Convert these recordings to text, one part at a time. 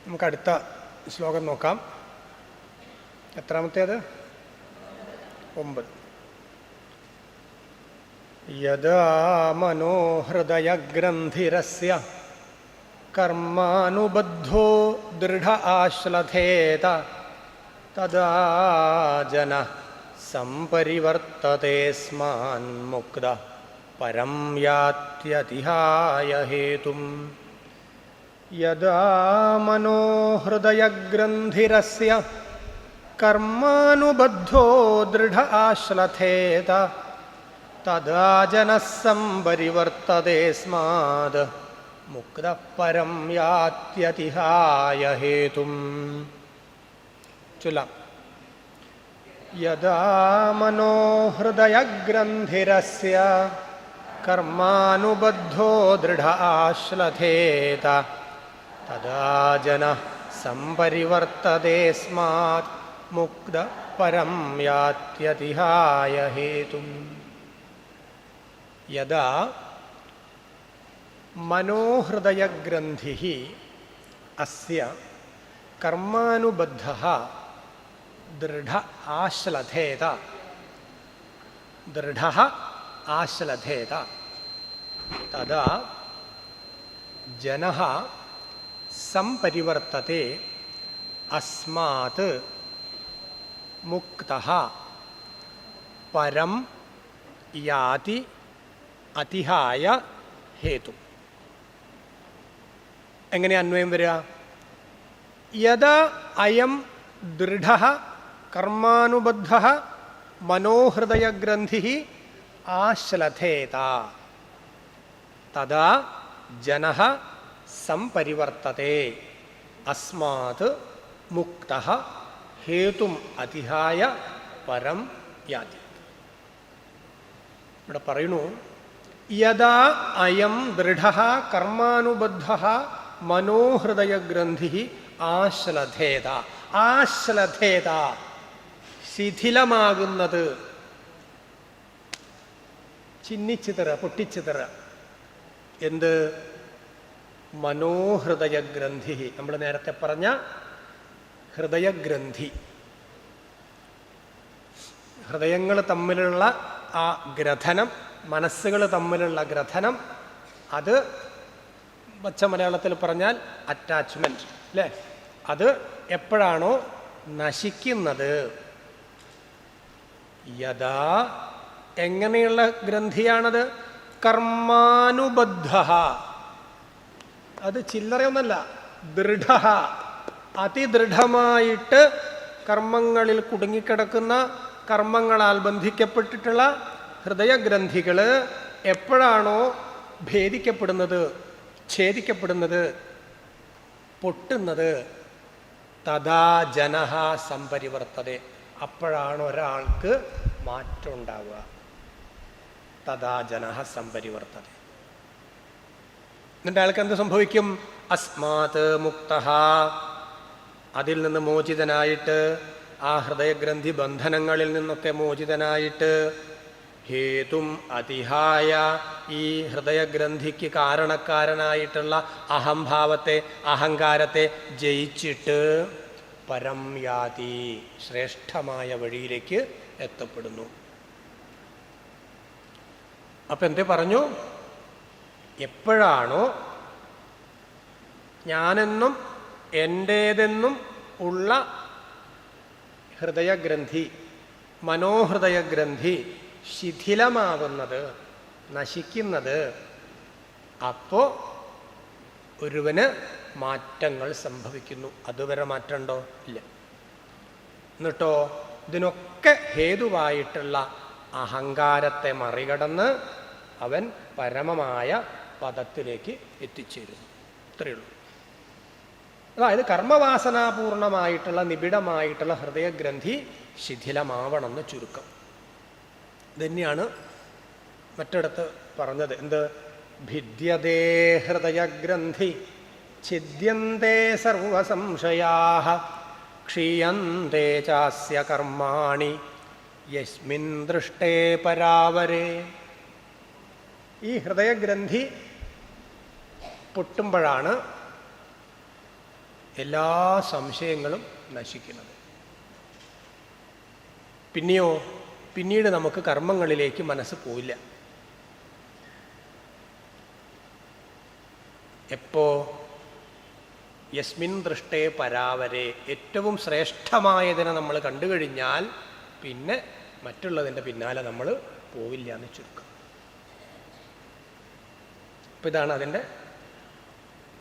നമുക്ക് അടുത്ത ശ്ലോകം നോക്കാം. എത്രാമത്തേത്? 9. യദാ മനോഹൃദയഗ്രന്ഥിരസ്യ കർമാനുബദ്ധോ ദൃഢ ആശ്ലഥേത തദാ ജനഃ സംപരിവർത്തതേ സ്മാൻ മുക്തഃ പരം യാത്യതിഹായ ഹേതും. യദാ മനോഹൃദയഗ്രന്ഥിരസ്യ കർമാനുബദ്ധോ ദൃഢ ആശ്ലഥേത തദാ ജനഃ സംപരിവർത്തതേ സ്മാത് മുക്തഃ പരം യാത്യതിഹായ ഹേതും. ചൊല്ലാം. യദാ മനോഹൃദയഗ്രന്ഥിരസ്യ കർമാനുബദ്ധോ ദൃഢ ആശ്ലഥേത തദാ ജനഃ സംപരിവർത്തതേ സ്മാത് മുക്തഃ പരം യാത്യതിഹായ ഹേതും. യദാ മനോഹൃദയഗ്രന്ഥിഃ അസ്യ കർമാനുബദ്ധഃ ദൃഢ ആശ്ലഥേത ദൃഢഃ ആശ്ലഥേത തദാ ജനഃ സംപരിവർത്തതേ അസ്മാത് മുക്തഃ പരം യാതി അതിഹായ ഹേതു. എങ്ങനെ അന്വയം വരിക? യദാ അയം ദൃഢഃ കർമാനുബദ്ധഃ മനോഹൃദയഗ്രന്ഥിഃ ആശ്ലഥേത തദാ ജനഃ സംപരിവർത്തതേ അസ്മാത് മുക്തഃ ഹേതും അതിഹായ പരം യാതി. ഇവിടെ പറയുന്നു, യദാ അയം ദൃഢഃ കർമാനുബദ്ധഃ മനോഹൃദയഗ്രന്ഥിഃ ആശ്ലഥേത. ആശ്ലഥേത ശിഥിലമാകുന്നത്, ചിന്നിച്ചിതറ, പൊട്ടിച്ചിതറ. എന്ത്? മനോഹൃദയഗ്രന്ഥി. നമ്മൾ നേരത്തെ പറഞ്ഞ ഹൃദയഗ്രന്ഥി, ഹൃദയങ്ങൾ തമ്മിലുള്ള ആ ഗ്രഥനം, മനസ്സുകൾ തമ്മിലുള്ള ഗ്രഥനം, അത് പച്ച മലയാളത്തിൽ പറഞ്ഞാൽ അറ്റാച്ച്മെന്റ് അല്ലേ? അത് എപ്പോഴാണോ നശിക്കുന്നത്, യഥാ എങ്ങനെയുള്ള ഗ്രന്ഥിയാണത്? കർമാനുബദ്ധഃ. അത് ചില്ലറയൊന്നല്ല, ദൃഢഃ, അതിദൃഢമായിട്ട് കർമ്മങ്ങളിൽ കുടുങ്ങിക്കിടക്കുന്ന, കർമ്മങ്ങളാൽ ബന്ധിക്കപ്പെട്ടിട്ടുള്ള ഹൃദയഗ്രന്ഥികൾ എപ്പോഴാണോ ഭേദിക്കപ്പെടുന്നത്, ഛേദിക്കപ്പെടുന്നത്, പൊട്ടുന്നത്, തഥാ ജനഃ സംപരിവർത്തതേ, അപ്പോഴാണ് ഒരാൾക്ക് മാറ്റം ഉണ്ടാവുക. തഥാ ജനഃ സംപരിവർത്തതേ. എന്നിട്ട് അയാൾക്ക് എന്ത് സംഭവിക്കും? അസ്മാത് മുക്തഃ, അതിൽ നിന്ന് മോചിതനായിട്ട്, ആ ഹൃദയഗ്രന്ഥി ബന്ധനങ്ങളിൽ നിന്നൊക്കെ മോചിതനായിട്ട്, ഹേതും അതിഹായ, ഈ ഹൃദയഗ്രന്ഥിക്ക് കാരണക്കാരനായിട്ടുള്ള അഹംഭാവത്തെ, അഹങ്കാരത്തെ ജയിച്ചിട്ട് പരം യാതി, ശ്രേഷ്ഠമായ വഴിയിലേക്ക് എത്തപ്പെടുന്നു. അപ്പം എന്തേ പറഞ്ഞു? എപ്പോഴാണോ ഞാനെന്നും എൻ്റേതെന്നും ഉള്ള ഹൃദയഗ്രന്ഥി, മനോഹൃദയഗ്രന്ഥി ശിഥിലമാകുന്നത്, നശിക്കുന്നത്, അപ്പോൾ ഒരുവന് മാറ്റങ്ങൾ സംഭവിക്കുന്നു. അതുവരെ മാറ്റമുണ്ടോ? ഇല്ല. എന്നിട്ടോ ഇതിനൊക്കെ ഹേതുവായിട്ടുള്ള അഹങ്കാരത്തെ മറികടന്ന് അവൻ പരമമായ പദത്തിലേക്ക് എത്തിച്ചേരുന്നു. ഇത്രയേ ഉള്ളൂ. അതായത് കർമ്മവാസനാപൂർണമായിട്ടുള്ള, നിബിഡമായിട്ടുള്ള ഹൃദയഗ്രന്ഥി ശിഥിലമാവണമെന്ന് ചുരുക്കം. ഇതന്നെയാണ് മറ്റിടത്ത് പറഞ്ഞത്. എന്ത്? ഭിദ്യതേ ഹൃദയഗ്രന്ഥി ഛിദ്യന്തേ സർവസംശയാഃ ക്ഷീയന്തേ ചാസ്യ കർമാണി യസ്മിൻ ദൃഷ്ടേ പരാവരേ. ഈ ഹൃദയഗ്രന്ഥി പൊട്ടുമ്പോഴാണ് എല്ലാ സംശയങ്ങളും നശിക്കുന്നത്. പിന്നെയോ പിന്നീട് നമുക്ക് കർമ്മങ്ങളിലേക്ക് മനസ്സ് പോയില്ല. എപ്പോ യസ്മിൻ ദൃഷ്ടേ പരാവരെ, ഏറ്റവും ശ്രേഷ്ഠമായതിനെ നമ്മൾ കണ്ടു കഴിഞ്ഞാൽ പിന്നെ മറ്റുള്ളതിൻ്റെ പിന്നാലെ നമ്മൾ പോവില്ല എന്ന് ചുരുക്കം. അപ്പം ഇതാണ് അതിൻ്റെ.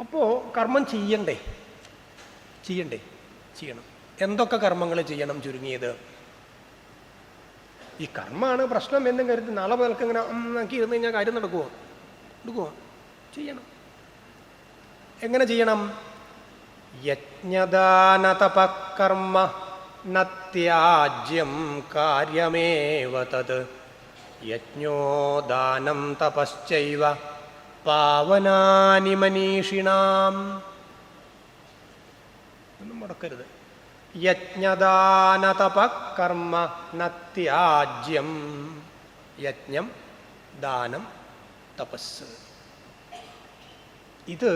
അപ്പോൾ കർമ്മം ചെയ്യണ്ടേ? ചെയ്യണം. എന്തൊക്കെ കർമ്മങ്ങൾ ചെയ്യണം? ചുരുങ്ങിയത് ഈ കർമ്മമാണ് പ്രശ്നം എന്നും കരുതി നാളെ മുതൽക്ക് ഇങ്ങനെ നോക്കി ഇരുന്ന് കഴിഞ്ഞാൽ കാര്യം നടക്കുമോ? ചെയ്യണം. എങ്ങനെ ചെയ്യണം? യജ്ഞദാനതപകർമ്മ നത്യാജ്യം കാര്യമേവ തത് യജ്ഞോദാനം തപശ്ചൈവ പാവനാനി മനീഷിണാം. ഒന്നും മുടക്കരുത്. യജ്ഞദാനതപകർമ്മ നത്യാജ്യം. യജ്ഞം, ദാനം, തപസ്, ഇത്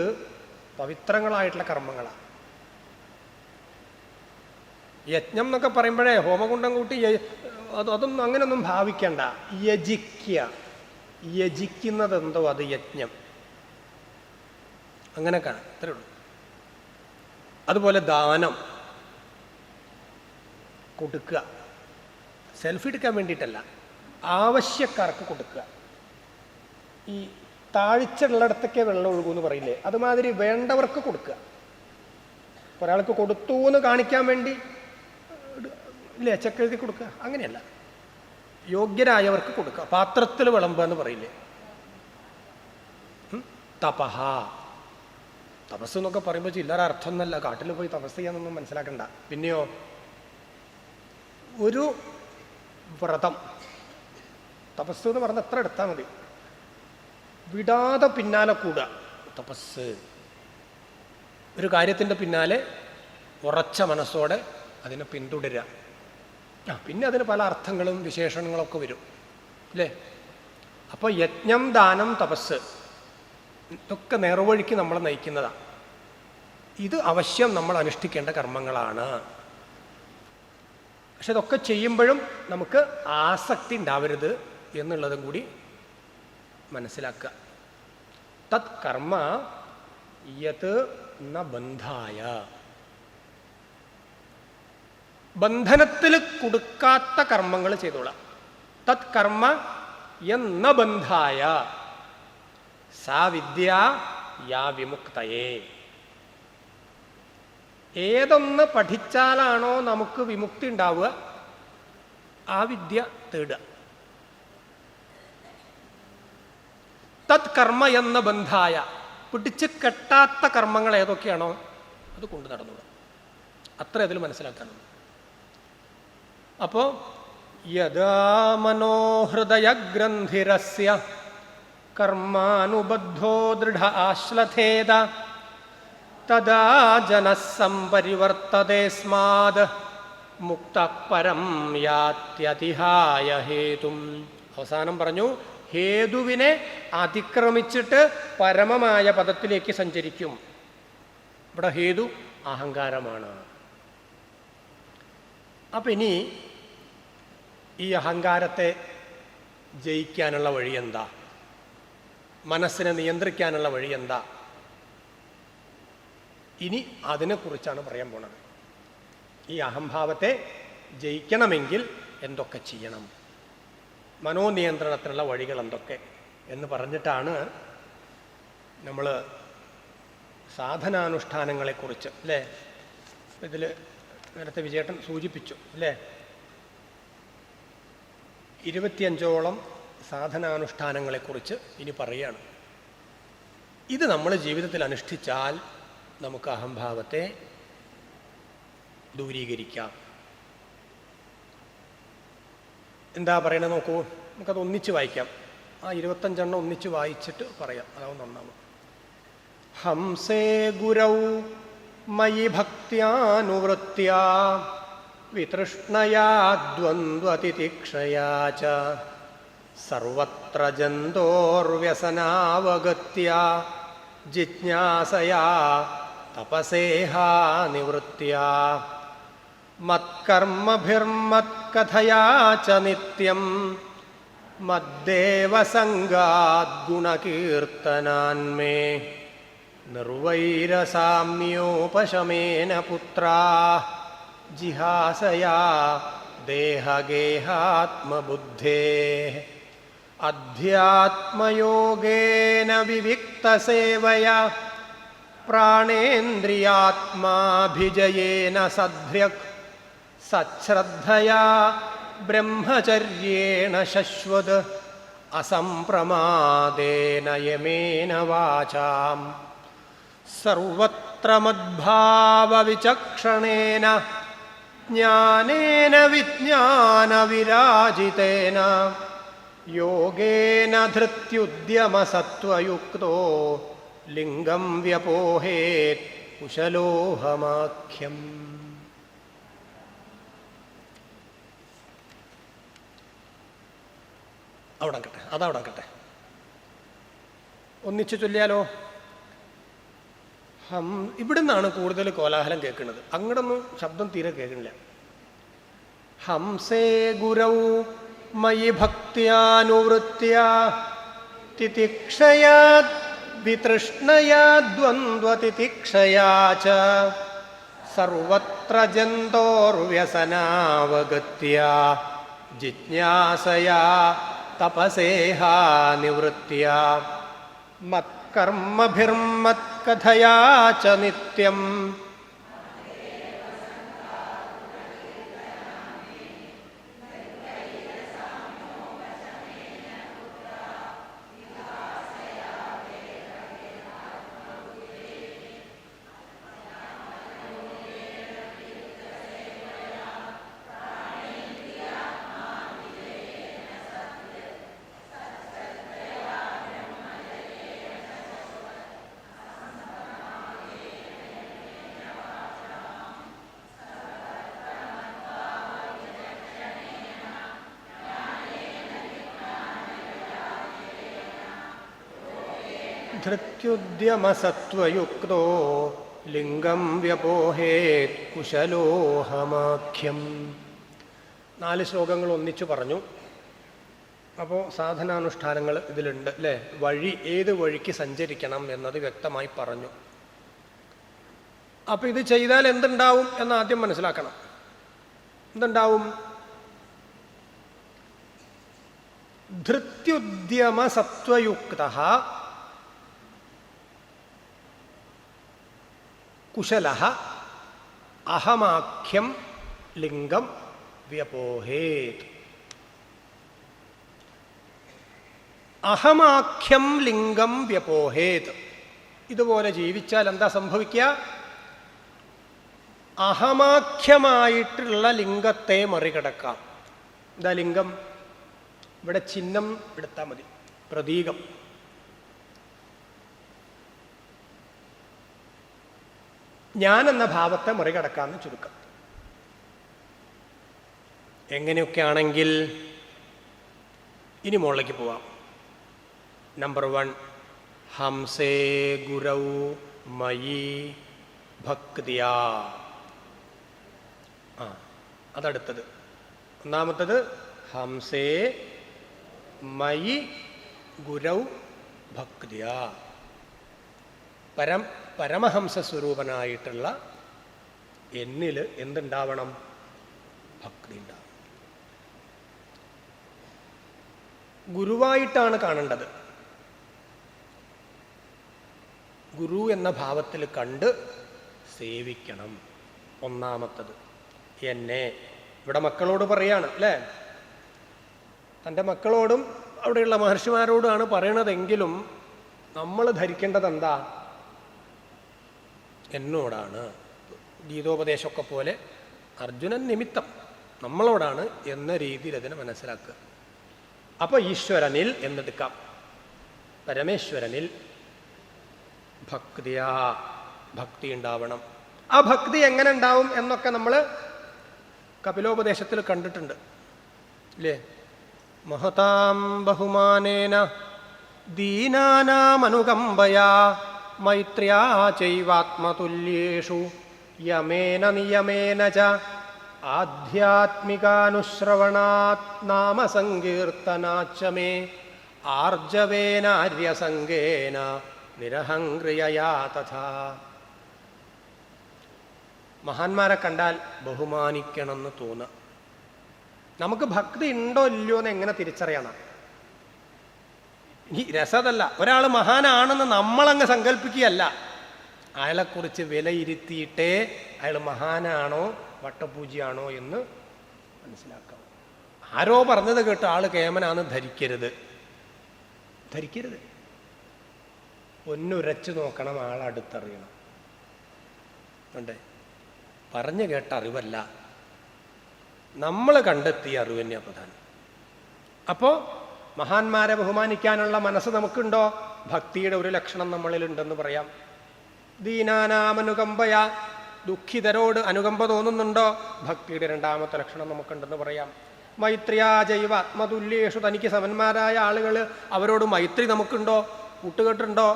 പവിത്രങ്ങളായിട്ടുള്ള കർമ്മങ്ങളാണ്. യജ്ഞം എന്നൊക്കെ പറയുമ്പോഴേ ഹോമകുണ്ടം കൂട്ടി അതൊന്നും അങ്ങനെയൊന്നും ഭാവിക്കണ്ട. യജിക്കുന്നത് എന്തോ അത് യജ്ഞം. അങ്ങനെ കാണാം, അത്രേ ഉള്ളൂ. അതുപോലെ ദാനം, കൊടുക്കുക. സെൽഫി എടുക്കാൻ വേണ്ടിയിട്ടല്ല, ആവശ്യക്കാർക്ക് കൊടുക്കുക. ഈ താഴ്ചയുള്ളിടത്തൊക്കെ വെള്ളം ഒഴുകുമെന്ന് പറയില്ലേ, അതുമാതിരി വേണ്ടവർക്ക് കൊടുക്കുക. ഒരാൾക്ക് കൊടുത്തു എന്ന് കാണിക്കാൻ വേണ്ടി ഇല്ലേ ചെക്കെഴുതി കൊടുക്കുക, അങ്ങനെയല്ല. യോഗ്യരായവർക്ക് കൊടുക്കുക. പാത്രത്തിൽ വിളമ്പുക എന്ന് പറയില്ലേ. തപഹ, തപസ് എന്നൊക്കെ പറയുമ്പോൾ ചില്ലറ അർത്ഥം എന്നല്ല. കാട്ടിൽ പോയി തപസ് ചെയ്യാന്നൊന്നും മനസ്സിലാക്കണ്ട. പിന്നെയോ ഒരു വ്രതം, തപസ് എന്ന് പറഞ്ഞാൽ എത്ര എടുത്താൽ മതി, വിടാതെ പിന്നാലെ കൂടുക. തപസ് ഒരു കാര്യത്തിൻ്റെ പിന്നാലെ ഉറച്ച മനസ്സോടെ അതിനെ പിന്തുടരുക. പിന്നെ അതിന് പല അർത്ഥങ്ങളും വിശേഷണങ്ങളൊക്കെ വരും അല്ലേ. അപ്പോൾ യജ്ഞം, ദാനം, തപസ് ഇതൊക്കെ നേർവഴിക്ക് നമ്മളെ നയിക്കുന്നതാണ്. ഇത് അവശ്യം നമ്മൾ അനുഷ്ഠിക്കേണ്ട കർമ്മങ്ങളാണ്. പക്ഷെ ഇതൊക്കെ ചെയ്യുമ്പോഴും നമുക്ക് ആസക്തി ഉണ്ടാവരുത് എന്നുള്ളതും കൂടി മനസ്സിലാക്കുക. തത് കർമ്മ യത് ന ബന്ധായ, ബന്ധനത്തിൽ കൊടുക്കാത്ത കർമ്മങ്ങൾ ചെയ്തോളാം. തത് കർമ്മ യന്ന ബന്ധായ സാ വിദ്യ യാ വിമുക്തയേ. ഏതൊന്ന് പഠിച്ചാലാണോ നമുക്ക് വിമുക്തി ഉണ്ടാവുക ആ വിദ്യ തേടുക. തത് കർമ്മ എന്ന ബന്ധായ, പിടിച്ച് കെട്ടാത്ത കർമ്മങ്ങൾ ഏതൊക്കെയാണോ അത് കൊണ്ടു നടന്നുക. അത്ര അതിൽ മനസ്സിലാക്കാനുള്ളൂ. അപ്പോൾ യദാ മനോഹൃദയഗ്രന്ഥിരസ്യ കർമാനുബദ്ധോ ദൃഢ ആശ്ലഥേത തദാ ജനഃസംപരിവർത്തതേ സ്മാദ് മുക്തഃ പരം യാത്യതിഹായ ഹേതും. അവസാനം പറഞ്ഞു, ഹേതുവിനെ അതിക്രമിച്ചിട്ട് പരമമായ പദത്തിലേക്ക് സഞ്ചരിക്കും. ഇവിടെ ഹേതു അഹങ്കാരമാണ്. അപ്പം ഇനി ഈ അഹങ്കാരത്തെ ജയിക്കാനുള്ള വഴി എന്താ? മനസ്സിനെ നിയന്ത്രിക്കാനുള്ള വഴി എന്താ? ഇനി അതിനെക്കുറിച്ചാണ് പറയാൻ പോണത്. ഈ അഹംഭാവത്തെ ജയിക്കണമെങ്കിൽ എന്തൊക്കെ ചെയ്യണം, മനോനിയന്ത്രണത്തിനുള്ള വഴികൾ എന്തൊക്കെ എന്ന് പറഞ്ഞിട്ടാണ് നമ്മൾ സാധനാനുഷ്ഠാനങ്ങളെക്കുറിച്ച് അല്ലേ. ഇതിൽ നേരത്തെ വിജയേട്ടൻ സൂചിപ്പിച്ചു അല്ലേ, 25ഓളം സാധനാനുഷ്ഠാനങ്ങളെക്കുറിച്ച് ഇനി പറയുകയാണ്. ഇത് നമ്മൾ ജീവിതത്തിൽ അനുഷ്ഠിച്ചാൽ നമുക്ക് അഹംഭാവത്തെ ദൂരീകരിക്കാം. എന്താ പറയണത് നോക്കൂ, നമുക്കത് ഒന്നിച്ച് വായിക്കാം. ആ 25 ഒന്നിച്ച് വായിച്ചിട്ട് പറയാം, അതാവും നന്നാവും. ഹംസേ ഗുരൗ മയി ഭക്ത്യാനുവൃത്യാ വിതൃഷ്ണയാ ദ്വന്ദ്വതിതിക്ഷയാ ച സർവത്ര ജന്തോർവ്യസനാവഗത്യാ ജിജ്ഞാസയാ തപസേഹാ നിവൃത്യാ മത്കർമ്മഭിർമത്കഥയാ ച നിത്യം മദ്ദേവസംഗാദ് ഗുണകീർത്തനാന്മേ നിർവൈരസാമ്യോപശമേന പുത്രാ ജിഹാസയാ ദേഹഗേഹാത്മബുദ്ധേഃ അധ്യാത്മയോഗേന വിവിക്തസേവയാ പ്രാണേന്ദ്രിയാത്മാഭിജയേന സദ്ഭ്യക് സശ്രദ്ധയാ ബ്രഹ്മചര്യേണ ശശ്വത് അസംപ്രമാദേന യമേന വാചാം സർവത്ര മദ്ഭാവവിചക്ഷണേന ജ്ഞാനേന വിജ്ഞാനവിരാജിതേന യോഗേന ധൃത്യുദ്യമസത്വയുക്തോ ലിംഗം വ്യപോഹേത് കുശലോഹമാഖ്യം. അതവിടക്കട്ടെ. ഒന്നിച്ചു ചൊല്ലിയാലോ? ഇവിടുന്നാണ് കൂടുതൽ കോലാഹലം കേൾക്കുന്നത്. അങ്ങോട്ടൊന്നും ശബ്ദം തീരെ കേൾക്കുന്നില്ല. ഹംസേ ഗുരൗ മയി ഭക്ത്യാനുവൃത്യാ തിതിക്ഷയാ വിതൃഷ്ണയാ ദ്വന്ദ്വതിതിക്ഷയാ ച സർവത്ര ജന്തോർവ്യസനാവഗത്യാ ജിജ്ഞാസയാ തപസേഹാ നിവൃത്യാ മത്കർമ്മഭിർമത്കഥയാ ച നിത്യം ധൃത്യുദ്യമസത്വയുക്തോ ലിംഗം വ്യപോഹേത് കുശലോഹമാഖ്യം. 4 ശ്ലോകങ്ങൾ ഒന്നിച്ചു പറഞ്ഞു. അപ്പോൾ സാധനാനുഷ്ഠാനങ്ങൾ ഇതിലുണ്ട് അല്ലേ? ഏത് വഴിക്ക് സഞ്ചരിക്കണം എന്നത് വ്യക്തമായി പറഞ്ഞു. അപ്പം ഇത് ചെയ്താൽ എന്തുണ്ടാവും എന്ന് ആദ്യം മനസ്സിലാക്കണം. എന്തുണ്ടാവും? ധൃത്യുദ്യമസത്വയുക്തഃ കുശലഃ അഹമാഖ്യം ലിംഗം വ്യപോഹേത്. അഹമാഖ്യം ലിംഗം വ്യപോഹേത്. ഇതുപോലെ ജീവിച്ചാൽ എന്താ സംഭവിക്കുക? അഹമാഖ്യമായിട്ടുള്ള ലിംഗത്തെ മറികടക്കാം. എന്താ ലിംഗം? ഇവിടെ ചിഹ്നം എടുത്താൽ മതി, പ്രതീകം. ഞാൻ എന്ന ഭാവത്തെ മറികടക്കാമെന്ന് ചുരുക്കം. എങ്ങനെയൊക്കെയാണെങ്കിൽ ഇനി മുകളിലേക്ക് പോവാം. നമ്പർ 1, ഹംസേ ഗുരൗ മയി ഭക്തിയാ. അതടുത്തത്. ഒന്നാമത്തത് ഹംസേ മയി ഗുരൗ ഭക്തിയാ. പരമഹംസ സ്വരൂപനായിട്ടുള്ള എന്നിൽ എന്തുണ്ടാവണം? ഭക്തി ഉണ്ടാവണം. ഗുരുവായിട്ടാണ് കാണേണ്ടത്. ഗുരു എന്ന ഭാവത്തിൽ കണ്ട് സേവിക്കണം. ഒന്നാമത്തത് എന്നെ ഇവിടെ മക്കളോട് പറയാണ് അല്ലേ? തൻ്റെ മക്കളോടും അവിടെയുള്ള മഹർഷിമാരോടുമാണ് പറയണതെങ്കിലും നമ്മൾ ധരിക്കേണ്ടത് എന്താ? എന്നോടാണ്. ഗീതോപദേശമൊക്കെ പോലെ അർജുനൻ നിമിത്തം നമ്മളോടാണ് എന്ന രീതിയിൽ അതിനെ മനസ്സിലാക്കുക. അപ്പോൾ ഈശ്വരനിൽ എന്നെടുക്കാം. പരമേശ്വരനിൽ ഭക്തി ഉണ്ടാവണം. ആ ഭക്തി എങ്ങനെ ഉണ്ടാവും എന്നൊക്കെ നമ്മൾ കപിലോപദേശത്തിൽ കണ്ടിട്ടുണ്ട് അല്ലേ? മഹതാം ബഹുമാനേന ദീനാനാമനുകമ്പയാ മൈത്ര്യാ ചൈവാത്മതുല്യേഷു യമേന നിയമേന ച ആധ്യാത്മികാനുശ്രവണാത് നാമസങ്കീർത്തനാച്ച മേ ആർജവേന ആര്യസംഗേന നിരഹംക്രിയയാ തഥാ. മഹാന്മാരെ കണ്ടാൽ ബഹുമാനിക്കണമെന്ന് തോന്നുക. നമുക്ക് ഭക്തി ഉണ്ടോ ഇല്ലയോ എന്ന് എങ്ങനെ തിരിച്ചറിയണം? ഈ രസതല്ല, ഒരാൾ മഹാനാണെന്ന് നമ്മളങ്ങ് സങ്കല്പിക്കുകയല്ല, അയാളെക്കുറിച്ച് വിലയിരുത്തിയിട്ടേ അയാൾ മഹാനാണോ വട്ടപൂജയാണോ എന്ന് മനസ്സിലാക്കാം. ആരോ പറഞ്ഞത് കേട്ട് ആൾ കേമനാന്ന് ധരിക്കരുത്. ഒന്നുരച്ചു നോക്കണം, ആളടുത്തറിയണം. ഉണ്ടേ, പറഞ്ഞു കേട്ട അറിവല്ല, നമ്മൾ കണ്ടെത്തിയ അറിവ് തന്നെയാണ് പ്രധാനം. അപ്പോൾ മഹാന്മാരെ ബഹുമാനിക്കാനുള്ള മനസ്സ് നമുക്കുണ്ടോ? ഭക്തിയുടെ ഒരു ലക്ഷണം നമ്മളിലുണ്ടെന്ന് പറയാം. ദീനാനാമനുകമ്പയ, ദുഃഖിതരോട് അനുകമ്പ തോന്നുന്നുണ്ടോ? ഭക്തിയുടെ രണ്ടാമത്തെ ലക്ഷണം നമുക്കുണ്ടെന്ന് പറയാം. മൈത്രിയാ ജൈവ ആത്മതുല്യേഷു, തനിക്ക് സമന്മാരായ ആളുകൾ, അവരോട് മൈത്രി നമുക്കുണ്ടോ? കൂട്ടുകെട്ടുണ്ടോ?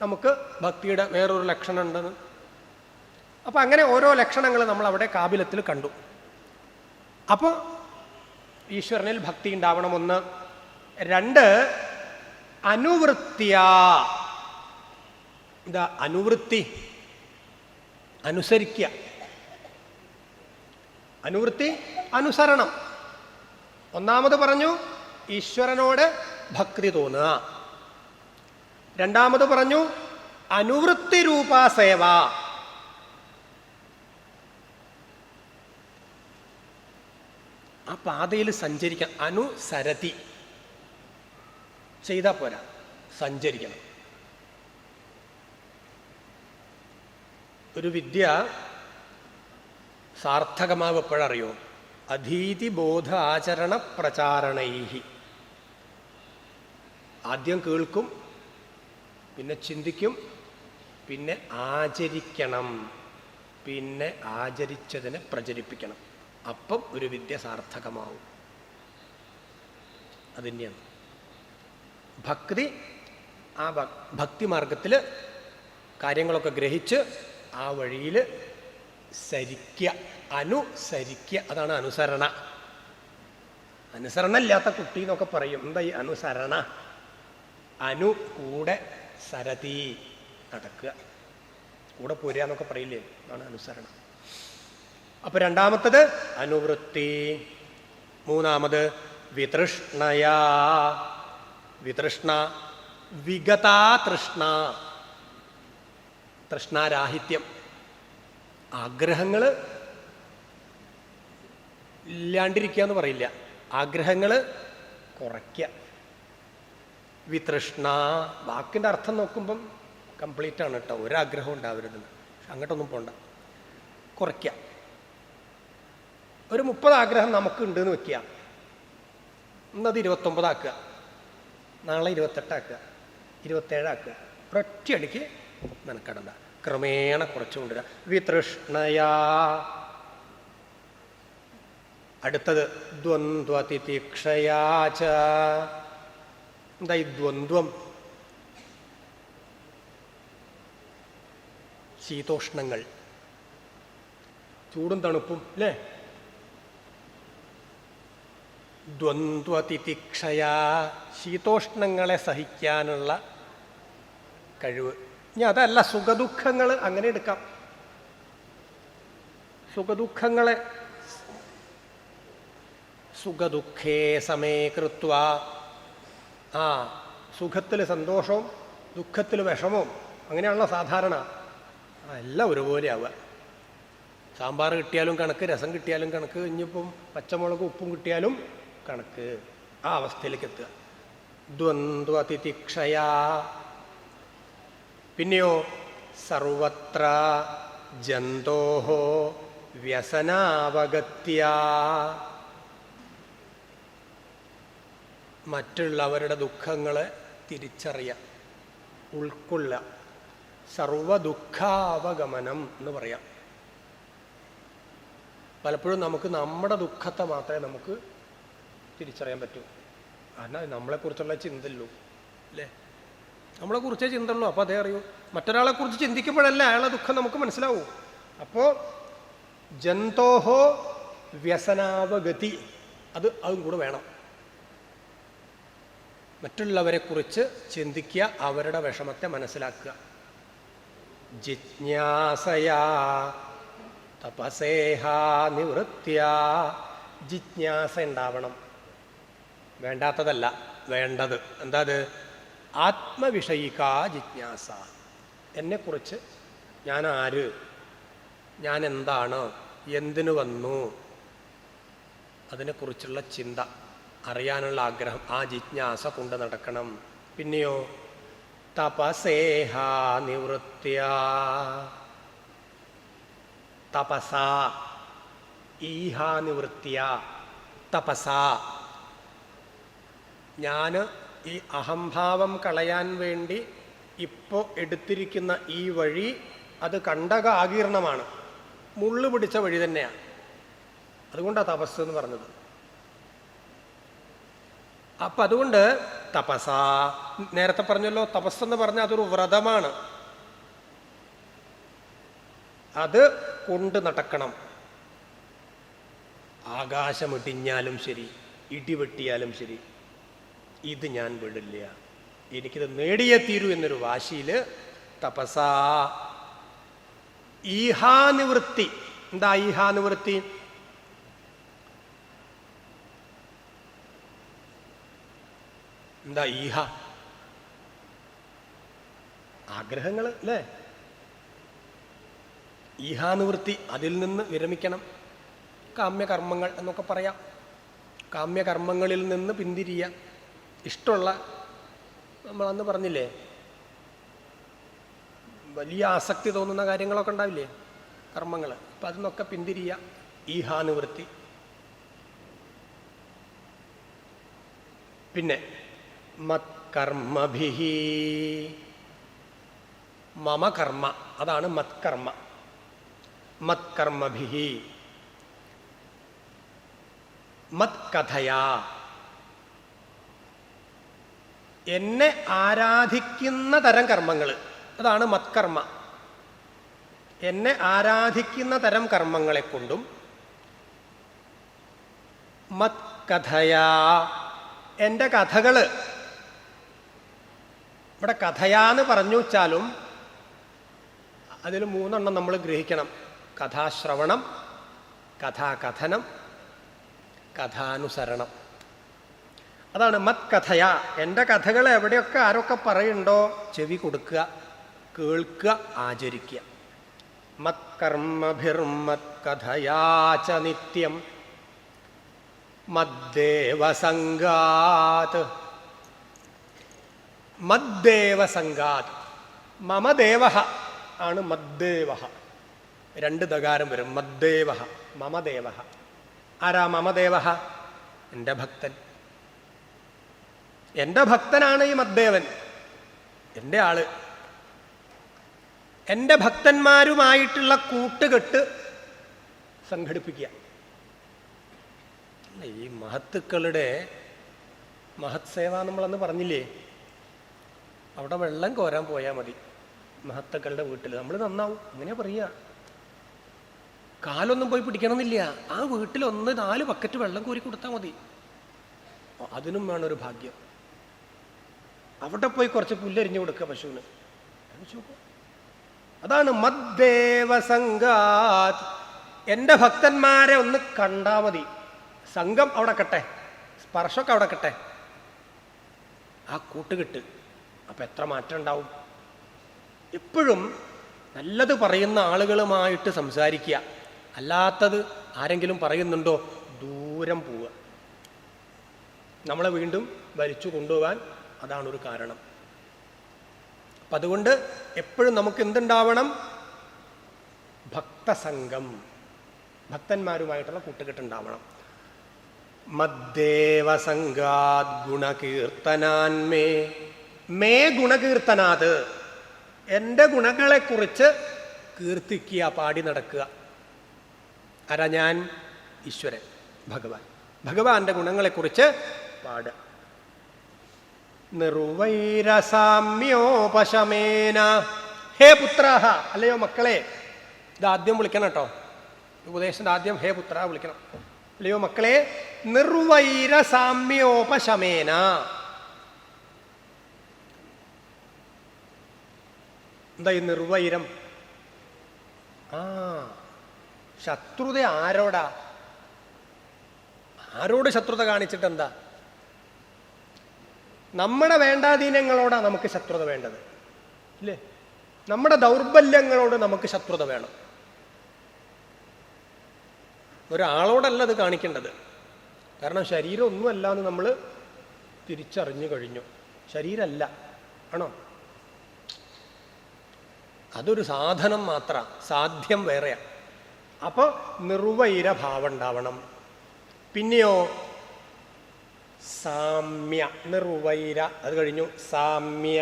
നമുക്ക് ഭക്തിയുടെ വേറൊരു ലക്ഷണം ഉണ്ടെന്ന്. അപ്പം അങ്ങനെ ഓരോ ലക്ഷണങ്ങൾ നമ്മൾ അവിടെ കാബിലത്തിൽ കണ്ടു. അപ്പോൾ ഈശ്വരനിൽ ഭക്തി ഉണ്ടാവണം, ഒന്ന്. രണ്ട്, അനുവൃത്തിയ. എന്താ അനുവൃത്തി? അനുസരിക്കുക. അനുവൃത്തി അനുസരണം. ഒന്നാമത് പറഞ്ഞു ഈശ്വരനോട് ഭക്തി തോന്നുക. രണ്ടാമത് പറഞ്ഞു അനുവൃത്തി രൂപ സേവ. ആ പാതയിൽ സഞ്ചരിക്കണം. അനുസരതി ചെയ്താൽ പോരാ, സഞ്ചരിക്കണം. ഒരു വിദ്യ സാർത്ഥകമാവ് എപ്പോഴറിയോ? അധീതി ബോധ ആചരണ പ്രചാരണൈഹി. ആദ്യം കേൾക്കും, പിന്നെ ചിന്തിക്കും, പിന്നെ ആചരിക്കണം, പിന്നെ ആചരിച്ചതിനെ പ്രചരിപ്പിക്കണം. അപ്പം ഒരു വിദ്യ സാർത്ഥകമാവും. അതുതന്നെയാണ് ഭക്തി. ആ ഭക്തി മാർഗത്തിൽ കാര്യങ്ങളൊക്കെ ഗ്രഹിച്ച് ആ വഴിയിൽ സരിക്കുക, അനുസരിക്കുക. അതാണ് അനുസരണ. അനുസരണ ഇല്ലാത്ത കുട്ടി എന്നൊക്കെ പറയും. എന്താ ഈ അനുസരണ? അനു കൂടെ സരതി, നടക്കുക, കൂടെ പോരുക എന്നൊക്കെ പറയില്ലേ, അതാണ് അനുസരണ. അപ്പൊ രണ്ടാമത്തത് അനുവൃത്തി. മൂന്നാമത് വിതൃഷ്ണയാ. വിതൃഷ്ണ, വിഗതാ തൃഷ്ണ, തൃഷ്ണാരാഹിത്യം. ആഗ്രഹങ്ങൾ ഇല്ലാണ്ടിരിക്കുക എന്ന് പറയില്ല, ആഗ്രഹങ്ങൾ കുറയ്ക്കുക. വിതൃഷ്ണ വാക്കിൻ്റെ അർത്ഥം നോക്കുമ്പം കംപ്ലീറ്റ് ആണ് കേട്ടോ, ഒരാഗ്രഹം ഉണ്ടാവരുത്, അങ്ങോട്ടൊന്നും പോണ്ട. കുറയ്ക്കുക. ഒരു 30 ആഗ്രഹം നമുക്കുണ്ട് എന്ന് വെക്കുക, ഇന്നത് 29 ആക്കുക, നാളെ 28 ആക്കുക, 27 ആക്കുക. ഒറ്റയടിക്ക് മെനക്കെടണ്ട, ക്രമേണ കുറച്ചു കൊണ്ടുവരിക. വിതൃഷ്ണയാ. അടുത്തത് ദ്വന്ദ്വതിതിക്ഷയാച. എന്താ ഈ ദ്വന്ദ്വം? ശീതോഷ്ണങ്ങൾ, ചൂടും തണുപ്പും അല്ലേ? ദ്വന്ദ്വതിതിക്ഷയാ, ശീതോഷ്ണങ്ങളെ സഹിക്കാനുള്ള കഴിവ്. ഇനി അതല്ല, സുഖദുഃഖങ്ങൾ അങ്ങനെ എടുക്കാം. സുഖദുഃഖങ്ങളെ സുഖദുഃഖേ സമേ കൃത്വ. ആ സുഖത്തിൽ സന്തോഷവും ദുഃഖത്തിൽ വിഷമവും അങ്ങനെയാണല്ലോ സാധാരണ. എല്ലാം ഒരുപോലെ ആവുക. സാമ്പാർ കിട്ടിയാലും കണക്ക്, രസം കിട്ടിയാലും കണക്ക്, ഇനിയിപ്പം പച്ചമുളക് ഉപ്പും കിട്ടിയാലും കണക്ക്. ആ അവസ്ഥയിലേക്ക് എത്തുക. ദ്വന്ദ്വതിതിക്ഷയാ. പിന്നെയോ സർവത്ര ജന്തോഹോ വ്യസനാവഗത്യ. മറ്റുള്ളവരുടെ ദുഃഖങ്ങളെ തിരിച്ചറിയാം, ഉൾക്കൊള്ളുക. സർവദുഃഖാവഗമനം എന്ന് പറയാം. പലപ്പോഴും നമുക്ക് നമ്മുടെ ദുഃഖത്തെ മാത്രമേ നമുക്ക് തിരിച്ചറിയാൻ പറ്റൂ. കാരണം നമ്മളെക്കുറിച്ചുള്ള ചിന്തയല്ലോ അല്ലേ? നമ്മളെക്കുറിച്ചേ ചിന്തയുള്ളൂ. അപ്പോൾ അതേ അറിയൂ. മറ്റൊരാളെക്കുറിച്ച് ചിന്തിക്കുമ്പോഴല്ല അയാളെ ദുഃഖം നമുക്ക് മനസ്സിലാവൂ. അപ്പോൾ ജന്തോഹോ വ്യസനാവഗതി, അതും കൂടെ വേണം. മറ്റുള്ളവരെക്കുറിച്ച് ചിന്തിക്കുക, അവരുടെ വിഷമത്തെ മനസ്സിലാക്കുക. ജിജ്ഞാസയാ തപസേഹാ നിവൃത്യ, ജിജ്ഞാസ ഉണ്ടാവണം. വേണ്ടാത്തതല്ല, വേണ്ടത്. എന്താ അത്? ആത്മവിഷയിക്കാ ജിജ്ഞാസ. എന്നെക്കുറിച്ച് ഞാൻ ആര്, ഞാൻ എന്താണ്, എന്തിനു വന്നു, അതിനെക്കുറിച്ചുള്ള ചിന്ത, അറിയാനുള്ള ആഗ്രഹം, ആ ജിജ്ഞാസ കൊണ്ട് നടക്കണം. പിന്നെയോ തപസേഹാ നിവൃത്യ, തപസ ഈഹാ നിവൃത്തിയ, തപസ. ഞാൻ ഈ അഹംഭാവം കളയാൻ വേണ്ടി ഇപ്പോൾ എടുത്തിരിക്കുന്ന ഈ വഴി അത് കണ്ടകാകീർണമാണ്, മുള്ളു പിടിച്ച വഴി തന്നെയാണ്. അതുകൊണ്ടാണ് തപസ് എന്ന് പറഞ്ഞത്. അപ്പം അതുകൊണ്ട് തപസ, നേരത്തെ പറഞ്ഞല്ലോ, തപസ്സെന്ന് പറഞ്ഞാൽ അതൊരു വ്രതമാണ്. അത് കൊണ്ട് നടക്കണം. ആകാശമിടിഞ്ഞാലും ശരി, ഇടിവെട്ടിയാലും ശരി, ഇത് ഞാൻ വിടില്ല, എനിക്കിത് നേടിയേ തീരൂ എന്നൊരു വാശിയിൽ തപസ. ഈഹാനിവൃത്തി. എന്താ ഈഹാനിവൃത്തി? എന്താ ഈഹ? ആഗ്രഹങ്ങൾ അല്ലേ? ഈഹാനിവൃത്തി, അതിൽ നിന്ന് വിരമിക്കണം. കാമ്യകർമ്മങ്ങൾ എന്നൊക്കെ പറയാം. കാമ്യകർമ്മങ്ങളിൽ നിന്ന് പിന്തിരിയ, ഇഷ്ടമുള്ള, നമ്മളന്ന് പറഞ്ഞില്ലേ, വലിയ ആസക്തി തോന്നുന്ന കാര്യങ്ങളൊക്കെ ഉണ്ടാവില്ലേ, കർമ്മങ്ങൾ. അപ്പം അതിൽ നിന്നൊക്കെ പിന്തിരിയ, ഈഹാനിവൃത്തി. പിന്നെ മത്കർമ്മഭിഹി, മമ കർമ്മ, അതാണ് മത്കർമ്മ. മത്കർമ്മഭിഹി, മത്കഥയാ, എന്നെ ആരാധിക്കുന്ന തരം കർമ്മങ്ങൾ, അതാണ് മത്കർമ്മ. എന്നെ ആരാധിക്കുന്ന തരം കർമ്മങ്ങളെ കൊണ്ടും, മത്കഥയാ, എൻ്റെ കഥകൾ. ഇവിടെ കഥയാന്ന് പറഞ്ഞു വെച്ചാലും അതിൽ 3 എണ്ണം നമ്മൾ ഗ്രഹിക്കണം. കഥാശ്രവണം, കഥാകഥനം, കഥാനുസരണം. അതാണ് മത്കഥയ. എൻ്റെ കഥകൾ എവിടെയൊക്കെ ആരൊക്കെ പറയുന്നുണ്ടോ ചെവി കൊടുക്കുക, കേൾക്കുക, ആചരിക്കുക. മത്കർമ്മഭിർമത്കഥയാച നിത്യം മദ്ദേവസംഗാത്. മദ്ദേവസംഗാത്. മമ ദേവ ആണ് മദ്ദേവ. 2 ദകാരം വരും. മദ്ദേവ, മമദേവ. ആരാ മമദേവ? എൻ്റെ ഭക്തൻ. എൻ്റെ ഭക്തനാണ് ഈ മദ്ദേവൻ, എൻ്റെ ആള്. എൻ്റെ ഭക്തന്മാരുമായിട്ടുള്ള കൂട്ടുകെട്ട് സംഘടിപ്പിക്കുക. ഈ മഹത്തുക്കളുടെ മഹത് സേവ നമ്മളന്ന് പറഞ്ഞില്ലേ, അവിടെ വെള്ളം കോരാൻ പോയാൽ മതി. മഹത്തുക്കളുടെ വീട്ടിൽ നമ്മൾ നന്നാവും, അങ്ങനെയാ പറയുക. കാലൊന്നും പോയി പിടിക്കണമെന്നില്ല, ആ വീട്ടിൽ 1-4 ബക്കറ്റ് വെള്ളം കോരി കൊടുത്താൽ മതി. അതിനും വേണൊരു ഭാഗ്യം. അവിടെ പോയി കുറച്ച് പുല്ലരിഞ്ഞു കൊടുക്കുക പശുവിന്. അതാണ് മദ്ദേവസംഗാത്. എൻ്റെ ഭക്തന്മാരെ ഒന്ന് കണ്ടാൽ മതി. സംഘം അവിടെ കട്ടെ, സ്പർശമൊക്കെ അവിടെ കട്ടെ, ആ കൂട്ടുകെട്ട്. അപ്പം എത്ര മാറ്റം ഉണ്ടാവും. എപ്പോഴും നല്ലത് പറയുന്ന ആളുകളുമായിട്ട് സംസാരിക്കുക, അല്ലാത്തത് ആരെങ്കിലും പറയുന്നുണ്ടോ ദൂരം പോവുക. നമ്മളെ വീണ്ടും വലിച്ചു കൊണ്ടുപോകാൻ അതാണൊരു കാരണം. അപ്പം അതുകൊണ്ട് എപ്പോഴും നമുക്ക് എന്തുണ്ടാവണം? ഭക്തസംഘം, ഭക്തന്മാരുമായിട്ടുള്ള കൂട്ടുകെട്ടുണ്ടാവണം. മദ്ദേവസംഗാത് ഗുണകീർത്തനാൻമേ, മേ ഗുണകീർത്തനാത്, എൻ്റെ ഗുണങ്ങളെക്കുറിച്ച് കീർത്തിക്കുക, പാടി നടക്കുക. ആരാ? ഞാൻ, ഈശ്വരൻ, ഭഗവാൻ. ഭഗവാന്റെ ഗുണങ്ങളെക്കുറിച്ച് പാടുക. നിർവൈരസാമ്യോപശമേന. ഹേ പുത്രാഹ, അല്ലയോ മക്കളെ. ഇതാദ്യം വിളിക്കണം കേട്ടോ, ഉപദേശത്തിന്റെ ആദ്യം ഹേ പുത്ര വിളിക്കണം. അല്ലയോ മക്കളെ, നിർവൈരസാമ്യോപശമേന. എന്താ ഈ നിർവൈരം? ശത്രുത ആരോടാ? ആരോട് ശത്രുത കാണിച്ചിട്ട് എന്താ? നമ്മുടെ വേണ്ടാധീനങ്ങളോടാ നമുക്ക് ശത്രുത വേണ്ടത്, ഇല്ലേ? നമ്മുടെ ദൗർബല്യങ്ങളോട് നമുക്ക് ശത്രുത വേണം. ഒരാളോടല്ല അത് കാണിക്കേണ്ടത്. കാരണം ശരീരം ഒന്നുമല്ല എന്ന് നമ്മൾ തിരിച്ചറിഞ്ഞു കഴിഞ്ഞു. ശരീരമല്ല, ആണോ? അതൊരു സാധനം മാത്ര, സാധ്യം വേറെയാ. അപ്പൊ നിർവൈരഭാവം ഉണ്ടാവണം. പിന്നെയോ സാമ്യ, നിർവൈര, അത് കഴിഞ്ഞു. സാമ്യ,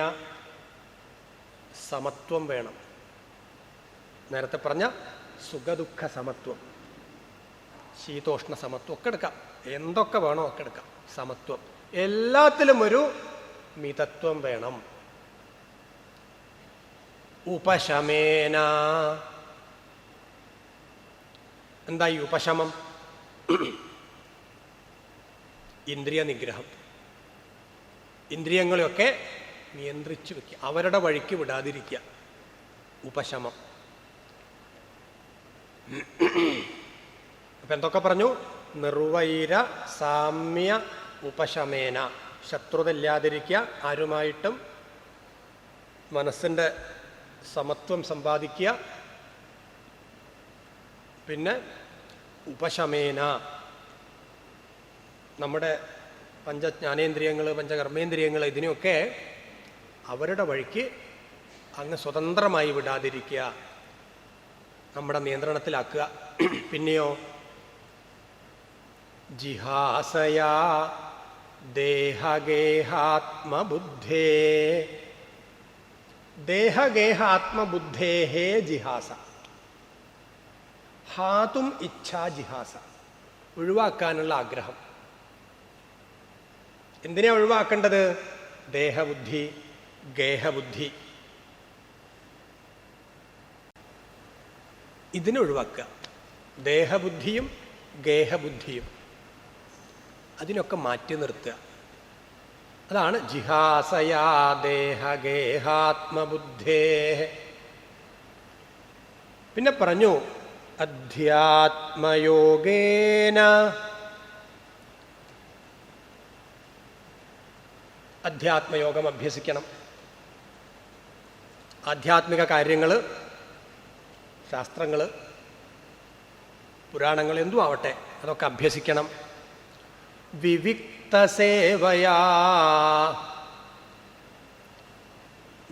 സമത്വം വേണം. നേരത്തെ പറഞ്ഞ സുഖദുഃഖ സമത്വം, ശീതോഷ്ണ സമത്വം ഒക്കെ എടുക്കാം. എന്തൊക്കെ വേണോ ഒക്കെ എടുക്കാം. സമത്വം. എല്ലാത്തിലും ഒരു മിതത്വം വേണം. ഉപശമേന. എന്താ ഈ ഉപശമം? ഇന്ദ്രിയ നിഗ്രഹം. ഇന്ദ്രിയങ്ങളെയൊക്കെ നിയന്ത്രിച്ചു വെക്കുക, അവരുടെ വഴിക്ക് വിടാതിരിക്കുക. ഉപശമം. അപ്പൊ എന്തൊക്കെ പറഞ്ഞു? നിർവൈര സാമ്യ ഉപശമേന. ശത്രുത ഇല്ലാതിരിക്കുക, ആരുമായിട്ടും മനസ്സിൻ്റെ സമത്വം സമ്പാദിക്കുക. പിന്നെ ഉപശമേന, നമ്മുടെ പഞ്ചജ്ഞാനേന്ദ്രിയങ്ങൾ, പഞ്ചകർമ്മേന്ദ്രിയങ്ങൾ, ഇതിനെയൊക്കെ അവരുടെ വഴിക്ക് അങ്ങ് സ്വതന്ത്രമായി വിടാതിരിക്കുക, നമ്മുടെ നിയന്ത്രണത്തിലാക്കുക. പിന്നെയോ ജിഹാസയാ ദേഹഗേഹാത്മബുദ്ധേ. ദേഹഗേഹാത്മബുദ്ധേ ജിഹാസ. ഹാതും ഇച്ഛാ ജിഹാസ. ഒഴിവാക്കാനുള്ള ആഗ്രഹം. എന്തിനാ ഒഴിവാക്കേണ്ടത്? ദേഹബുദ്ധി, ഗേഹബുദ്ധി. ഇതിനെ ഒഴിവാക്കുക. ദേഹബുദ്ധിയും ഗേഹബുദ്ധിയും അതിനൊക്കെ മാറ്റി നിർത്തുക. അതാണ് ജിഹാസയാ ദേഹഗേഹാത്മബുദ്ധേ. പിന്നെ പറഞ്ഞു അധ്യാത്മയോഗേന. അധ്യാത്മയോഗം അഭ്യസിക്കണം. ആധ്യാത്മിക കാര്യങ്ങൾ, ശാസ്ത്രങ്ങൾ, പുരാണങ്ങൾ, എന്തും ആവട്ടെ, അതൊക്കെ അഭ്യസിക്കണം. വിവിക്തസേവയാ.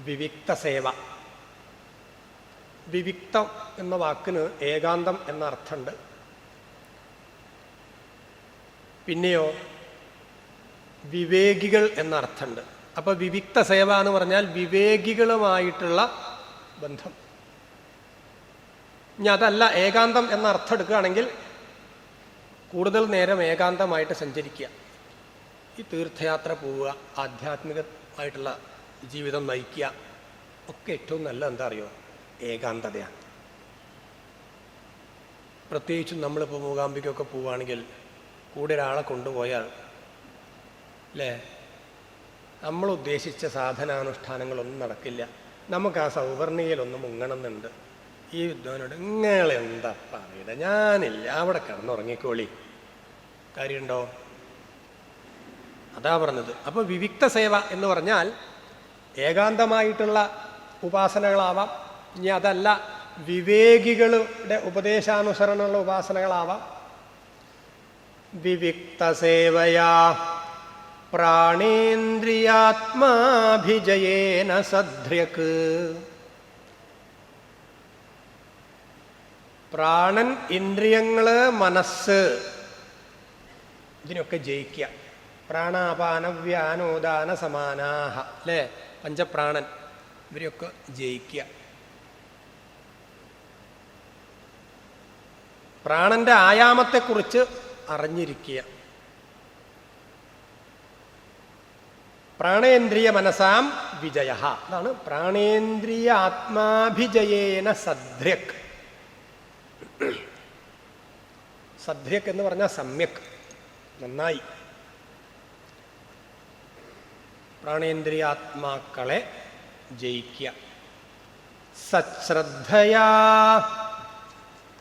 വിവിക്തസേവ. വിവിക്തം എന്ന വാക്കിന് ഏകാന്തം എന്ന അർത്ഥമുണ്ട്. പിന്നെയോ വിവേകികൾ എന്ന അർത്ഥമുണ്ട്. അപ്പൊ വിവിക്ത സേവ എന്ന് പറഞ്ഞാൽ വിവേകികളുമായിട്ടുള്ള ബന്ധം. ഇനി അതല്ല, ഏകാന്തം എന്ന അർത്ഥം എടുക്കുകയാണെങ്കിൽ കൂടുതൽ നേരം ഏകാന്തമായിട്ട് സഞ്ചരിക്കുക, ഈ തീർത്ഥയാത്ര പോവുക, ആധ്യാത്മികമായിട്ടുള്ള ജീവിതം നയിക്കുക, ഒക്കെ ഏറ്റവും നല്ല എന്താ അറിയോ? ഏകാന്തതയാണ്. പ്രത്യേകിച്ചും നമ്മളിപ്പോൾ മൂകാംബിക്കൊക്കെ പോവുകയാണെങ്കിൽ കൂടെ ഒരാളെ കൊണ്ടുപോയാൽ അല്ലേ, നമ്മൾ ഉദ്ദേശിച്ച സാധനാനുഷ്ഠാനങ്ങളൊന്നും നടക്കില്ല. നമുക്ക് ആ സൗവർണികയിലൊന്നും മുങ്ങണമെന്നുണ്ട്. ഈ വിദ്വാനോട് നിങ്ങളെന്താ പറയുക, ഞാനില്ല, അവിടെ കിടന്നുറങ്ങിക്കോളി, കാര്യമുണ്ടോ? അതാ പറഞ്ഞത്. അപ്പോൾ വിവിക്ത സേവ എന്ന് പറഞ്ഞാൽ ഏകാന്തമായിട്ടുള്ള ഉപാസനകളാവാം. ഇനി അതല്ല, വിവേകികളുടെ ഉപദേശാനുസരണമുള്ള ഉപാസനകളാവാം. വിവിക്ത സേവയാ പ്രാണേന്ദ്രിയാത്മാഭിജയേന സധ്ര്യക്. പ്രാണൻ, ഇന്ദ്രിയങ്ങള്, മനസ്സ്, ഇതിനൊക്കെ ജയിക്കുക. പ്രാണാപാന വ്യാനോദാന സമാനാഹ, അല്ലേ? പഞ്ചപ്രാണൻ, ഇവരെയൊക്കെ ജയിക്കുക. പ്രാണന്റെ ആയാമത്തെക്കുറിച്ച് അറിഞ്ഞിരിക്കുക. പ്രാണേന്ദ്രിയ മനസാം വിജയ. അതാണ് പ്രാണേന്ദ്രിയ ആത്മാഭിജയേന സദ്ര്യക്. സദ്ര്യക് എന്ന് പറഞ്ഞാൽ സമ്യക്, നന്നായി. പ്രാണേന്ദ്രിയാത്മാക്കളെ ജയിക്കുക. സശ്രദ്ധയാ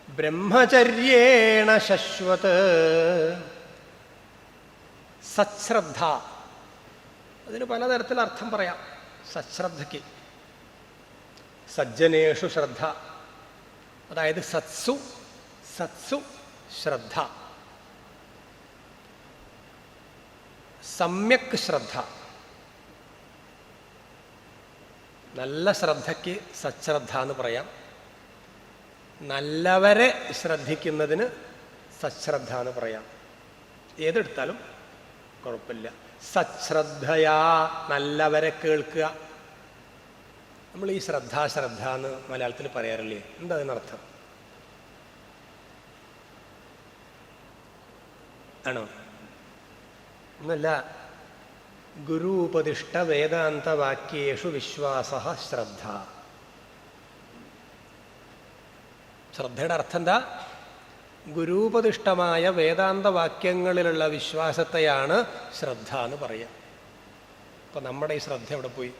ബ്രഹ്മചര്യേണ ശശ്വത്. സശ്രദ്ധ, അതിന് പലതരത്തിൽ അർത്ഥം പറയാം. സശ്രദ്ധയ്ക്ക് സജ്ജനേഷു ശ്രദ്ധ, അതായത് സത്സു ശ്രദ്ധ, സമ്യക് ശ്രദ്ധ. നല്ല ശ്രദ്ധയ്ക്ക് സശ്രദ്ധ എന്ന് പറയാം. നല്ലവരെ ശ്രദ്ധിക്കുന്നതിന് സശ്രദ്ധ എന്ന് പറയാം. ഏതെടുത്താലും കുഴപ്പമില്ല. സശ്രദ്ധയാ, നല്ലവരെ കേൾക്കുക. നമ്മൾ ഈ ശ്രദ്ധ എന്ന് മലയാളത്തിൽ പറയാറില്ലേ? എന്താ അതിനർത്ഥം? ആണോ? ഒന്നല്ല. ഗുരു ഉപദിഷ്ട വേദാന്ത വാക്യേഷു വിശ്വാസ ശ്രദ്ധ. ശ്രദ്ധയുടെ അർത്ഥം എന്താ? ഗുരൂപദിഷ്ടമായ വേദാന്ത വാക്യങ്ങളിലുള്ള വിശ്വാസത്തെയാണ് ശ്രദ്ധ എന്ന് പറയുക. അപ്പൊ നമ്മുടെ ഈ ശ്രദ്ധ എവിടെ പോയി?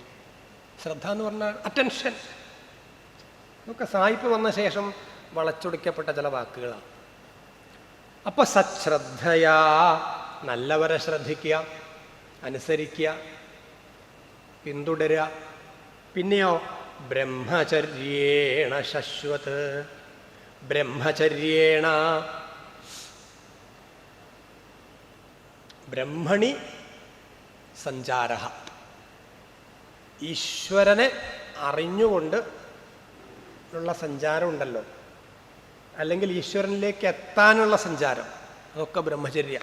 ശ്രദ്ധ എന്ന് പറഞ്ഞാൽ അറ്റൻഷൻ. നമുക്ക് സായിപ്പ് വന്ന ശേഷം വളച്ചൊടിക്കപ്പെട്ട ചില വാക്കുകളാണ്. അപ്പൊ സശ്രദ്ധയാ, നല്ലവരെ ശ്രദ്ധിക്കുക, അനുസരിക്കുക, പിന്തുടരുക. പിന്നെയോ ബ്രഹ്മചര്യേണ ശശ്വത്. ബ്രഹ്മചര്യേണ, ബ്രഹ്മണി സഞ്ചാര, ഈശ്വരനെ അറിഞ്ഞുകൊണ്ട് ഉള്ള സഞ്ചാരം ഉണ്ടല്ലോ, അല്ലെങ്കിൽ ഈശ്വരനിലേക്ക് എത്താനുള്ള സഞ്ചാരം, അതൊക്കെ ബ്രഹ്മചര്യ.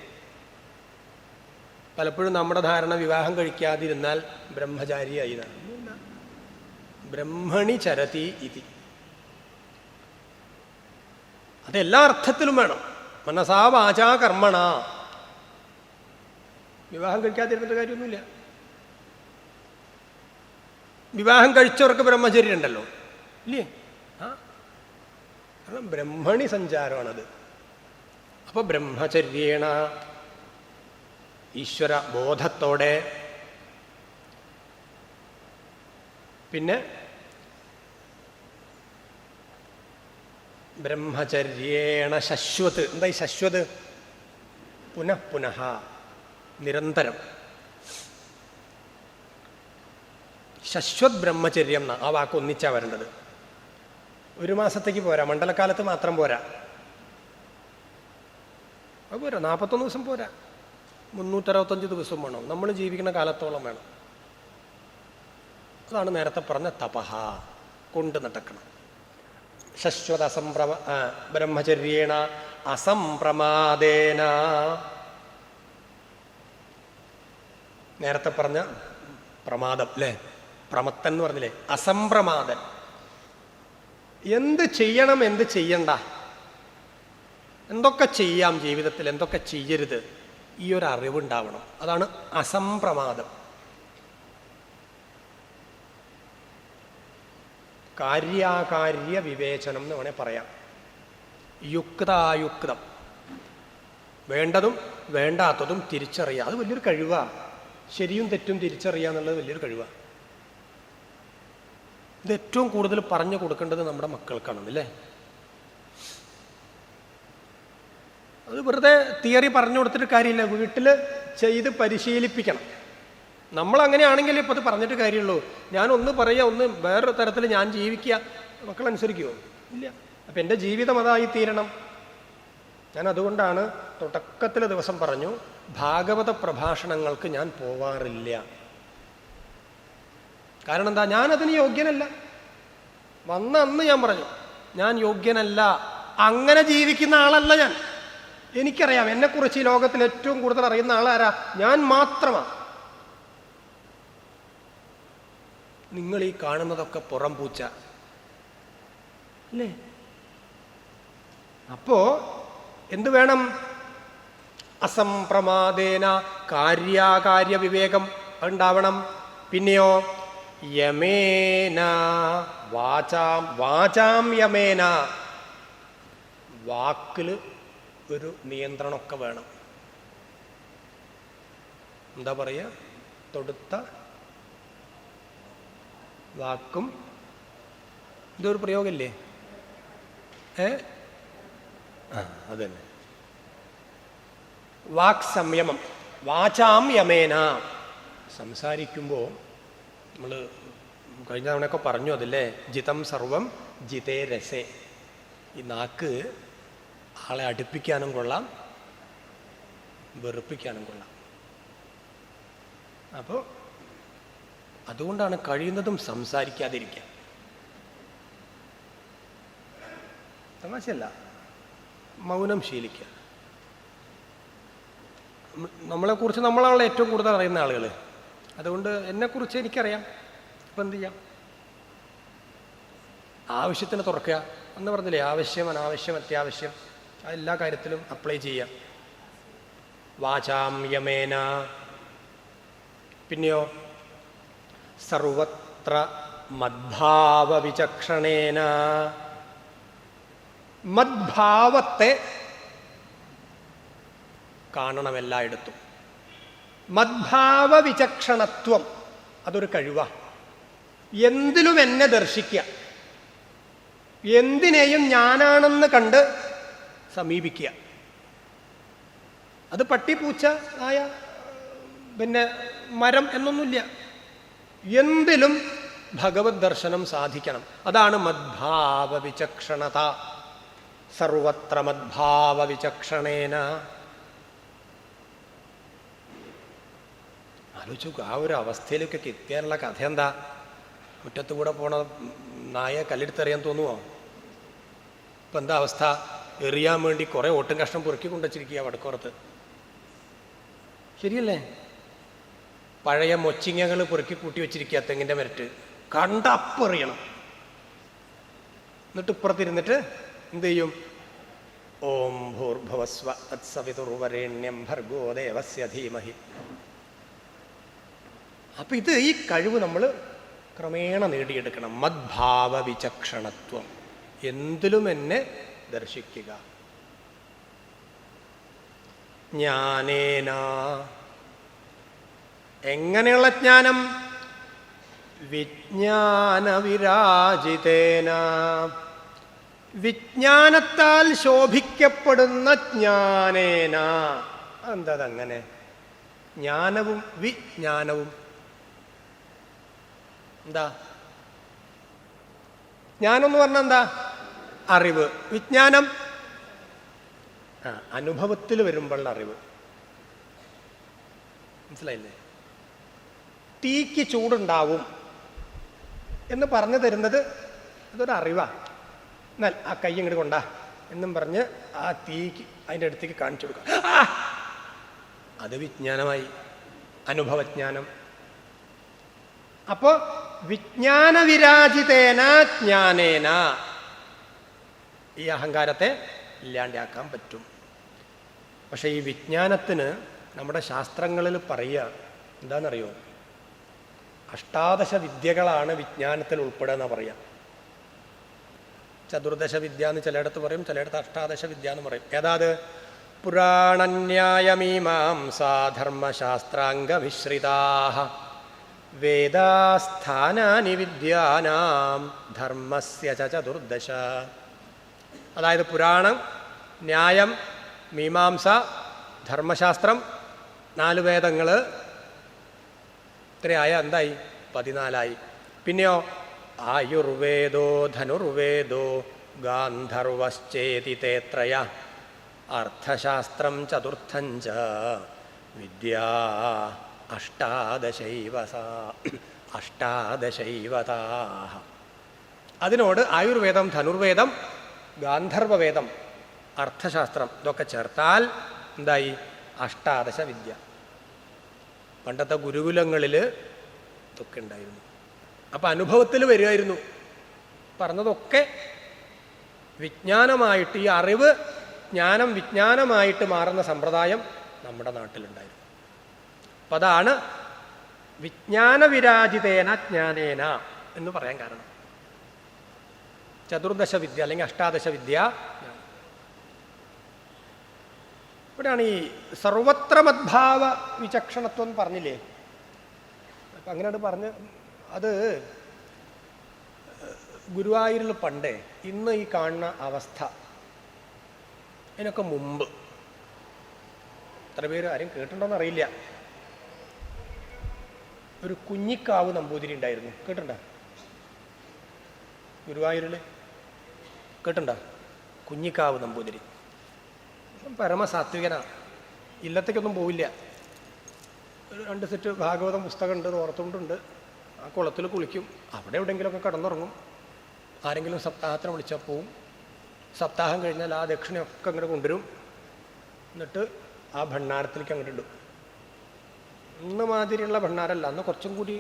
പലപ്പോഴും നമ്മുടെ ധാരണ വിവാഹം കഴിക്കാതിരുന്നാൽ ബ്രഹ്മചാരിയായി. ബ്രഹ്മണി ചരതി ഇതി. അതെല്ലാ അർത്ഥത്തിലും വേണം. മനസാ വാചാ കർമ്മണ. വിവാഹം കഴിക്കാതിരുന്നിട്ട് കാര്യമൊന്നുമില്ല. വിവാഹം കഴിച്ചവർക്ക് ബ്രഹ്മചര്യം ഉണ്ടല്ലോ, ഇല്ലേ? കാരണം ബ്രഹ്മണി സഞ്ചാരമാണത്. അപ്പൊ ബ്രഹ്മചര്യേണ, ഈശ്വര ബോധത്തോടെ. പിന്നെ ബ്രഹ്മചര്യേണ ശശ്വത്. എന്താ ഈ ശശ്വത്? പുനഃ പുനഃ, നിരന്തരം. ശശ്വത് ബ്രഹ്മചര്യം എന്ന ആ വാക്ക് ഒന്നിച്ചാ വരേണ്ടത്. ഒരു മാസത്തേക്ക് പോരാ, മണ്ഡലകാലത്ത് മാത്രം പോരാ. അത് പോരാ, 41 ദിവസം പോരാ, 365 ദിവസം വേണം. നമ്മൾ ജീവിക്കുന്ന കാലത്തോളം വേണം. അതാണ് നേരത്തെ പറഞ്ഞ തപഹ, കൊണ്ട് നടക്കണം. ശശ്വത ബ്രഹ്മചര്യേണ അസംപ്രമാദേന. നേരത്തെ പറഞ്ഞ പ്രമാദം അല്ലേ? പ്രമത്തൻ എന്ന് പറഞ്ഞില്ലേ? അസംപ്രമാദൻ. എന്ത് ചെയ്യണം, എന്ത് ചെയ്യണ്ട, എന്തൊക്കെ ചെയ്യാം ജീവിതത്തിൽ, എന്തൊക്കെ ചെയ്യരുത്, ഈ ഒരു അറിവുണ്ടാവണം. അതാണ് അസംപ്രമാദം. കാര്യാകാര്യ വിവേചനം എന്ന് വേണേൽ പറയാം. യുക്തായുക്തം, വേണ്ടതും വേണ്ടാത്തതും തിരിച്ചറിയുക. അത് വലിയൊരു കഴിവാണ്. ശരിയും തെറ്റും തിരിച്ചറിയുക എന്നുള്ളത് വലിയൊരു കഴിവാണ്. ഇത് ഏറ്റവും കൂടുതൽ പറഞ്ഞു കൊടുക്കേണ്ടത് നമ്മുടെ മക്കൾക്കാണ്, അല്ലേ? അത് വെറുതെ തിയറി പറഞ്ഞു കൊടുത്തിട്ട് കാര്യമില്ല, വീട്ടിൽ ചെയ്ത് പരിശീലിപ്പിക്കണം. നമ്മളങ്ങനെയാണെങ്കിൽ ഇപ്പോൾ അത് പറഞ്ഞിട്ട് കാര്യമുള്ളൂ. ഞാനൊന്ന് പറയുക, ഒന്ന് വേറൊരു തരത്തിൽ ഞാൻ ജീവിക്കുക, മക്കളനുസരിക്കുമോ? ഇല്ല. അപ്പം എൻ്റെ ജീവിതം അതായി തീരണം. ഞാൻ അതുകൊണ്ടാണ് തുടക്കത്തിൽ ദിവസം പറഞ്ഞു, ഭാഗവത പ്രഭാഷണങ്ങൾക്ക് ഞാൻ പോവാറില്ല. കാരണം എന്താ? ഞാനതിന് യോഗ്യനല്ല. വന്ന അന്ന് ഞാൻ പറഞ്ഞു, ഞാൻ യോഗ്യനല്ല, അങ്ങനെ ജീവിക്കുന്ന ആളല്ല ഞാൻ. എനിക്കറിയാം, എന്നെക്കുറിച്ച് ഈ ലോകത്തിൽ ഏറ്റവും കൂടുതൽ അറിയുന്ന ആളാരാ? ഞാൻ മാത്രമാണ്. നിങ്ങൾ ഈ കാണുന്നതൊക്കെ പുറം പൂച്ച അല്ലേ? അപ്പോ എന്ത് വേണം? അസംപ്രമാദേന കാര്യാകാര്യ വിവേകം. അതുണ്ടാവണം. പിന്നെയോ യമേന വാചാം, വാചാം യമേന, വാക്കിൽ ഒരു നിയന്ത്രണമൊക്കെ വേണം. എന്താ പറയുക, തൊടുത്ത വാക്കും, ഇതൊരു പ്രയോഗമല്ലേ? അതന്നെ, വാക് സംയമം. വാചാം യമേന, സംസാരിക്കുമ്പോൾ നമ്മൾ കഴിഞ്ഞ തവണയൊക്കെ പറഞ്ഞു അതില്ലേ, ജിതം സർവം ജിതേ രസേ. ഈ നാക്ക് ആളെ അടുപ്പിക്കാനും കൊള്ളാം, വെറുപ്പിക്കാനും കൊള്ളാം. അപ്പോൾ അതുകൊണ്ടാണ് കഴിയുന്നതും സംസാരിക്കാതിരിക്കുക. തമാശയല്ല, മൗനം ശീലിക്കുക. നമ്മളെക്കുറിച്ച് നമ്മളാണല്ലോ ഏറ്റവും കൂടുതൽ അറിയുന്ന ആളുകൾ. അതുകൊണ്ട് എന്നെക്കുറിച്ച് എനിക്കറിയാം. ഇപ്പം എന്ത് ചെയ്യാം? ആവശ്യത്തിന് തുറക്കുക എന്ന് പറഞ്ഞില്ലേ, ആവശ്യം, അനാവശ്യം, അത്യാവശ്യം, എല്ലാ കാര്യത്തിലും അപ്ലൈ ചെയ്യാം. വാചാം യമേന. പിന്നെയോ സർവത്ര മദ്ഭാവ വിചക്ഷണേന, മദ്ഭാവത്തെ കാണണം എല്ലായിടത്തും. മദ്ഭാവ വിചക്ഷണത്വം അതൊരു കഴിവാ. എന്തിലും എന്നെ ദർശിക്കുക, എന്തിനേയും ഞാനാണെന്ന് കണ്ട് സമീപിക്കുക. അത് പട്ടിപ്പൂച്ച ആയ പിന്നെ മരം എന്നൊന്നുമില്ല. എന്തിലും ഭഗവത് ദർശനം സാധിക്കണം. അതാണ് മദ്ഭാവ വിചക്ഷണത. സർവത്ര മദ്ഭാവ വിചക്ഷണേന. ആലോചിച്ചു, ആ ഒരു അവസ്ഥയിലേക്കൊക്കെ എത്തിയാനുള്ള കഥ എന്താ? മുറ്റത്തുകൂടെ പോണ നായെ കല്ലെടുത്തെറിയാൻ തോന്നുമോ? ഇപ്പം എന്താ അവസ്ഥ? എറിയാൻ വേണ്ടി കുറേ ഓട്ടും കഷ്ണം പൊറുക്കി കൊണ്ടുവച്ചിരിക്കുക വടക്കോറത്ത്. ശരിയല്ലേ? പഴയ മൊച്ചിങ്ങകൾ പൊറുക്കി കൂട്ടി വെച്ചിരിക്കുക തെങ്ങിൻ്റെ മരറ്റ്. കണ്ടപ്പറിയണം. എന്നിട്ട് ഇപ്പുറത്തിരുന്നിട്ട് എന്ത് ചെയ്യും? ഓം ഭൂർഭുവസ്വ തത്സവിതുർവരേണ്യം ഭർഗോ ദേവസ്യ ധീമഹി. അപ്പൊ ഇത്, ഈ കഴിവ് നമ്മൾ ക്രമേണ നേടിയെടുക്കണം. മദ്ഭാവ വിചക്ഷണത്വം, എന്തിലും എന്നെ ദർശിക്കുക. ജ്ഞാനേന, എങ്ങനെയുള്ള ജ്ഞാനം? വിജ്ഞാന വിരാജിതേന, വിജ്ഞാനത്താൽ ശോഭിക്കപ്പെടുന്ന ജ്ഞാനേന. എന്തതങ്ങനെ? ജ്ഞാനവും വിജ്ഞാനവും എന്താ? ജ്ഞാനം എന്ന് പറഞ്ഞാൽ എന്താ? അറിവ്. വിജ്ഞാനം അനുഭവത്തിൽ വരുമ്പോഴുള്ള അറിവ്. മനസ്സിലായില്ലേ? തീക്ക് ചൂടുണ്ടാവും എന്ന് പറഞ്ഞു തരുന്നത് അതൊരറിവാ. എന്നാൽ ആ കൈ ഇങ്ങോട്ട് കൊണ്ടാ എന്നും പറഞ്ഞ് ആ തീക്ക് അതിൻ്റെ അടുത്തേക്ക് കാണിച്ചു കൊടുക്കാം. അത് വിജ്ഞാനമായി, അനുഭവജ്ഞാനം. അപ്പോ വിജ്ഞാന വിരാജിതേന ജ്ഞാനേന ഈ അഹങ്കാരത്തെ ഇല്ലാണ്ടാക്കാൻ പറ്റും. പക്ഷെ ഈ വിജ്ഞാനത്തിന് നമ്മുടെ ശാസ്ത്രങ്ങളിൽ പറയുക എന്താണെന്നറിയോ? അഷ്ടാദശ വിദ്യകളാണ് വിജ്ഞാനത്തിൽ ഉൾപ്പെടുക എന്നാ പറയാം. ചതുർദശ വിദ്യ എന്ന് ചിലയിടത്ത് പറയും, ചിലയിടത്ത് അഷ്ടാദശ വിദ്യ എന്ന് പറയും. ഏതാത്? പുരാണന്യായമീമാംസാ ധർമ്മശാസ്ത്രാംഗവിശ്രിതാഃ വേദാസ്ഥാനാനി വിദ്യാനാം ധർമ്മസ്യ ച ചതുർദശ. അതായത് പുരാണം, ന്യായം, മീമാംസ, ധർമ്മശാസ്ത്രം, 4 വേദങ്ങൾ. ഇത്രയായ എന്തായി? 14ആയി. പിന്നെയോ ആയുർവേദോ ധനുർവേദോ ഗാന്ധർവശ്ചേതി തേത്രയ അർത്ഥശാസ്ത്രം ചതുർത്ഥം ച വിദ്യാ അഷ്ടാദശൈവതാഃ. അതിനോട് ആയുർവേദം, ധനുർവേദം, ഗാന്ധർവവേദം, അർത്ഥശാസ്ത്രം ഇതൊക്കെ ചേർത്താൽ എന്തായി? അഷ്ടാദശ വിദ്യ. പണ്ടത്തെ ഗുരുകുലങ്ങളിൽ ഇതൊക്കെ ഉണ്ടായിരുന്നു. അപ്പം അനുഭവത്തിൽ വരികയായിരുന്നു. പറഞ്ഞതൊക്കെ വിജ്ഞാനമായിട്ട്, ഈ അറിവ് ജ്ഞാനം വിജ്ഞാനമായിട്ട് മാറുന്ന സമ്പ്രദായം നമ്മുടെ നാട്ടിലുണ്ടായിരുന്നു. അപ്പം അതാണ് വിജ്ഞാനവിരാജിതേന ജ്ഞാനേന എന്ന് പറയാൻ കാരണം ചതുർദശ വിദ്യ അല്ലെങ്കിൽ അഷ്ടാദശ വിദ്യ. ഇവിടെയാണ് ഈ സർവത്ര മദ്ഭാവ വിചക്ഷണത്വം എന്ന് പറഞ്ഞില്ലേ. അപ്പം അങ്ങനെയാണ് പറഞ്ഞ് അത് ഗുരുവായൂരിൽ പണ്ടേ ഇന്ന് ഈ കാണുന്ന അവസ്ഥ അതിനൊക്കെ മുമ്പ് എത്ര പേര് ആരും കേട്ടിട്ടുണ്ടോയെന്ന് അറിയില്ല. ഒരു കുഞ്ഞിക്കാവ് നമ്പൂതിരി ഉണ്ടായിരുന്നു. കേട്ടിട്ടുണ്ടോ? ഗുരുവായൂരിൽ കേട്ടിട്ടുണ്ടോ? കുഞ്ഞിക്കാവ് നമ്പൂതിരി പരമസാത്വികനാണ്. ഇല്ലത്തേക്കൊന്നും പോവില്ല. ഒരു 2 സെറ്റ് ഭാഗവതം പുസ്തകമുണ്ട്, ഓർത്തുകൊണ്ടുണ്ട്. ആ കുളത്തിൽ കുളിക്കും. അവിടെ എവിടെയെങ്കിലുമൊക്കെ കിടന്നുറങ്ങും. ആരെങ്കിലും സപ്താഹത്തിന് വിളിച്ചാൽ പോവും. സപ്താഹം കഴിഞ്ഞാൽ ആ ദക്ഷിണയൊക്കെ അങ്ങോട്ട് കൊണ്ടുവരും. എന്നിട്ട് ആ ഭണ്ണാരത്തിലേക്ക് അങ്ങോട്ട് ഇടും. ഇന്ന് മാതിരിയുള്ള ഭണ്ണാരല്ല, അന്ന് കുറച്ചും കൂടി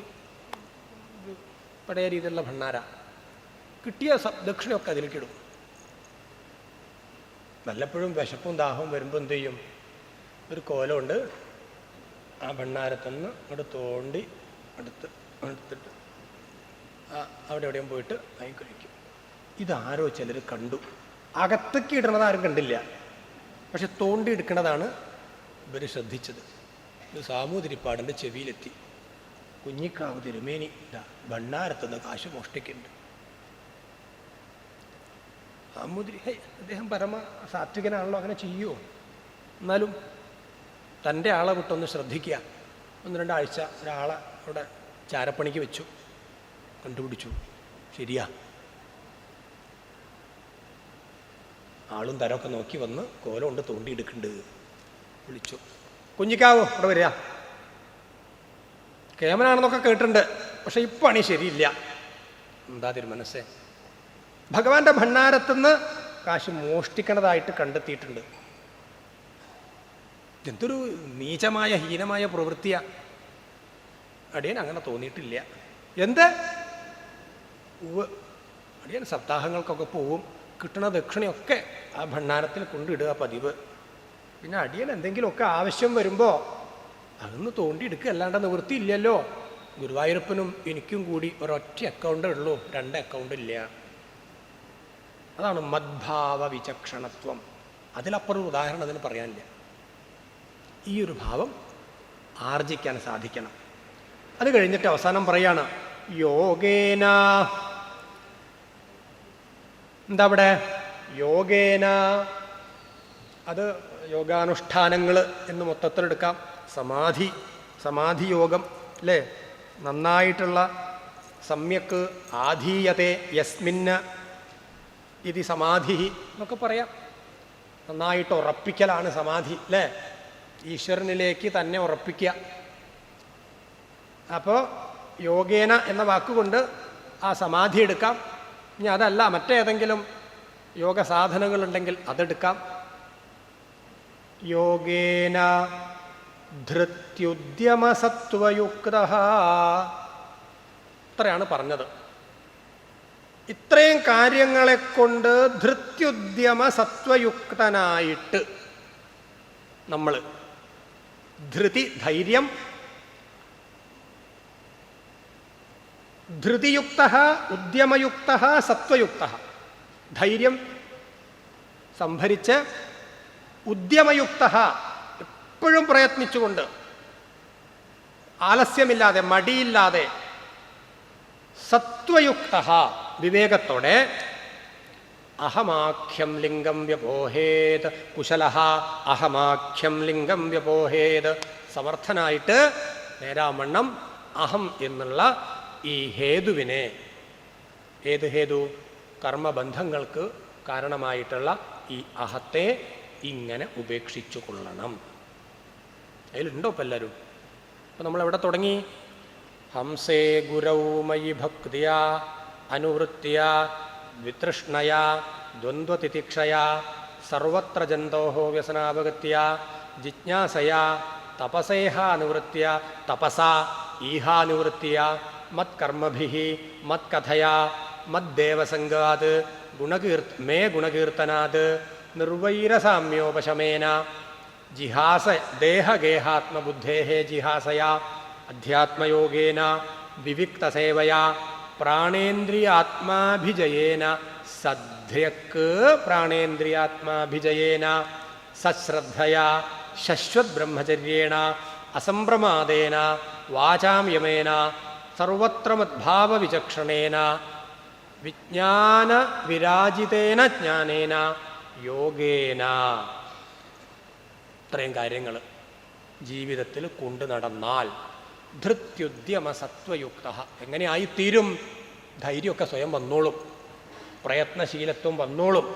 പഴയ രീതിയിലുള്ള ഭണ്ണാര. കിട്ടിയ ദക്ഷിണയൊക്കെ അതിലേക്കിടും. വല്ലപ്പോഴും വിശപ്പും ദാഹവും വരുമ്പോൾ എന്ത് ചെയ്യും? ഒരു കോലമുണ്ട്, ആ ഭണ്ണാരത്തുനിന്ന് അങ്ങോട്ട് തോണ്ടി എടുത്തിട്ട് അവിടെ എവിടെയും പോയിട്ട് വാങ്ങി കഴിക്കും. ഇതാരോ ചിലർ കണ്ടു. അകത്തേക്ക് ഇടുന്നത് ആരും കണ്ടില്ല, പക്ഷെ തോണ്ടി എടുക്കുന്നതാണ് ഇവർ ശ്രദ്ധിച്ചത്. ഇത് സാമൂതിരിപ്പാടിൻ്റെ ചെവിയിലെത്തി. കുഞ്ഞിക്കാവ് തിരുമേനി ഇതാ ഭണ്ണാരത്തുനിന്ന് കാശ് മോഷ്ടിക്കുന്നുണ്ട്. സാമൂതിരി അദ്ദേഹം പരമ സാത്വികനാണല്ലോ, അങ്ങനെ ചെയ്യുമോ? എന്നാലും തൻ്റെ ആളെ വിട്ടൊന്ന് ശ്രദ്ധിക്കുക. 1-2 ആഴ്ച ഒരാളെ അവിടെ ചാരപ്പണിക്ക് വെച്ചു. കണ്ടുപിടിച്ചു. ശരിയാ. ആളും തരമൊക്കെ നോക്കി വന്ന് കോലം കൊണ്ട് തോണ്ടിയെടുക്കുന്നുണ്ട്. വിളിച്ചു, കുഞ്ഞിക്കാവോ ഇവിടെ വരിക. കേമനാണെന്നൊക്കെ കേട്ടിട്ടുണ്ട്, പക്ഷെ ഈ പണി ശരിയില്ല. എന്താ തിരുമനസ്സേ? ഭഗവാന്റെ ഭണ്ണാരത്തുനിന്ന് കാശ് മോഷ്ടിക്കണതായിട്ട് കണ്ടെത്തിയിട്ടുണ്ട്. എന്തൊരു നീചമായ ഹീനമായ പ്രവൃത്തിയാ. അടിയൻ അങ്ങനെ തോന്നിയിട്ടില്ല. എന്ത് അടിയൻ സപ്താഹങ്ങൾക്കൊക്കെ പോവും. കിട്ടണ ദക്ഷിണയൊക്കെ ആ ഭണ്ണാരത്തിൽ കൊണ്ടിടുക പതിവ്. പിന്നെ അടിയൻ എന്തെങ്കിലുമൊക്കെ ആവശ്യം വരുമ്പോൾ അതൊന്ന് തോണ്ടിയെടുക്കുക, അല്ലാണ്ട് നിവൃത്തിയില്ലല്ലോ. ഗുരുവായൂരപ്പനും എനിക്കും കൂടി ഒരൊറ്റ അക്കൗണ്ടേ ഉള്ളൂ, 2 അക്കൗണ്ട് ഇല്ല. അതാണ് മദ്ഭാവ വിചക്ഷണത്വം. അതിലപ്പുറം ഉദാഹരണം അതിന് പറയാനില്ല. ഈ ഒരു ഭാവം ആർജിക്കാൻ സാധിക്കണം. അത് കഴിഞ്ഞിട്ട് അവസാനം പറയാണ് യോഗേന. എന്താ അവിടെ? യോഗേന. അത് യോഗാനുഷ്ഠാനങ്ങൾ എന്ന് മൊത്തത്തിലെടുക്കാം. സമാധി യോഗം അല്ലേ? നന്നായിട്ടുള്ള സമ്യക്ക് ആധീയത്തെ യസ്മിന് ഇതി സമാധി എന്നൊക്കെ പറയാം. നന്നായിട്ട് ഉറപ്പിക്കലാണ് സമാധി അല്ലേ? ഈശ്വരനിലേക്ക് തന്നെ ഉറപ്പിക്കുക. അപ്പോൾ യോഗേന എന്ന വാക്കുകൊണ്ട് ആ സമാധി എടുക്കാം. ഇനി അതല്ല മറ്റേതെങ്കിലും യോഗ സാധനങ്ങളുണ്ടെങ്കിൽ അതെടുക്കാം. യോഗേന ധൃത്യുദ്യമസത്വയുക്തഃ, ഇത്രയാണ് പറഞ്ഞത്. ഇത്രയും കാര്യങ്ങളെ കൊണ്ട് ധൃത്യുദ്യമ സത്വയുക്തനായിട്ട് നമ്മൾ ധൃതി ധൈര്യം, ധൃതിയുക്ത ഉദ്യമയുക്ത സത്വയുക്ത, ധൈര്യം സംഭരിച്ച് ഉദ്യമയുക്ത എപ്പോഴും പ്രയത്നിച്ചുകൊണ്ട് ആലസ്യമില്ലാതെ മടിയില്ലാതെ, സത്വയുക്ത വിവേകത്തോടെ, അഹമാഖ്യം ലിംഗം വ്യപോഹേത് കുശലഃ അഹമാഖ്യം ലിംഗം വ്യപോഹേത്, സമർത്ഥനായിട്ട് നേരാമണ്ണം അഹം എന്നുള്ള ഈ ഹേതുവിനെ, ഏത് ഹേതു? കർമ്മബന്ധങ്ങൾക്ക് കാരണമായിട്ടുള്ള ഈ അഹത്തെ ഇങ്ങനെ ഉപേക്ഷിച്ചു കൊള്ളണം. അതിലുണ്ടോ ഇപ്പം എല്ലാവരും? അപ്പം നമ്മളെവിടെ തുടങ്ങി? ഹംസേ ഗുരൗ മയി ഭക്തിയാ അനുവൃത്തിയ വിതൃഷ്ണയാ ദ്വന്ദ്വതിതിക്ഷയാ സർവത്ര ജന്തോഹോ വ്യസനാപഗത്യ ജിജ്ഞാസയാ തപസേഹാനുവൃത്യ തപസാ ഈഹാനുവൃത്തിയ മത്കർമ്മഭിഃ മത്കഥയാ മദ്ദേവസംഗാത് മേ ഗുണകീർത്തനാത് നിർവൈരസാമ്യോപശമേന ജിഹാസ ദേഹഗേഹാത്മബുദ്ധേഃ ജിഹാസയാ അധ്യാത്മയോഗേന വിവിക്തസേവയാ പ്രാണേന്ദ്രിയാത്മാഭിജയേന സദ്ധ്യക്ക് പ്രാണേന്ദ്രിയാത്മാഭിജയേന സശ്രദ്ധയാ ശശ്വത് അസംപ്രമാദേന വാചാം യമേന സർവത്ര മദ്ഭാവവിചക്ഷണേന വിജ്ഞാന വിരാജിതേന ജ്ഞാനേന യോഗേന. ഇത്രയും കാര്യങ്ങൾ ജീവിതത്തിൽ കൊണ്ടു നടന്നാൽ ധൃത്യുദ്യമ സത്വയുക്ത എങ്ങനെയായിത്തീരും? ധൈര്യമൊക്കെ സ്വയം വന്നോളും, പ്രയത്നശീലത്വം വന്നോളും,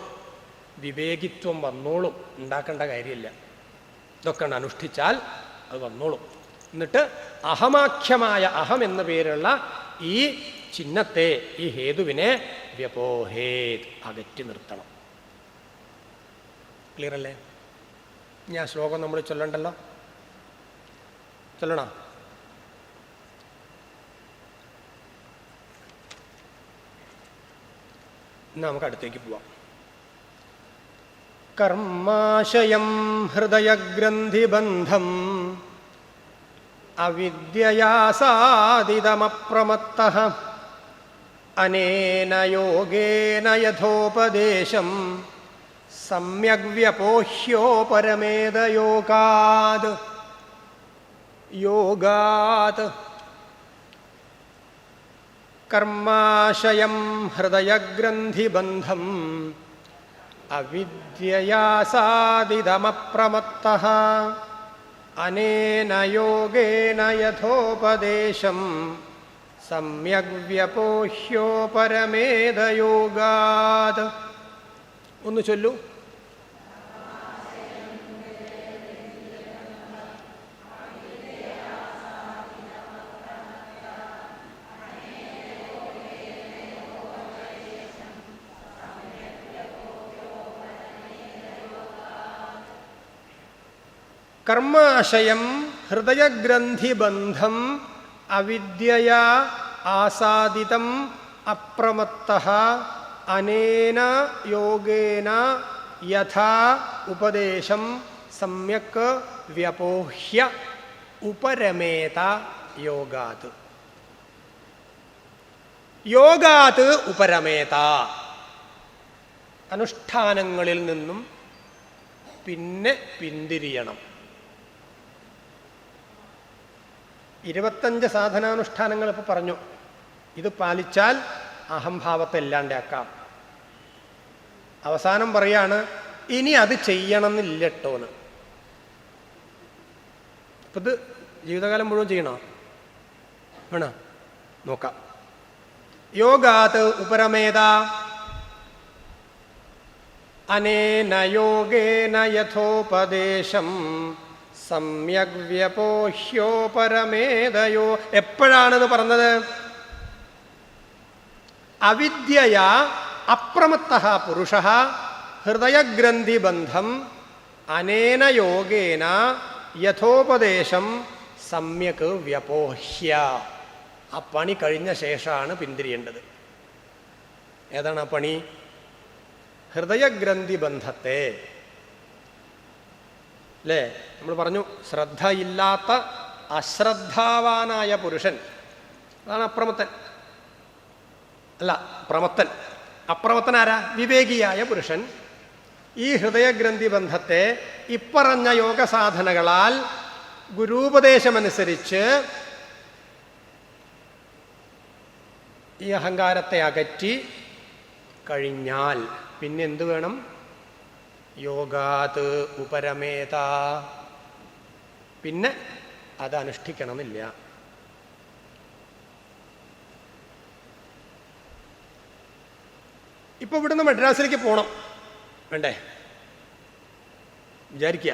വിവേകിത്വം വന്നോളും. ഉണ്ടാക്കേണ്ട കാര്യമില്ല. ഇതൊക്കെ അനുഷ്ഠിച്ചാൽ അത് വന്നോളും. എന്നിട്ട് അഹമാഖ്യമായ അഹം എന്ന പേരുള്ള ഈ ചിഹ്നത്തെ, ഈ ഹേതുവിനെ വ്യപോഹേത് അകറ്റി നിർത്തണം. ക്ലിയർ അല്ലേ? ഞാൻ ശ്ലോകം നമ്മൾ ചൊല്ലണ്ടല്ലോ, ചൊല്ലണോ? ഇന്ന് നമുക്ക് അടുത്തേക്ക് പോവാം. കർമാശയം ഹൃദയഗ്രന്ഥിബന്ധം അവിദ്യയാ സാദിതമപ്രമത്തഃ അനേന യോഗേന യഥോപദേശം സമ്യഗ് വ്യപോഹ്യോ പരമേദയോഗാത്. യോഗാത് കർമാശയം ഹൃദയഗ്രന്ഥിബന്ധം അവിദ്യയാ സാദിതമപ്രമത്തഃ അനേന യോഗേന യഥോപദേശം സമ്യഗ് വ്യപോഹ്യോ പരമേദയോഗാത്. ഒന്ന് ചൊല്ലൂ. കർമാശയം ഹൃദയഗ്രന്ഥിബന്ധം അവിദ്യയാ ആസാദിതം അപ്രമത്തഃ അനേന യോഗേന യഥാ ഉപദേശം സമ്യക് വ്യപോഹ്യ ഉപരമേത യോഗാത്. യോഗാത് ഉപരമേത, അനുഷ്ഠാനങ്ങളിൽ നിന്നും പിന്നെ പിന്തിരിയണം. 25 സാധനാനുഷ്ഠാനങ്ങൾ ഇപ്പോൾ പറഞ്ഞു. ഇത് പാലിച്ചാൽ അഹംഭാവത്തെ ഇല്ലാണ്ടാക്കാം. അവസാനം പറയാണ് ഇനി അത് ചെയ്യണമെന്നില്ലട്ടോന്ന്. അപ്പം ഇത് ജീവിതകാലം മുഴുവൻ ചെയ്യണോ? വേണോ? നോക്കാം. യോഗാത് ഉപരമേത അനേന യോഗേന യഥോപദേശം സമ്യഗ് വ്യപോഹ്യോ പരമേദയോ. എപ്പോഴാണിത് പറഞ്ഞത്? അവിദ്യയാ അപ്രമത്തഃ പുരുഷഃ ഹൃദയഗ്രന്ഥിബന്ധം അനേന യോഗേന യഥോപദേശം സമ്യക് വ്യപോഹ്യ. ആ പണി കഴിഞ്ഞ ശേഷമാണ് പിന്തിരിയേണ്ടത്. ഏതാണ് ആ പണി? ഹൃദയഗ്രന്ഥിബന്ധത്തെ, അല്ലേ? നമ്മൾ പറഞ്ഞു ശ്രദ്ധയില്ലാത്ത അശ്രദ്ധാവാനായ പുരുഷൻ, അതാണ് അപ്രമത്തൻ. അല്ല, പ്രമത്തൻ. അപ്രമത്തൻ ആരാ? വിവേകിയായ പുരുഷൻ. ഈ ഹൃദയഗ്രന്ഥിബന്ധത്തെ ഇപ്പറഞ്ഞ യോഗസാധനകളാൽ ഗുരൂപദേശമനുസരിച്ച് ഈ അഹങ്കാരത്തെ അകറ്റി കഴിഞ്ഞാൽ പിന്നെ എന്തു വേണം? യോഗാത് ഉപരമേത. പിന്നെ അത് അനുഷ്ഠിക്കണമെന്നില്ല. ഇപ്പൊ ഇവിടുന്ന് മദ്രാസിലേക്ക് പോകണം, വേണ്ടേ? വിചാരിക്കുക,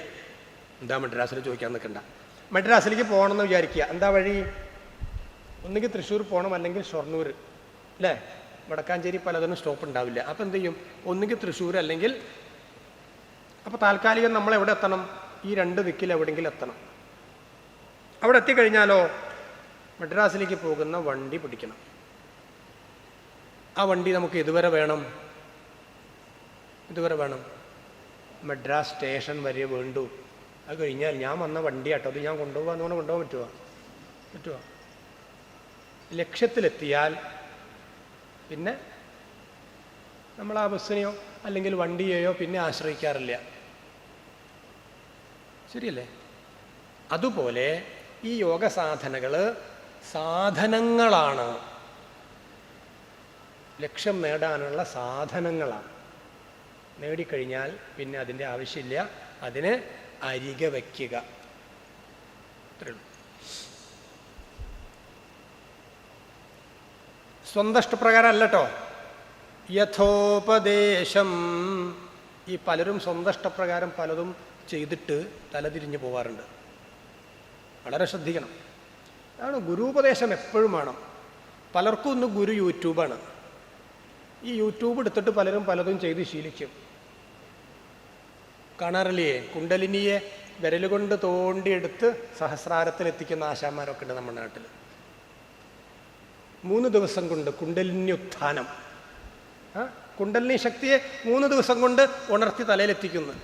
എന്താ മദ്രാസിൽ ചോദിക്കാൻ നിൽക്കണ്ട. മദ്രാസിലേക്ക് പോകണമെന്ന് വിചാരിക്കുക. എന്താ വഴി? ഒന്നുകിൽ തൃശ്ശൂർ പോകണം, അല്ലെങ്കിൽ ഷൊർണൂർ, അല്ലേ? വടക്കാഞ്ചേരി പലതിനും സ്റ്റോപ്പ് ഉണ്ടാവില്ല. അപ്പം എന്ത് ചെയ്യും? ഒന്നുകിൽ തൃശ്ശൂർ, അല്ലെങ്കിൽ അപ്പോൾ താൽക്കാലികം നമ്മൾ എവിടെ എത്തണം? ഈ 2 ദിക്കിൽ എവിടെയെങ്കിലും എത്തണം. അവിടെ എത്തിക്കഴിഞ്ഞാലോ മദ്രാസിലേക്ക് പോകുന്ന വണ്ടി പിടിക്കണം. ആ വണ്ടി നമുക്ക് ഇതുവരെ വേണം, മദ്രാസ് സ്റ്റേഷൻ വരെ വേണ്ടു. അത് കഴിഞ്ഞാൽ ഞാൻ വന്ന വണ്ടി ആട്ടോ, അത് ഞാൻ കൊണ്ടുപോകാന്ന് പറഞ്ഞാൽ കൊണ്ടുപോകാൻ പറ്റുമോ? പറ്റുമോ? ലക്ഷ്യത്തിലെത്തിയാൽ പിന്നെ നമ്മൾ ആ ബസ്സിനെയോ അല്ലെങ്കിൽ വണ്ടിയെയോ പിന്നെ ആശ്രയിക്കാറില്ല. ശരിയല്ലേ? അതുപോലെ ഈ യോഗ സാധനകൾ സാധനങ്ങളാണ്, ലക്ഷ്യം നേടാനുള്ള സാധനങ്ങളാണ്. നേടിക്കഴിഞ്ഞാൽ പിന്നെ അതിൻ്റെ ആവശ്യമില്ല, അതിന് അരികെ വയ്ക്കുക. അത്രയുള്ളൂ. സ്വന്തം ഇഷ്ടപ്രകാരം അല്ല കേട്ടോ. യഥോപദേശം. ഈ പലരും സ്വന്തം ഇഷ്ടപ്രകാരം പലതും ചെയ്തിട്ട് തലതിരിഞ്ഞു പോവാറുണ്ട്. വളരെ ശ്രദ്ധിക്കണം. അതാണ് ഗുരുപദേശം എപ്പോഴും വേണം. പലർക്കും ഒന്ന് ഗുരു യൂട്യൂബാണ്. ഈ യൂട്യൂബ് എടുത്തിട്ട് പലരും പലതും ചെയ്ത് ശീലിക്കും. കാണാറില്ലേ? കുണ്ടലിനിയെ വിരലുകൊണ്ട് തോണ്ടിയെടുത്ത് സഹസ്രാരത്തിലെത്തിക്കുന്ന ആശാന്മാരൊക്കെ ഉണ്ട് നമ്മുടെ നാട്ടിൽ. 3 ദിവസം കൊണ്ട് കുണ്ടലിനി ഉത്ഥാനം. കുണ്ടലിനി ശക്തിയെ 3 ദിവസം കൊണ്ട് ഉണർത്തി തലയിലെത്തിക്കുന്നു.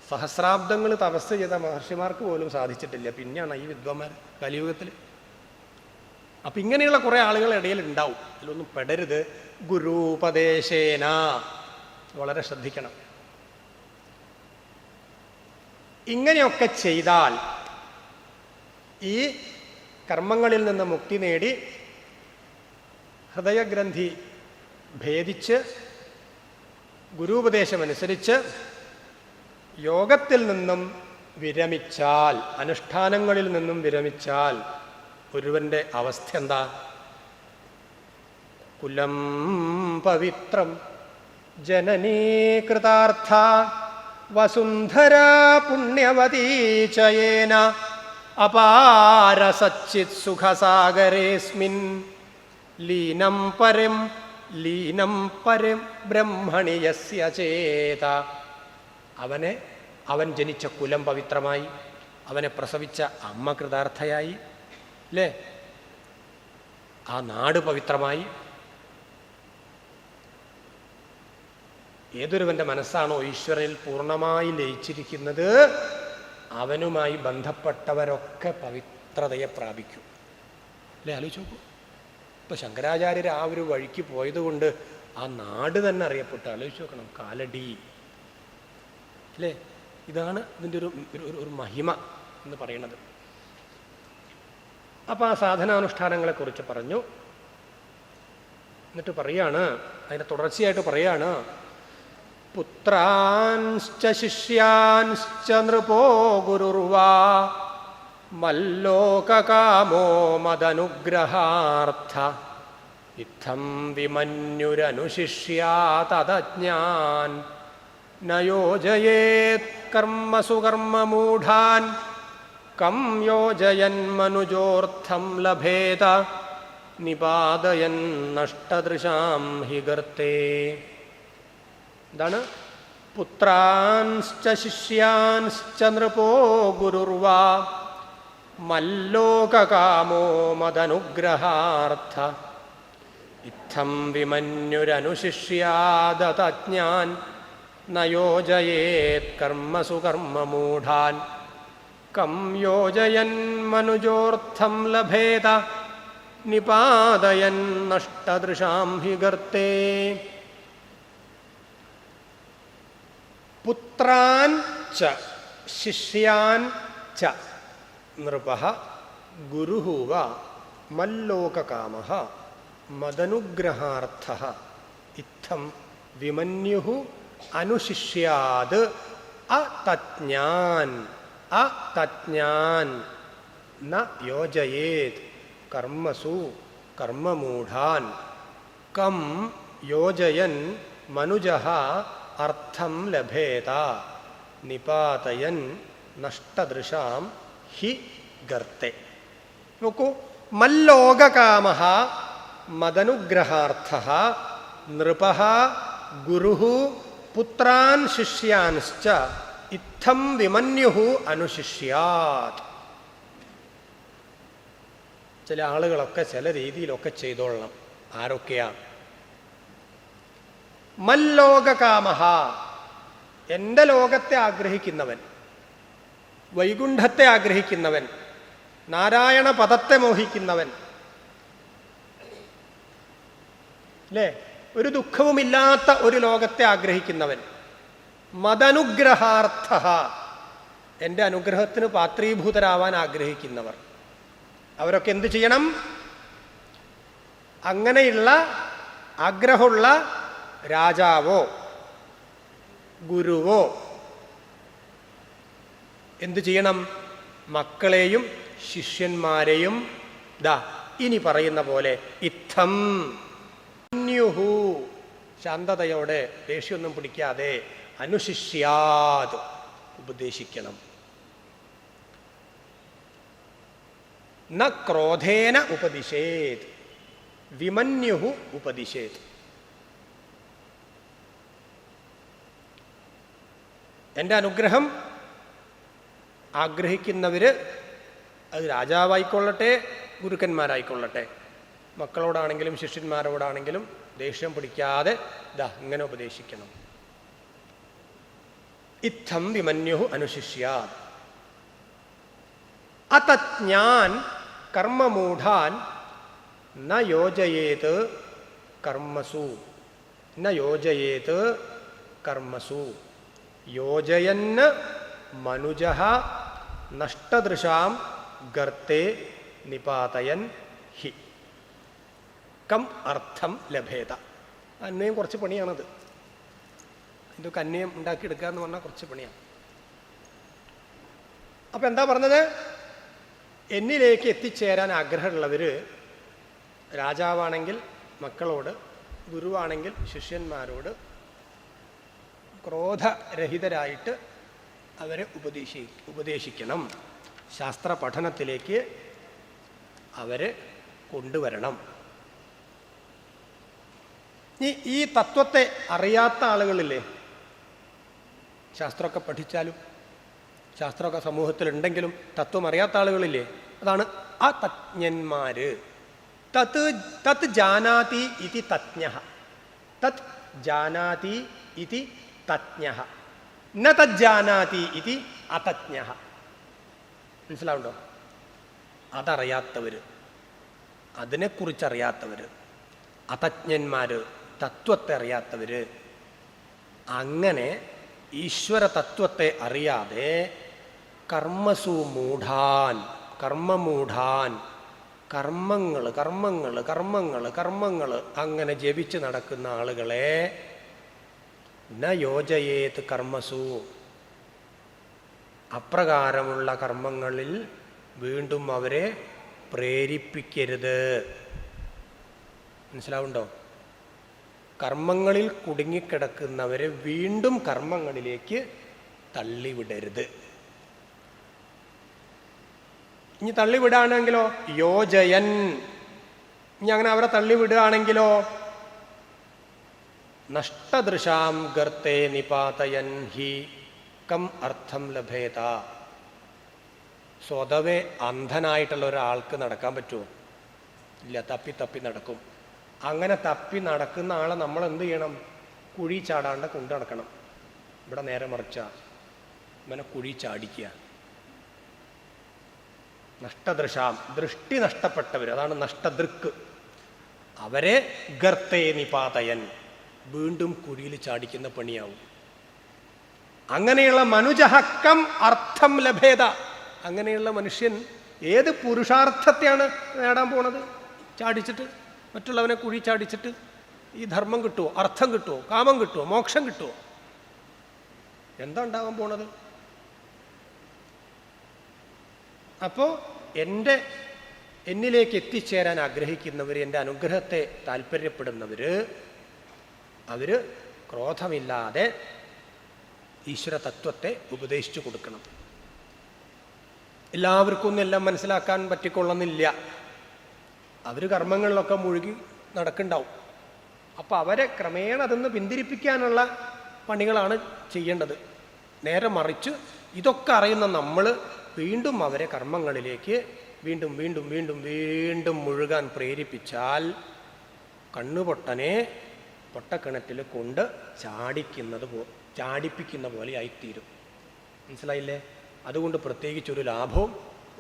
സഹസ്രാബ്ദങ്ങൾ തപസ് ചെയ്ത മഹർഷിമാർക്ക് പോലും സാധിച്ചിട്ടില്ല. പിന്നെയാണ് ഈ വിദ്വാന്മാർ കലിയുഗത്തിൽ. അപ്പം ഇങ്ങനെയുള്ള കുറേ ആളുകളുടെ ഇടയിൽ ഉണ്ടാവും. അതിലൊന്നും പെടരുത്. ഗുരുപദേശേന. വളരെ ശ്രദ്ധിക്കണം. ഇങ്ങനെയൊക്കെ ചെയ്താൽ ഈ കർമ്മങ്ങളിൽ നിന്ന് മുക്തി നേടി ഹൃദയഗ്രന്ഥി ഭേദിച്ച് ഗുരുപദേശമനുസരിച്ച് യോഗത്തിൽ നിന്നും വിരമിച്ചാൽ, അനുഷ്ഠാനങ്ങളിൽ നിന്നും വിരമിച്ചാൽ ഒരുവന്റെ അവസ്ഥ എന്താ? കുലം പവിത്രം ജനനീ കൃതാർത്ഥ വസുന്ധര പുണ്യവതീ ചയേന അപാര സച്ചിത് സുഖസാഗരേസ്മിൻ ലീനം പരം ബ്രഹ്മണി യസ്യ ചേത. അവൻ ജനിച്ച കുലം പവിത്രമായി, അവനെ പ്രസവിച്ച അമ്മ കൃതാർത്ഥയായി, അല്ലേ? ആ നാട് പവിത്രമായി. ഏതൊരുവന്റെ മനസ്സാണോ ഈശ്വരനിൽ പൂർണ്ണമായി ലയിച്ചിരിക്കുന്നത് അവനുമായി ബന്ധപ്പെട്ടവരൊക്കെ പവിത്രതയെ പ്രാപിക്കും. അല്ലേ? ആലോചിച്ച് നോക്കൂ. ഇപ്പൊ ശങ്കരാചാര്യർ ആ ഒരു വഴിക്ക് പോയതുകൊണ്ട് ആ നാട് തന്നെ അറിയപ്പെട്ടു. ആലോചിച്ച് നോക്കണം. കാലടി, അല്ലേ? ഇതാണ് ഇതിൻ്റെ ഒരു മഹിമ എന്ന് പറയുന്നത്. അപ്പം ആ സാധനാനുഷ്ഠാനങ്ങളെക്കുറിച്ച് പറഞ്ഞു. എന്നിട്ട് പറയാണ്, അതിൻ്റെ തുടർച്ചയായിട്ട് പറയാണ്, പുത്രാൻശ്ച ശിഷ്യാൻശ്ച നൃപോ ഗുരുർവാ മല്ലോകകാമോ മദനുഗ്രഹാർത്ഥ ഇത്തം വിമന്യുരനുശിഷ്യാ തദജ്ഞാൻ നയോജയേത് കർമ്മസു കർമ്മമൂഢാൻ കം യോജയന്മനുജോർത്ഥം ലഭേത നിപാതയൻ നഷ്ടദൃശാം ഹി ഗർത്തേ. എന്താണ്? പുത്രാൻശ്ച ശിഷ്യാൻശ്ച നൃപോ ഗുരുർവാ മല്ലോകകാമോ മദനുഗ്രഹാർത്ഥ ഇത്തം വിമന്യുരനുശിഷ്യാദതജ്ഞാൻ നയോജയേത് കർമ്മസു കർമ്മമൂഢാൻ കം യോജയൻ മനുജോർത്ഥം ലഭേത നിപാതയൻ നഷ്ടദൃശാം ഹി ഗർത്തേ. പുത്രാൻ ച ശിഷ്യാൻ ച നൃപഃ ഗുരുഃ വ മല്ലോകകാമഃ മദനുഗ്രഹാർത്ഥഃ ഇത്തം വിമന്യുഃ അനുശിഷ്യാത് അതജ്ഞാൻ ന യോജയേത് കർമ്മസു കർമ്മമൂഢാൻ കം യോജയൻ മനുജഃ അർത്ഥം ലഭേത നിപാതയൻ നഷ്ടദൃശാം ഹി ഗർത്തെ. നോക്കൂ, മല്ലോകകാമഃ മദനുഗ്രഹാർത്ഥഃ നൃപഃ ഗുരുഃ പുത്രാൻ ശിഷ്യാൻശ്ച ഇത്തം വിമന്യുഃ അനുശിഷ്യാത്. ചില ആളുകളൊക്കെ ചില രീതിയിലൊക്കെ ചെയ്തോളണം. ആരൊക്കെയാണ്? മല്ലോകകാമഃ, എൻ്റെ ലോകത്തെ ആഗ്രഹിക്കുന്നവൻ, വൈകുണ്ഠത്തെ ആഗ്രഹിക്കുന്നവൻ, നാരായണ പദത്തെ മോഹിക്കുന്നവൻ, അല്ലേ? ഒരു ദുഃഖവുമില്ലാത്ത ഒരു ലോകത്തെ ആഗ്രഹിക്കുന്നവൻ. മദനുഗ്രഹാർത്ഥ, എൻ്റെ അനുഗ്രഹത്തിന് പാത്രീഭൂതരാവാൻ ആഗ്രഹിക്കുന്നവർ, അവരൊക്കെ എന്ത് ചെയ്യണം? അങ്ങനെയുള്ള ആഗ്രഹമുള്ള രാജാവോ ഗുരുവോ എന്തു ചെയ്യണം? മക്കളെയും ശിഷ്യന്മാരെയും ദാ ഇനി പറയുന്ന പോലെ ഇത്തം അന്യുഹു, ശാന്തതയോടെ, ദേഷ്യമൊന്നും പിടിക്കാതെ, അനുശിഷ്യാത്, ഉപദേശിക്കണം. ന ക്രോധേന ഉപദിശേത്, വിമന്യുഹു ഉപദിശേത്. എൻ്റെ അനുഗ്രഹം ആഗ്രഹിക്കുന്നവര്, അത് രാജാവായിക്കൊള്ളട്ടെ ഗുരുക്കന്മാരായിക്കൊള്ളട്ടെ, മക്കളോടാണെങ്കിലും ശിഷ്യന്മാരോടാണെങ്കിലും ദേഷ്യം പിടിക്കാതെ ദാ ഇങ്ങനെ ഉപദേശിക്കണം. ഇത്തം വിമന്യുഹു അനുശിഷ്യാത്. അതജ്ഞാൻ കർമ്മമൂഢാൻ ന യോജയേത് കർമ്മസു, ന യോജയേത് കർമ്മസു. യോജയന് മനുജഃ നഷ്ടദൃശാം ഗർത്തേ നിപാതയൻ ഹി കം അർത്ഥം ലഭേത. അന്വയം കുറച്ച് പണിയാണത്. ഇതൊക്കെ അന്വയം ഉണ്ടാക്കിയെടുക്കുക എന്ന് പറഞ്ഞാൽ കുറച്ച് പണിയാണ്. അപ്പം എന്താ പറഞ്ഞത്? എന്നിലേക്ക് എത്തിച്ചേരാൻ ആഗ്രഹമുള്ളവർ രാജാവാണെങ്കിൽ മക്കളോട്, ഗുരുവാണെങ്കിൽ ശിഷ്യന്മാരോട് ക്രോധരഹിതരായിട്ട് അവരെ ഉപദേശിക്കണം. ശാസ്ത്ര പഠനത്തിലേക്ക് അവരെ കൊണ്ടുവരണം. ഈ തത്വത്തെ അറിയാത്ത ആളുകളില്ലേ? ശാസ്ത്രമൊക്കെ പഠിച്ചാലും ശാസ്ത്രമൊക്കെ സമൂഹത്തിലുണ്ടെങ്കിലും തത്വം അറിയാത്ത ആളുകളില്ലേ? അതാണ് അതജ്ഞന്മാര്. തത് ജാനാതി ഇതി തജ്ഞഃ, തത് ജാനാതി ഇതി തജ്ഞഃ, ന തത് ജാനാതി ഇതി അതജ്ഞഃ. മനസ്സിലാവുണ്ടോ? അതറിയാത്തവര്, അതിനെക്കുറിച്ചറിയാത്തവര്, അതജ്ഞന്മാര്, തത്വത്തെ അറിയാത്തവര്. അങ്ങനെ ഈശ്വര തത്വത്തെ അറിയാതെ കർമ്മസു മൂഢാൻ, കർമ്മമൂഢാൻ, കർമ്മങ്ങൾ കർമ്മങ്ങൾ കർമ്മങ്ങൾ കർമ്മങ്ങൾ അങ്ങനെ ജപിച്ച് നടക്കുന്ന ആളുകളെ ന യോജയേത് കർമ്മസു, അപ്രകാരമുള്ള കർമ്മങ്ങളിൽ വീണ്ടും അവരെ പ്രേരിപ്പിക്കരുത്. മനസ്സിലാവുണ്ടോ? കർമ്മങ്ങളിൽ കുടുങ്ങിക്കിടക്കുന്നവരെ വീണ്ടും കർമ്മങ്ങളിലേക്ക് തള്ളിവിടരുത്. ഇനി തള്ളിവിടുകയാണെങ്കിലോ യോജയൻ, ഇനി അങ്ങനെ അവരെ തള്ളിവിടുകയാണെങ്കിലോ നഷ്ടദൃശാം ഗർത്തേ നിപാതയൻ ഹി കം അർത്ഥം ലഭേത. സ്വതവേ അന്ധനായിട്ടുള്ള ഒരാൾക്ക് നടക്കാൻ പറ്റുമോ? ഇല്ല, തപ്പി തപ്പി നടക്കും. അങ്ങനെ തപ്പി നടക്കുന്ന ആളെ നമ്മൾ എന്ത് ചെയ്യണം? കുഴി ചാടാണ്ട് കൊണ്ടു നടക്കണം. ഇവിടെ നേരെ മറിച്ച ഇവനെ കുഴി ചാടിക്കുക. നഷ്ടദൃശാം, ദൃഷ്ടി നഷ്ടപ്പെട്ടവർ, അതാണ് നഷ്ടദൃക്ക്. അവരെ ഗർത്തേ നിപാതയൻ, വീണ്ടും കുഴിയിൽ ചാടിക്കുന്ന പണിയാവും. അങ്ങനെയുള്ള മനുജഹക്കം അർത്ഥം ലഭേത. അങ്ങനെയുള്ള മനുഷ്യൻ ഏത് പുരുഷാർത്ഥത്തെയാണ് നേടാൻ പോണത്? ചാടിച്ചിട്ട്, മറ്റുള്ളവനെ കുഴി ചാടിച്ചിട്ട് ഈ ധർമ്മം കിട്ടുമോ? അർത്ഥം കിട്ടുമോ? കാമം കിട്ടുമോ? മോക്ഷം കിട്ടുമോ? എന്താ ഉണ്ടാകാൻ പോണത്? അപ്പോൾ എന്നിലേക്ക് എത്തിച്ചേരാൻ ആഗ്രഹിക്കുന്നവർ, എൻ്റെ അനുഗ്രഹത്തെ താല്പര്യപ്പെടുന്നവർ, അവർ ക്രോധമില്ലാതെ ഈശ്വര തത്വത്തെ ഉപദേശിച്ചു കൊടുക്കണം. എല്ലാവർക്കും ഒന്നും എല്ലാം മനസ്സിലാക്കാൻ പറ്റിക്കൊള്ളുന്നില്ല. അവർ കർമ്മങ്ങളിലൊക്കെ മുഴുകി നടക്കുന്നുണ്ടാവും. അപ്പോൾ അവരെ ക്രമേണ അതൊന്ന് പിന്തിരിപ്പിക്കാനുള്ള പണികളാണ് ചെയ്യേണ്ടത്. നേരെ മറിച്ച് ഇതൊക്കെ അറിയുന്ന നമ്മൾ വീണ്ടും അവരെ കർമ്മങ്ങളിലേക്ക് വീണ്ടും വീണ്ടും വീണ്ടും വീണ്ടും മുഴുകാൻ പ്രേരിപ്പിച്ചാൽ കണ്ണുപൊട്ടനെ പൊട്ടക്കിണറ്റിൽ കൊണ്ട് ചാടിപ്പിക്കുന്ന പോലെ ആയിത്തീരും. മനസ്സിലായില്ലേ? അതുകൊണ്ട് പ്രത്യേകിച്ചൊരു ലാഭവും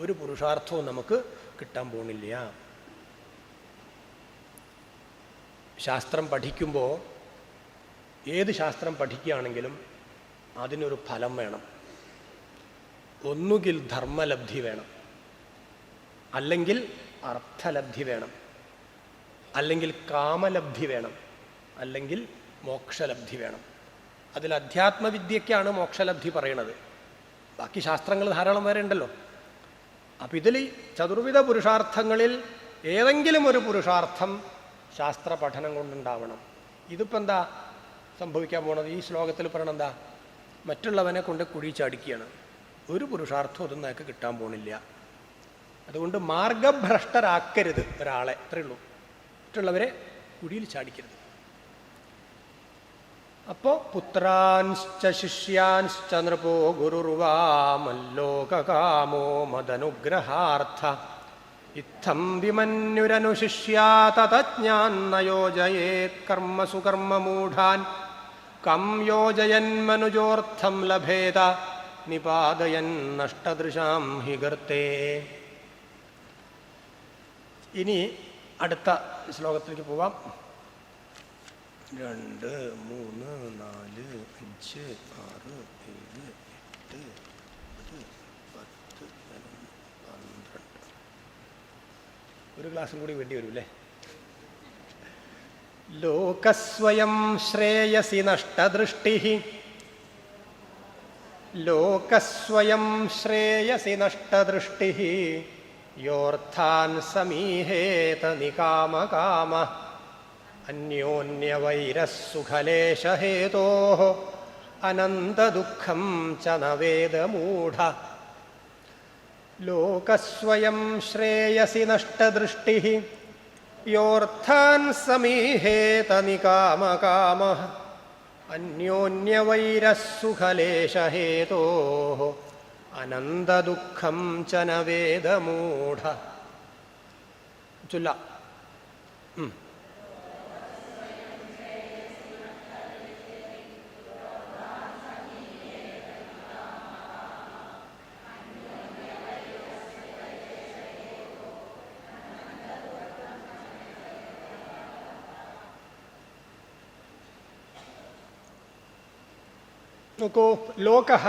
ഒരു പുരുഷാർത്ഥവും നമുക്ക് കിട്ടാൻ പോകുന്നില്ല. ശാസ്ത്രം പഠിക്കുമ്പോൾ, ഏത് ശാസ്ത്രം പഠിക്കുകയാണെങ്കിലും അതിനൊരു ഫലം വേണം. ഒന്നുകിൽ ധർമ്മലബ്ധി വേണം, അല്ലെങ്കിൽ അർത്ഥലബ്ധി വേണം, അല്ലെങ്കിൽ കാമലബ്ധി വേണം, അല്ലെങ്കിൽ മോക്ഷലബ്ധി വേണം. അതിൽ അധ്യാത്മവിദ്യയ്ക്കാണ് മോക്ഷലബ്ധി പറയണത്. ബാക്കി ശാസ്ത്രങ്ങൾ ധാരാളം വരെ ഉണ്ടല്ലോ. അപ്പം ഇതിൽ ചതുർവിധ പുരുഷാർത്ഥങ്ങളിൽ ഏതെങ്കിലും ഒരു പുരുഷാർത്ഥം ശാസ്ത്ര പഠനം കൊണ്ടുണ്ടാവണം. ഇതിപ്പോൾ എന്താ സംഭവിക്കാൻ പോണത്? ഈ ശ്ലോകത്തിൽ പറയണെന്താ? മറ്റുള്ളവനെ കൊണ്ട് കുഴി ചാടിക്കുകയാണ്. ഒരു പുരുഷാർത്ഥം ഒന്നും അയാൾക്ക് കിട്ടാൻ പോണില്ല. അതുകൊണ്ട് മാർഗഭ്രഷ്ടരാക്കരുത് ഒരാളെ, അത്രയേ ഉള്ളൂ. മറ്റുള്ളവരെ കുഴിയിൽ ചാടിക്കരുത്. അപ്പോൾ പുത്രാൻശ്ച ശിഷ്യാൻശ്ച നൃപോ ഗുരുർവാമല്ലോകകാമോ മദനുഗ്രഹാർത്ഥ ഇത്തം വിമന്യുരനുശിഷ്യാതജ്ഞാന്ന യോജയേത് കർമ്മസു കർമ്മമൂഢാൻ കം യോജയന്മനുജോർത്ഥം ലഭേത നിപാതയൻ നഷ്ടദൃശാം ഹി ഗർത്തേ. ഇനി അടുത്ത ശ്ലോകത്തിലേക്ക് പോവാം. 2, 3, 4, 5, 6, 7, 8, 9, 10, 11, 12. ഒരു ക്ലാസ്സും കൂടി വേണ്ടി വരും അല്ലേ? ലോകസ്വയം ശ്രേയസി നഷ്ടദൃഷ്ടി, ലോകസ്വയം ശ്രേയസി നഷ്ടദൃഷ്ടി യോർത്ഥാൻ സമീഹേത നികാമകാമ അന്യോന്യവൈരസ്സുഖലേശഹേതോഃ അനന്തദുഃഖം ച ന വേദമൂഢ. ലോകസ്വയം ശ്രേയസി നഷ്ടദൃഷ്ടി യോർത്ഥാൻ സമീഹേത നികാമകാമഃ അന്യോന്യവൈരസ്സുഖലേശഹേതോഃ അനന്തദുഃഖം ച ന വേദമൂഢ. ചൊല്ലാം. നോക്കൂ, ലോകഃ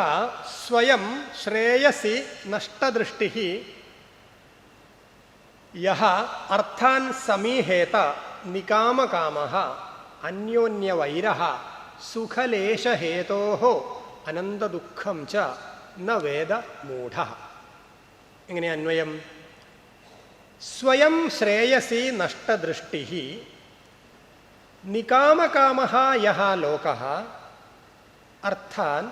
സ്വയം ശ്രേയസി നഷ്ടദൃഷ്ടി യഃ അർത്ഥാൻ സമീഹേത നികാമകാമഃ അന്യോന്യവൈരഃ സുഖലേശഹേതോഃ അനന്തദുഃഖം ച ന വേദ മൂഢഃ. എങ്ങനെ അന്വയം? സ്വയം ശ്രേയസി നഷ്ടദൃഷ്ടി നികാമകാമഃ യഃ ലോകഃ അർത്ഥാൻ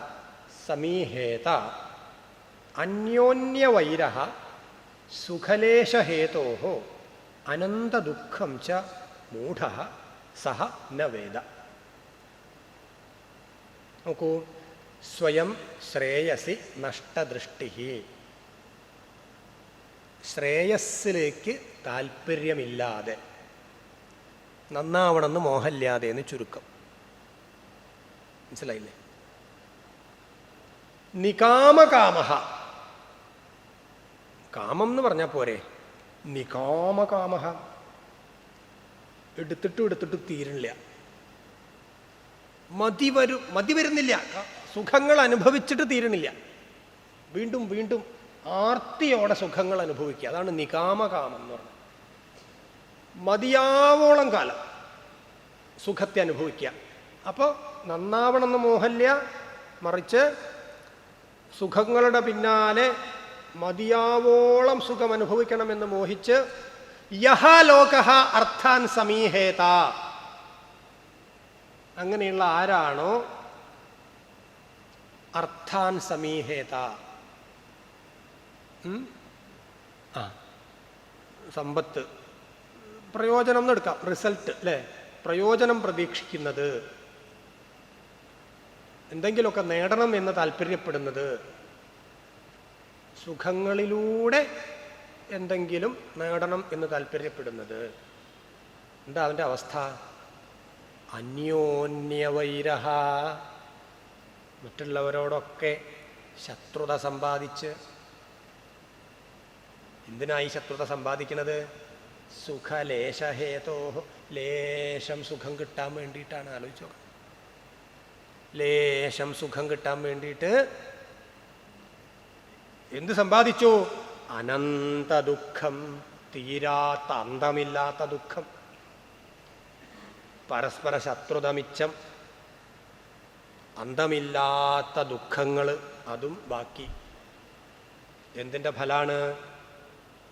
സമീഹേത അന്യോന്യവൈരഃ സുഖലേശഹേതോഃ അനന്തദുഃഖം ച മൂഢഃ സഹ ന വേദ. നോക്കൂ, സ്വയം ശ്രേയസി നഷ്ടദൃഷ്ടി, ശ്രേയസ്സിലേക്ക് താല്പര്യമില്ലാതെ, നന്നാവണമെന്ന് മോഹമില്ലാതെ എന്ന് ചുരുക്കം. മനസ്സിലായില്ലേ? നികാമകാമഃ, കാമം എന്ന് പറഞ്ഞാൽ പോരെ, നികാമകാമഃ. എടുത്തിട്ട് തീരണില്ല, മതി വരുന്നില്ല, സുഖങ്ങൾ അനുഭവിച്ചിട്ട് തീരണില്ല, വീണ്ടും വീണ്ടും ആർത്തിയോടെ സുഖങ്ങൾ അനുഭവിക്കുക. അതാണ് നികാമകാമം എന്ന് പറഞ്ഞത്. മതിയാവോളം കാലം സുഖത്തെ അനുഭവിക്കുക. അപ്പോൾ നന്നാവണമെന്ന് മോഹമില്ല, മറിച്ച് സുഖങ്ങളുടെ പിന്നാലെ മതിയാവോളം സുഖം അനുഭവിക്കണമെന്ന് മോഹിച്ച് യഹ ലോകഃ അർത്ഥാൻ സമീഹേത, അങ്ങനെയുള്ള ആരാണോ അർത്ഥാൻ സമീഹേത, സമ്പത്ത്, പ്രയോജനം എന്നെടുക്കാം, റിസൾട്ട് അല്ലേ, പ്രയോജനം പ്രതീക്ഷിക്കുന്നത്, എന്തെങ്കിലുമൊക്കെ നേടണം എന്ന് താല്പര്യപ്പെടുന്നത്, സുഖങ്ങളിലൂടെ എന്തെങ്കിലും നേടണം എന്ന് താല്പര്യപ്പെടുന്നത്, എന്താ അവൻ്റെ അവസ്ഥ? അന്യോന്യവൈരഃ, മറ്റുള്ളവരോടൊക്കെ ശത്രുത സമ്പാദിച്ച്, എന്തിനായി ശത്രുത സമ്പാദിക്കുന്നത്? സുഖലേശഹേതോ, ലേശം സുഖം കിട്ടാൻ വേണ്ടിയിട്ടാണ്. ആലോചിച്ചോ, ലേശം സുഖം കിട്ടാൻ വേണ്ടിയിട്ട് എന്ത് സമ്പാദിച്ചു? അനന്ത ദുഃഖം, തീരാത്ത അന്തമില്ലാത്ത ദുഃഖം, പരസ്പര ശത്രുത മിച്ചം, അന്തമില്ലാത്ത ദുഃഖങ്ങൾ, അതും ബാക്കി. എന്തിൻ്റെ ഫലാണ്?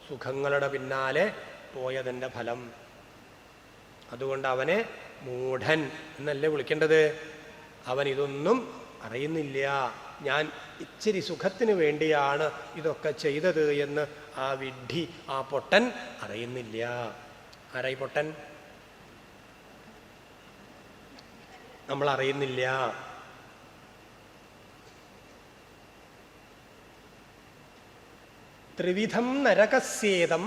സുഖങ്ങളുടെ പിന്നാലെ പോയതിൻ്റെ ഫലം. അതുകൊണ്ട് അവനെ മൂഢൻ എന്നല്ലേ വിളിക്കേണ്ടത്. അവൻ ഇതൊന്നും അറിയുന്നില്ല. ഞാൻ ഇച്ചിരി സുഖത്തിന് വേണ്ടിയാണ് ഇതൊക്കെ ചെയ്തത് എന്ന് ആ വിഡ്ഢി, ആ പൊട്ടൻ അറിയുന്നില്ല. ആരായി പൊട്ടൻ? നമ്മൾ അറിയുന്നില്ല. ത്രിവിധം നരകസ്യേതം.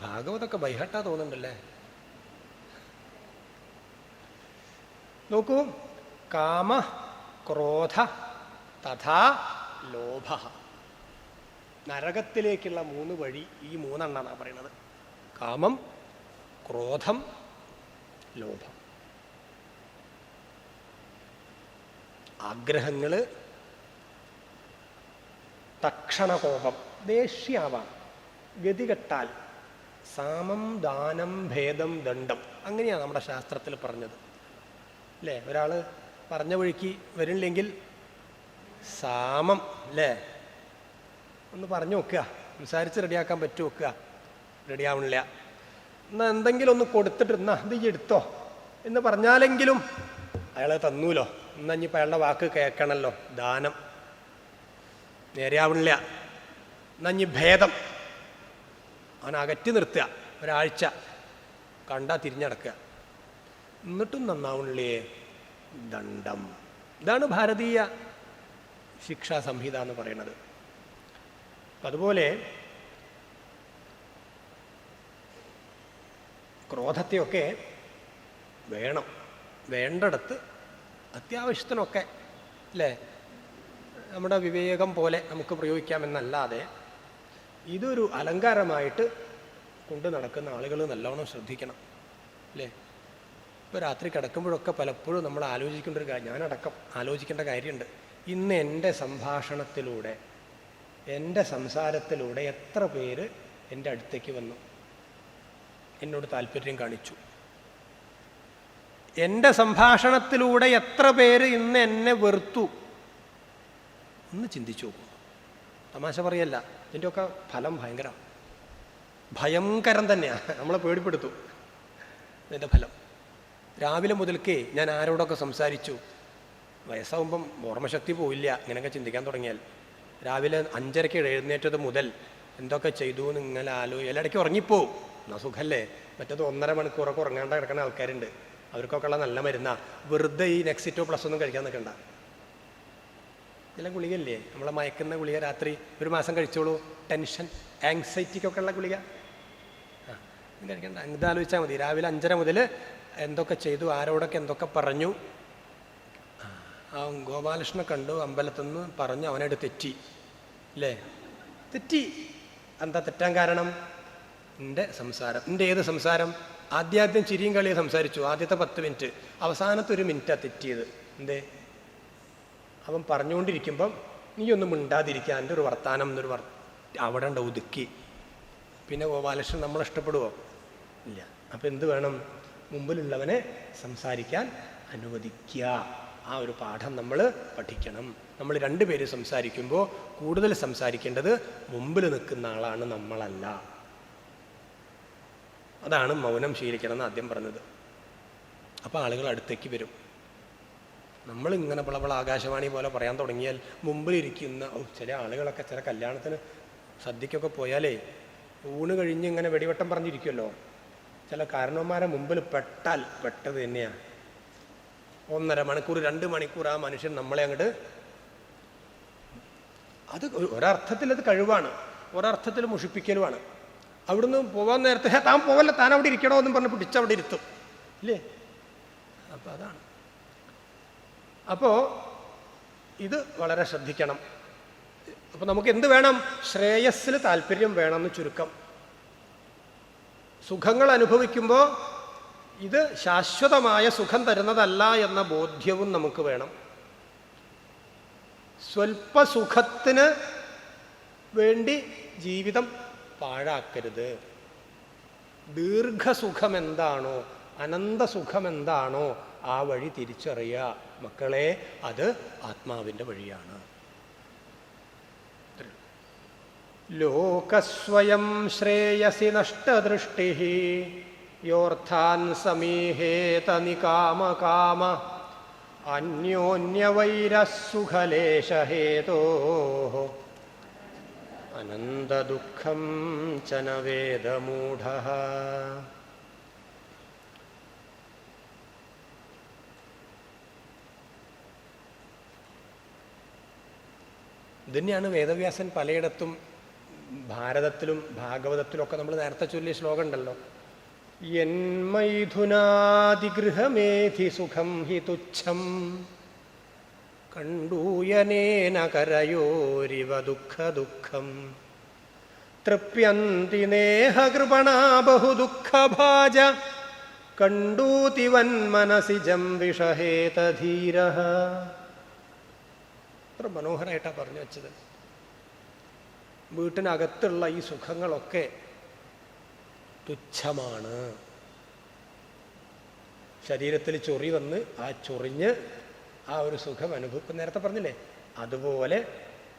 ഭാഗവതൊക്കെ ബൈഹട്ടാ തോന്നുന്നുണ്ടല്ലേ. നോക്കൂ, കാമ ക്രോധ തഥാ ലോഭ. നരകത്തിലേക്കുള്ള 3 വഴി ഈ 3 എണ്ണമാണ് പറയുന്നത്. കാമം, ക്രോധം, ലോഭം. ആഗ്രഹങ്ങള്, തക്ഷണകോപം, ദേഷ്യാവാം, ഗതികെട്ടാൽ, സാമം ദാനം ഭേദം ദണ്ഡം. അങ്ങനെയാണ് നമ്മുടെ ശാസ്ത്രത്തിൽ പറഞ്ഞത് അല്ലേ. ഒരാൾ പറഞ്ഞ വഴിക്ക് വരില്ലെങ്കിൽ സാമം അല്ലേ, ഒന്ന് പറഞ്ഞു നോക്കുക, സംസാരിച്ച് റെഡിയാക്കാൻ പറ്റും നോക്കുക. റെഡിയാവണില്ല, എന്നാൽ എന്തെങ്കിലും ഒന്ന് കൊടുത്തിട്ട് എന്നാ ഇത് എടുത്തോ എന്ന് പറഞ്ഞാലെങ്കിലും അയാളെ തന്നൂലോ. എന്നാ ഇനിയിപ്പോൾ അയാളുടെ വാക്ക് കേൾക്കണമല്ലോ. ദാനം നേരെയാവണില്ല. എന്നാ ഇനി ഭേദം, അവൻ അകറ്റി നിർത്തുക, ഒരാഴ്ച കണ്ടാ തിരിഞ്ഞടക്കുക, എന്നിട്ടും നന്നാവണില്ലേ. ദണ്ഡം. ഇതാണ് ഭാരതീയ ശിക്ഷാ സംഹിത എന്ന് പറയുന്നത്. അതുപോലെ ക്രോധത്തെയൊക്കെ വേണം, വേണ്ടടത്ത് അത്യാവശ്യത്തിനൊക്കെ അല്ലേ, നമ്മുടെ വിവേകം പോലെ നമുക്ക് പ്രയോഗിക്കാമെന്നല്ലാതെ ഇതൊരു അലങ്കാരമായിട്ട് കൊണ്ട് നടക്കുന്ന ആളുകൾ നല്ലോണം ശ്രദ്ധിക്കണം അല്ലേ. ഇപ്പോൾ രാത്രി കിടക്കുമ്പോഴൊക്കെ പലപ്പോഴും നമ്മൾ ആലോചിക്കേണ്ട ഒരു കാര്യം, ഞാനടക്കം ആലോചിക്കേണ്ട കാര്യമുണ്ട്. ഇന്ന് എൻ്റെ സംഭാഷണത്തിലൂടെ, എൻ്റെ സംസാരത്തിലൂടെ എത്ര പേര് എൻ്റെ അടുത്തേക്ക് വന്നു, എന്നോട് താല്പര്യം കാണിച്ചു? എൻ്റെ സംഭാഷണത്തിലൂടെ എത്ര പേര് ഇന്ന് എന്നെ വെറുത്തു? ഒന്ന് ചിന്തിച്ചു നോക്കൂ. തമാശ പറയല്ല, ഇതിൻ്റെയൊക്കെ ഫലം ഭയങ്കരം തന്നെയാണ്. നമ്മളെ പേടിപ്പെടുത്തും ഇതിൻ്റെ ഫലം. രാവിലെ മുതൽക്കേ ഞാൻ ആരോടൊക്കെ സംസാരിച്ചു. വയസ്സാവുമ്പം ഓർമ്മശക്തി പോയില്ല ഇങ്ങനെയൊക്കെ ചിന്തിക്കാൻ തുടങ്ങിയാൽ. രാവിലെ 5:30 എഴുന്നേറ്റത് മുതൽ എന്തൊക്കെ ചെയ്തു എന്ന് ഇങ്ങനെ ഇടയ്ക്ക് ഉറങ്ങിപ്പോവും. എന്നാ സുഖല്ലേ. മറ്റത് 1.5 മണിക്കൂറൊക്കെ ഉറങ്ങാണ്ട് കിടക്കുന്ന ആൾക്കാരുണ്ട്. അവർക്കൊക്കെ ഉള്ള നല്ല മരുന്നാ. വെറുതെ ഈ നെക്സിറ്റോ പ്ലസ് ഒന്നും കഴിക്കാൻ നിൽക്കണ്ട. ചില ഗുളികല്ലേ, നമ്മളെ മയക്കുന്ന ഗുളിക, രാത്രി 1 മാസം കഴിച്ചോളൂ. ടെൻഷൻ, ആങ്സൈറ്റിക്കൊക്കെ ഉള്ള ഗുളിക കഴിക്കണ്ട. ഇതാലോചിച്ചാൽ മതി. രാവിലെ 5:30 മുതൽ എന്തൊക്കെ ചെയ്തു, ആരോടൊക്കെ എന്തൊക്കെ പറഞ്ഞു. ആ ഗോപാലകൃഷ്ണനെ കണ്ടു, അമ്പലത്തിൽ നിന്ന് പറഞ്ഞു, അവനായിട്ട് തെറ്റി അല്ലേ. തെറ്റി. എന്താ തെറ്റാൻ കാരണം? എൻ്റെ സംസാരം. എൻ്റെ ഏത് സംസാരം? ആദ്യം ചിരിയും കളിയും സംസാരിച്ചു, ആദ്യത്തെ 10 മിനിറ്റ്. അവസാനത്തെ 1 മിനിറ്റാണ് തെറ്റിയത്. എന്തേ? അവൻ പറഞ്ഞുകൊണ്ടിരിക്കുമ്പം നീ ഒന്നും മിണ്ടാതിരിക്കുക, എൻ്റെ ഒരു വർത്താനം എന്നൊരു അവിടെ ഉണ്ട് ഒതുക്കി. പിന്നെ ഗോപാലകൃഷ്ണൻ നമ്മളെ ഇഷ്ടപ്പെടുവോ? ഇല്ല. അപ്പം എന്ത് വേണം? മുമ്പിലുള്ളവനെ സംസാരിക്കാൻ അനുവദിക്കുക. ആ ഒരു പാഠം നമ്മൾ പഠിക്കണം. നമ്മൾ 2 പേര് സംസാരിക്കുമ്പോൾ കൂടുതൽ സംസാരിക്കേണ്ടത് മുമ്പിൽ നിൽക്കുന്ന ആളാണ്, നമ്മളല്ല. അതാണ് മൗനം ശീലിക്കണം എന്ന് ആദ്യം പറഞ്ഞത്. അപ്പോൾ ആളുകൾ അടുത്തേക്ക് വരും. നമ്മളിങ്ങനെ പിളവള ആകാശവാണി പോലെ പറയാൻ തുടങ്ങിയാൽ മുമ്പിലിരിക്കുന്ന ചില ആളുകളൊക്കെ ചില കല്യാണത്തിന് സദ്യക്കൊക്കെ പോയാലേ ഊണ് കഴിഞ്ഞ് ഇങ്ങനെ വെടിവട്ടം പറഞ്ഞിരിക്കുമല്ലോ. ചില കാരണവന്മാരെ മുമ്പിൽ പെട്ടാൽ പെട്ടത് തന്നെയാണ്. 1.5 മണിക്കൂർ 2 മണിക്കൂർ ആ മനുഷ്യൻ നമ്മളെ അങ്ങോട്ട്, അത് ഒരർത്ഥത്തിൽ അത് കഴിവാണ്, ഒരർത്ഥത്തിൽ മുഷിപ്പിക്കലുമാണ്. അവിടുന്ന് പോകാൻ നേരത്തെ താൻ പോവല്ല, താൻ അവിടെ ഇരിക്കണോ എന്നും പറഞ്ഞ് പിടിച്ചവിടെ ഇരുത്തും ഇല്ലേ. അപ്പം അതാണ്. അപ്പോൾ ഇത് വളരെ ശ്രദ്ധിക്കണം. അപ്പം നമുക്ക് എന്ത് വേണം? ശ്രേയസ്സിൽ താല്പര്യം വേണമെന്ന് ചുരുക്കം. സുഖങ്ങൾ അനുഭവിക്കുമ്പോൾ ഇത് ശാശ്വതമായ സുഖം തരുന്നതല്ല എന്ന ബോധ്യവും നമുക്ക് വേണം. സ്വൽപ്പസുഖത്തിന് വേണ്ടി ജീവിതം പാഴാക്കരുത്. ദീർഘസുഖം എന്താണോ, അനന്തസുഖം എന്താണോ, ആ വഴി തിരിച്ചറിയുക മക്കളെ. അത് ആത്മാവിൻ്റെ വഴിയാണ്. ലോകസ്വയം ശ്രേയസി നഷ്ടദൃഷ്ടി യോർത്ഥാൻ സമീഹേത നികാമകാമ അന്യോന്യവൈരസുഖലേശഹേതോ അനന്തദുഃഖം ച ന വേദമൂഢഃ. ഇതന്നെയാണ് വേദവ്യാസൻ പലയിടത്തും ഭാരതത്തിലും ഭാഗവതത്തിലും ഒക്കെ നമ്മൾ നേരത്തെ ചൊല്ലിയ ശ്ലോകം ഉണ്ടല്ലോ, യന്മൈഥുനാദിഗൃഹമേധി സുഖം ഹി തുച്ഛം കണ്ടൂയനേന കരയോരിവ ദുഃഖദുഃഖം തൃപ്യന്തി നേഹകൃപണാ ബഹുദുഃഖഭാജ കണ്ടൂതിവൻ മനസിജം വിഷഹേതധീരഃ. അത്ര മനോഹരമായിട്ടാണ് പറഞ്ഞു വെച്ചത്. വീട്ടിനകത്തുള്ള ഈ സുഖങ്ങളൊക്കെ തുച്ഛമാണ്. ശരീരത്തിൽ ചൊറി വന്ന് ആ ചൊറിഞ്ഞ് ആ ഒരു സുഖം അനുഭവിക്കും. നേരത്തെ പറഞ്ഞില്ലേ, അതുപോലെ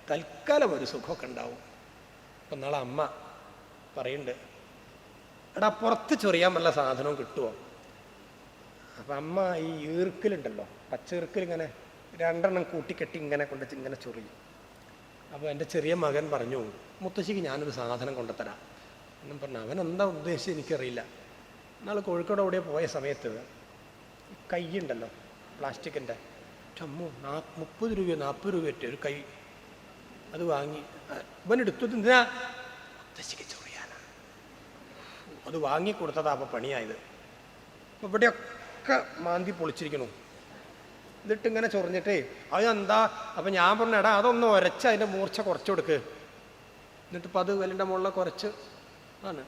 തൽക്കാലം ഒരു സുഖമൊക്കെ ഉണ്ടാവും. അപ്പം നാളെ അമ്മ പറയുന്നുണ്ട്, എടാ പുറത്ത് ചൊറിയാൻ വല്ല സാധനവും കിട്ടുമോ? അപ്പം അമ്മ ഈ ഈർക്കിലുണ്ടല്ലോ, പച്ച ഈർക്കിൽ ഇങ്ങനെ 2 കൂട്ടിക്കെട്ടി ഇങ്ങനെ കൊണ്ട് ഇങ്ങനെ ചൊറിയും. അപ്പോൾ എൻ്റെ ചെറിയ മകൻ പറഞ്ഞു, മുത്തശ്ശിക്ക് ഞാനൊരു സാധനം കൊണ്ടുത്തരാം എന്നും പറഞ്ഞു. അവൻ എന്താ ഉദ്ദേശിച്ച് എനിക്കറിയില്ല. നാൾ കോഴിക്കോട് അവിടെ പോയ സമയത്ത് കൈയുണ്ടല്ലോ പ്ലാസ്റ്റിക്കിൻ്റെ, അമ്മോ 30 രൂപയോ 40 രൂപയോ ഒറ്റ ഒരു കൈ, അത് വാങ്ങി ഇവനെടുത്തത് എന്തിനാ? മുത്തശ്ശിക്ക് ചൊറിയാനാണ്. അത് വാങ്ങിക്കൊടുത്തതാ അപ്പോൾ പണിയായത്. അപ്പോൾ ഇവിടെയൊക്കെ മാന്തി പൊളിച്ചിരിക്കണു. എന്നിട്ട് ഇങ്ങനെ ചൊറിഞ്ഞിട്ടേ അതെന്താ? അപ്പം ഞാൻ പറഞ്ഞു, എടാ അതൊന്ന് ഉരച്ച് അതിൻ്റെ മൂർച്ച കുറച്ച് കൊടുക്ക്. എന്നിട്ടിപ്പോൾ അത് വലിൻ്റെ മുകളിൽ കുറച്ച് ആണ്.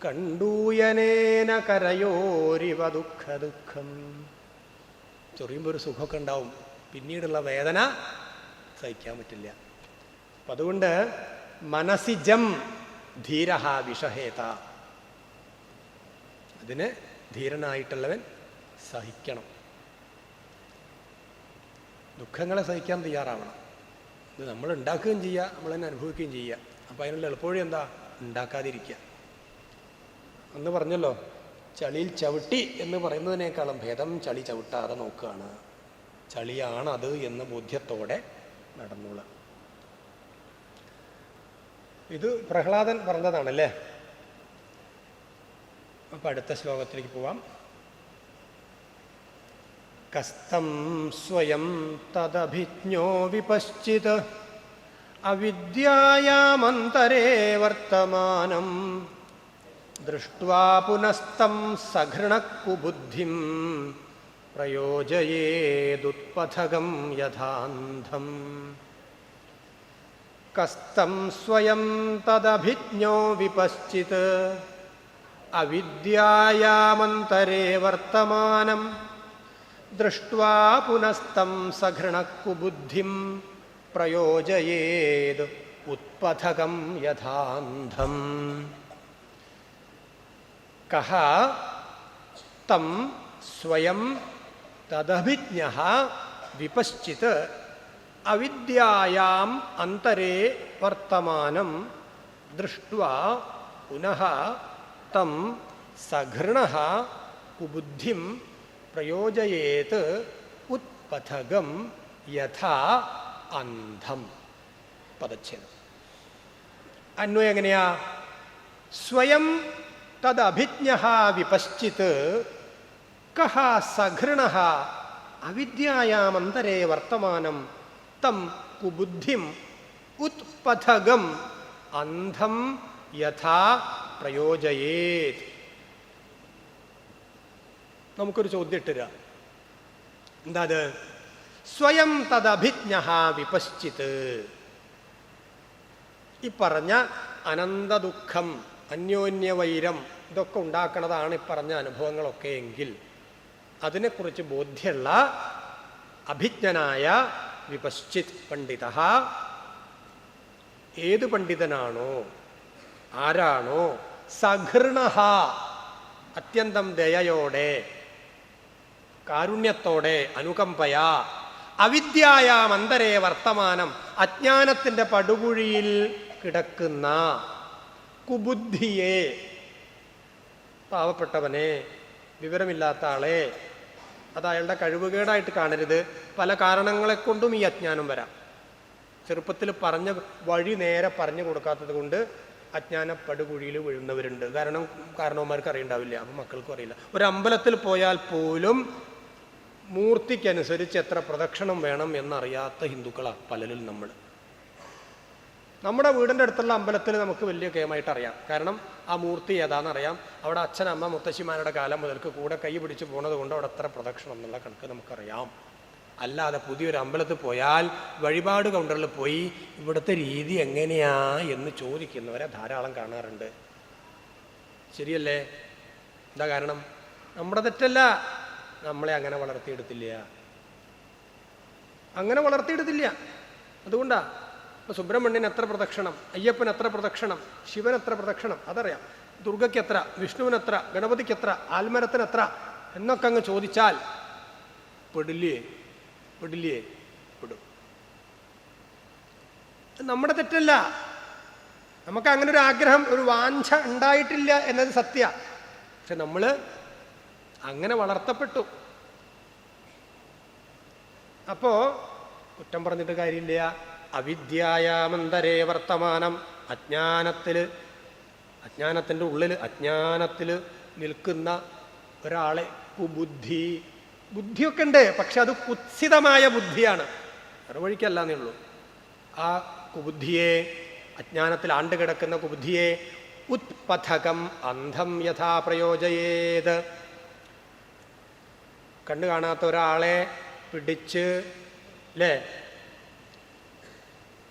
കണ്ടൂയനേന കരയോരിവ ദുഃഖദുഃഖം. ചൊറിയുമ്പോൾ ഒരു സുഖമൊക്കെ ഉണ്ടാവും, പിന്നീടുള്ള വേദന സഹിക്കാൻ പറ്റില്ല. അപ്പം അതുകൊണ്ട് മനസിജം ധീരഹ വിഷഹേത, അതിന് ധീരനായിട്ടുള്ളവൻ സഹിക്കണം. ദുഃഖങ്ങളെ സഹിക്കാൻ തയ്യാറാവണം. ഇത് നമ്മൾ ഉണ്ടാക്കുകയും ചെയ്യുക, നമ്മൾ തന്നെ അനുഭവിക്കുകയും ചെയ്യുക. അപ്പം അതിനുള്ള എളുപ്പവഴി എന്താ? ഉണ്ടാക്കാതിരിക്കുക. അന്ന് പറഞ്ഞല്ലോ, ചളിയിൽ ചവിട്ടി എന്ന് പറയുന്നതിനേക്കാളും ഭേദം ചളി ചവിട്ടാതെ നോക്കുകയാണ്. ചളിയാണത് എന്ന ബോധ്യത്തോടെ നടന്നോളുക. ഇത് പ്രഹ്ലാദൻ പറഞ്ഞതാണല്ലേ. അപ്പം അടുത്ത ശ്ലോകത്തിലേക്ക് പോവാം. കസ്തം സ്വയം തദഭിജ്ഞോ വിപശ്ചിത് അവിദ്യായാമന്തരേ വർത്തമാനം ദൃഷ്ട്വാ പുനസ്തം സഘൃണക്കുബുദ്ധിം പ്രയോജയേതുത്പഥകം യഥാന്ധം. കസ്തം സ്വയം തദഭിജ്ഞോ വിപശ്ചിത് അവിദ്യായാമന്തരേ വർത്തമാനം ദൃഷ്ട്വാ പുനസ്തം സഘൃണക്കുബുദ്ധിം പ്രയോജയേത് ഉത്പഥകം യഥാന്ധം. കഹ തം സ്വയം തദഭിജ്ഞഃ വിപശ്ചിത് അവിദ്യായാം അന്തരേ വർത്തമാനം ദൃഷ്ട്വാ പുനഃ തം സഘൃണഃ കുബുദ്ധിം പ്രയോജയേത് ഉത്പഥകം യഥാ അന്ധം. പദച്ഛേദം. അന്വയം എങ്ങനെയാ? സ്വയം തദഭിജ്ഞഃ വിപശ്ചിത് കഹ സഘൃണഃ അവിദ്യായാമന്തരേ വർത്തമാനം തം കുബുദ്ധിം ഉത്പഥകം അന്ധം യഥാ പ്രയോജയേത്. നമുക്കൊരു ചോദ്യം ഇട്ടുതരാം. എന്താ അത്? സ്വയം തദഭിജ്ഞഃ വിപശ്ചിത്. ഈ പറഞ്ഞ അനന്തദുഃഖം, അന്യോന്യവൈരം ഇതൊക്കെ ഉണ്ടാക്കുന്നതാണ് ഈ പറഞ്ഞ അനുഭവങ്ങളൊക്കെ എങ്കിൽ അതിനെക്കുറിച്ച് ബോധ്യമുള്ള അഭിജ്ഞനായ വിപശ്ചിത് പണ്ഡിത, ഏത് പണ്ഡിതനാണോ, ആരാണോ സഘൃണഃ അത്യന്തം ദയയോടെ, കാരുണ്യത്തോടെ, അനുകമ്പയാ, അവിദ്യായാം അന്തരേ വർത്തമാനം അജ്ഞാനത്തിൻ്റെ പടുകുഴിയിൽ കിടക്കുന്ന കുബുദ്ധിയെ, പാവപ്പെട്ടവനെ, വിവരമില്ലാത്ത ആളെ, അത് അയാളുടെ കഴിവുകേടായിട്ട് കാണരുത്. പല കാരണങ്ങളെ കൊണ്ടും ഈ അജ്ഞാനം വരാം. ചെറുപ്പത്തിൽ പറഞ്ഞ വഴി നേരെ പറഞ്ഞു കൊടുക്കാത്തത് കൊണ്ട് അജ്ഞാന പടുകുഴിയിൽ വീഴുന്നവരുണ്ട്. കാരണവന്മാർക്ക് അറിയണ്ടാവില്ല, അപ്പം മക്കൾക്കും അറിയില്ല. ഒരു അമ്പലത്തിൽ പോയാൽ പോലും മൂർത്തിക്കനുസരിച്ച് എത്ര പ്രദക്ഷിണം വേണം എന്നറിയാത്ത ഹിന്ദുക്കളാണ് പലരും നമ്മൾ. നമ്മുടെ വീടിൻ്റെ അടുത്തുള്ള അമ്പലത്തിൽ നമുക്ക് വലിയ കേമായിട്ട് അറിയാം. കാരണം ആ മൂർത്തി ഏതാണെന്നറിയാം. അവിടെ അച്ഛനമ്മ മുത്തശ്ശിമാരുടെ കാലം മുതൽക്ക് കൂടെ കൈ പിടിച്ച് പോണത് കൊണ്ട് അവിടെ എത്ര പ്രദക്ഷിണം എന്നുള്ള കണക്ക് നമുക്കറിയാം. അല്ലാതെ പുതിയൊരു അമ്പലത്തിൽ പോയാൽ വഴിപാട് കൗണ്ടറിൽ പോയി ഇവിടുത്തെ രീതി എങ്ങനെയാ എന്ന് ചോദിക്കുന്നവരെ ധാരാളം കാണാറുണ്ട്. ശരിയല്ലേ? എന്താ കാരണം? നമ്മുടെ തെറ്റല്ല, നമ്മളെ അങ്ങനെ വളർത്തിയെടുത്തില്ല. അതുകൊണ്ടാ ഇപ്പം സുബ്രഹ്മണ്യൻ എത്ര പ്രദക്ഷിണം, അയ്യപ്പൻ എത്ര പ്രദക്ഷിണം, ശിവൻ എത്ര പ്രദക്ഷിണം അതറിയാം. ദുർഗയ്ക്ക് എത്ര, വിഷ്ണുവിന് എത്ര, ഗണപതിക്ക് എത്ര, ആൽമരത്തിന് എത്ര എന്നൊക്കെ അങ്ങ് ചോദിച്ചാൽ പെടില്ലേ? പെടും. നമ്മുടെ തെറ്റല്ല. നമുക്ക് അങ്ങനെ ഒരു ആഗ്രഹം, ഒരു വാഞ്ച ഉണ്ടായിട്ടില്ല എന്നത് സത്യ. പക്ഷെ നമ്മൾ അങ്ങനെ വളർത്തപ്പെട്ടു. അപ്പോ കുറ്റം പറഞ്ഞിട്ട് കാര്യമില്ല. അവിദ്യായാമന്തരേ വർത്തമാനം, അജ്ഞാനത്തിൻ്റെ ഉള്ളിൽ അജ്ഞാനത്തിൽ നിൽക്കുന്ന ഒരാളെ ബുദ്ധിയൊക്കെ ഉണ്ട്, പക്ഷെ അത് കുത്സിതമായ ബുദ്ധിയാണ്, വഴിക്കല്ലാന്നേ ഉള്ളൂ. ആ കുബുദ്ധിയെ, അജ്ഞാനത്തിൽ ആണ്ടുകിടക്കുന്ന കുബുദ്ധിയെ ഉത്പഥകം അന്ധം യഥാ പ്രയോജയേത്, കണ്ണു കാണാത്ത ഒരാളെ പിടിച്ച് അല്ലേ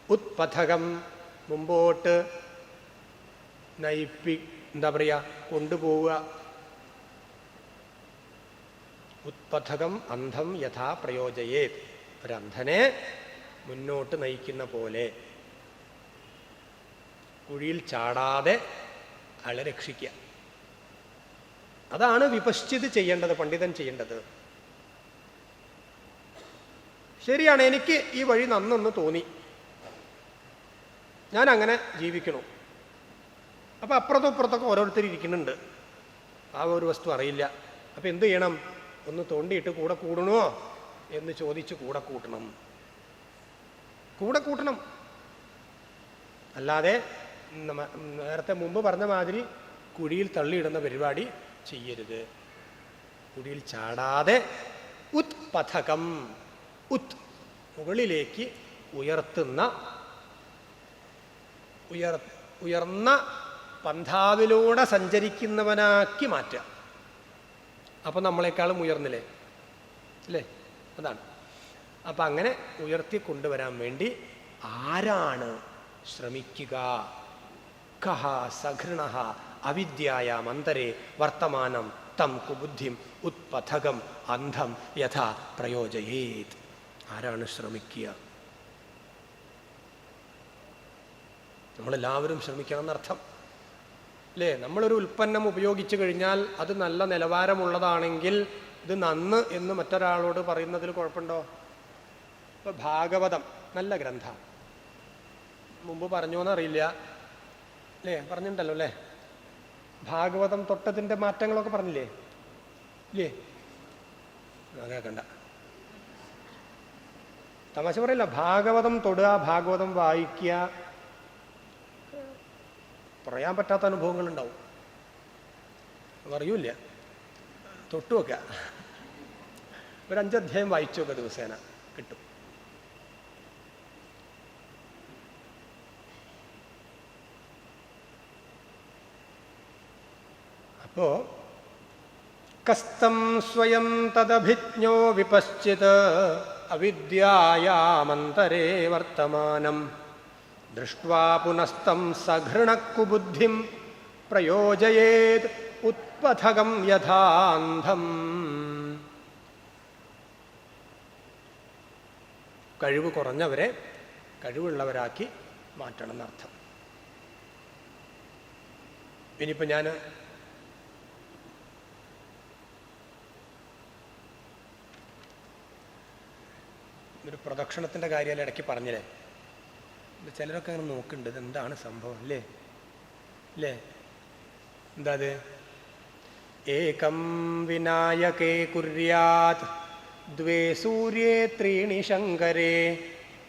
ഉത്പഥകം മുമ്പോട്ട് എന്താ പറയുക, കൊണ്ടുപോവുക. ഉത്പഥകം അന്ധം യഥാ പ്രയോജയേത്, ഒരന്ധനെ മുന്നോട്ട് നയിക്കുന്ന പോലെ കുഴിയിൽ ചാടാതെ അയാളെ രക്ഷിക്കുക. അതാണ് വിപശ്ചിത് ചെയ്യേണ്ടത്, പണ്ഡിതൻ ചെയ്യേണ്ടത്. ശരിയാണ്, എനിക്ക് ഈ വഴി നന്നെന്ന് തോന്നി, ഞാൻ അങ്ങനെ ജീവിക്കണം. അപ്പം അപ്പുറത്തും ഇപ്പുറത്തൊക്കെ ഓരോരുത്തർ ഇരിക്കുന്നുണ്ട്, ആ ഒരു വസ്തു അറിയില്ല. അപ്പം എന്ത് ചെയ്യണം? ഒന്ന് തോണ്ടിയിട്ട് കൂടെ കൂടണോ എന്ന് ചോദിച്ച് കൂടെ കൂട്ടണം. അല്ലാതെ നേരത്തെ മുമ്പ് പറഞ്ഞ മാതിരി കുഴിയിൽ തള്ളിയിടുന്ന പരിപാടി ചെയ്യരുത്. കുഴിയിൽ ചാടാതെ ഉത്പഥകം, മുകളിലേക്ക് ഉയർന്ന പന്ഥാവിലൂടെ സഞ്ചരിക്കുന്നവനാക്കി മാറ്റുക. അപ്പം നമ്മളെക്കാളും ഉയർന്നില്ലേ അല്ലേ? അതാണ്. അപ്പം അങ്ങനെ ഉയർത്തി കൊണ്ടുവരാൻ വേണ്ടി ആരാണ് ശ്രമിക്കുക? കഹ സഘൃണഃ അവിദ്യായാം അന്തരേ വർത്തമാനം തം കുബുദ്ധിം ഉത്പഥകം അന്ധം യഥാ പ്രയോജയേത്. ആരാണ് ശ്രമിക്കുക? നമ്മളെല്ലാവരും ശ്രമിക്കണം എന്നർത്ഥം അല്ലേ? നമ്മളൊരു ഉൽപ്പന്നം ഉപയോഗിച്ചു കഴിഞ്ഞാൽ അത് നല്ല നിലവാരമുള്ളതാണെങ്കിൽ ഇത് നന്ന് എന്ന് മറ്റൊരാളോട് പറയുന്നതിൽ കുഴപ്പമുണ്ടോ? ഇപ്പം ഭാഗവതം നല്ല ഗ്രന്ഥം, മുമ്പ് പറഞ്ഞോന്നറിയില്ല അല്ലേ? പറഞ്ഞിട്ടുണ്ടല്ലോ അല്ലേ? ഭാഗവതം തൊട്ടതിൻ്റെ മാറ്റങ്ങളൊക്കെ പറഞ്ഞില്ലേ ഇല്ലേ? കേൾക്കണ്ട, തമാശ പറയില്ല. ഭാഗവതം തൊടുക, ഭാഗവതം വായിക്കുക, പറയാൻ പറ്റാത്ത അനുഭവങ്ങളുണ്ടാവും. അറിയൂല്ല, തൊട്ടുവെക്കുക. ഒരു 5 അധ്യായം വായിച്ചു വെക്കുക, ദിവസേന കിട്ടും. അപ്പോ കസ്തം സ്വയം തദഭിജ്ഞോ വിപശ്ചിത് അവിദ്യായാമന്തരേ വർത്തമാനം ദൃഷ്ട്വാ പുനസ്തം സഘൃണക്കുബുദ്ധിം പ്രയോജയേത് ഉത്പഥകം യഥാന്ധം. കഴിവ് കുറഞ്ഞവരെ കഴിവുള്ളവരാക്കി മാറ്റണം എന്നർത്ഥം. ഇനിയിപ്പോൾ ഞാൻ ഒരു പ്രദക്ഷിണത്തിൻ്റെ കാര്യം ഇടയ്ക്ക് പറഞ്ഞില്ലേ, ചിലരൊക്കെ അങ്ങനെ നോക്കുന്നുണ്ട് ഇതെന്താണ് സംഭവം അല്ലേ അല്ലേ. എന്താ അത്? ഏകം വിനായകേ കുര്യാത് ദ്വേ സൂര്യേ ത്രീണി ശങ്കരേ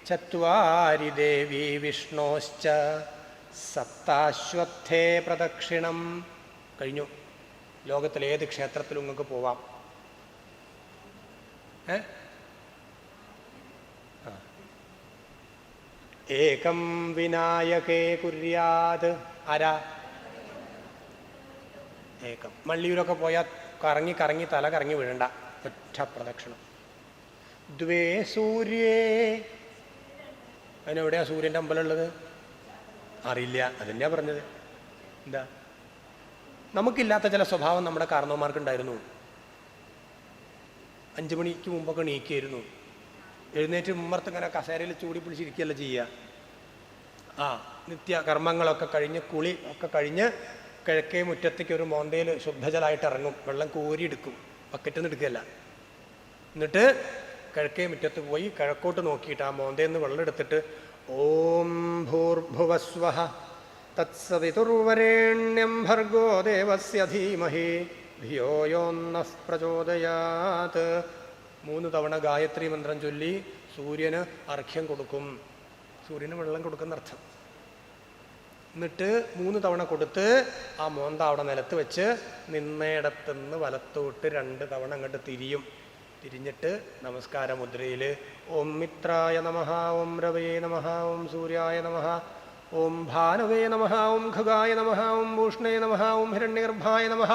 ചത്വാരി ദേവി വിഷ്ണോശ്ച സപ്താശ്വത്ഥേ പ്രദക്ഷിണം. കഴിഞ്ഞു. ലോകത്തിലെ ഏത് ക്ഷേത്രത്തിലും നിങ്ങൾക്ക് പോവാം. ഏകം വിനായകേ കുര്യാത്. ആരാ? ഏകം. മള്ളിയൂരൊക്കെ പോയാൽ കറങ്ങി കറങ്ങി തല കറങ്ങി വീഴണ്ട, ഒറ്റ പ്രദക്ഷിണം. ദ്വേ സൂര്യേ. അതിനെവിടെയാ സൂര്യൻ്റെ അമ്പലമുള്ളത്? അറിയില്ല. അതെന്നെയാ പറഞ്ഞത്. എന്താ? നമുക്കില്ലാത്ത ചില സ്വഭാവം നമ്മുടെ കാരണവന്മാർക്കുണ്ടായിരുന്നു. 5 മണിക്ക് മുമ്പൊക്കെ നീക്കിയായിരുന്നു. എഴുന്നേറ്റ് മുമ്പത്ത് ഇങ്ങനെ കസേരയിൽ ചൂടി പിടിച്ചിരിക്കുകയല്ല ചെയ്യുക. നിത്യ കർമ്മങ്ങളൊക്കെ കഴിഞ്ഞ് കുളി ഒക്കെ കഴിഞ്ഞ് കിഴക്കേ മുറ്റത്തേക്ക് ഒരു മോന്തയിൽ ശുദ്ധജലമായിട്ട് ഇറങ്ങും. വെള്ളം കോരിയെടുക്കും, ബക്കറ്റിൽ നിന്ന് എടുക്കുകയല്ല. എന്നിട്ട് കിഴക്കേ മുറ്റത്ത് പോയി കിഴക്കോട്ട് നോക്കിയിട്ട് ആ മോന്തയിൽ നിന്ന് വെള്ളം എടുത്തിട്ട് ഓം ഭൂർഭുവസ്വഃ തത്സവിതുർവരേണ്യം ഭർഗോ ദേവസ്യ ധീമഹി ധിയോ യോ നഃ പ്രചോദയാത് 3 തവണ ഗായത്രി മന്ത്രം ചൊല്ലി സൂര്യന് അർഘ്യം കൊടുക്കും. സൂര്യന് വെള്ളം കൊടുക്കുന്ന അർത്ഥം. എന്നിട്ട് 3 തവണ കൊടുത്ത് ആ മോന്ത അവിടെ നിലത്ത് വെച്ച് നിന്നയിടത്തുനിന്ന് വലത്തോട്ട് 2 തവണ അങ്ങോട്ട് തിരിയും. തിരിഞ്ഞിട്ട് നമസ്കാര മുദ്രയിൽ ഓം മിത്രായ നമഃ, ഓം രവേ നമഃ, ഓം സൂര്യായ നമഃ, ഓം ഭാനവേ നമഃ, ഓം ഖഗായ നമഃ, ഓം ഭൂഷ്ണേ നമഃ, ഓം ഹിരണ്യഗർഭായ നമഃ,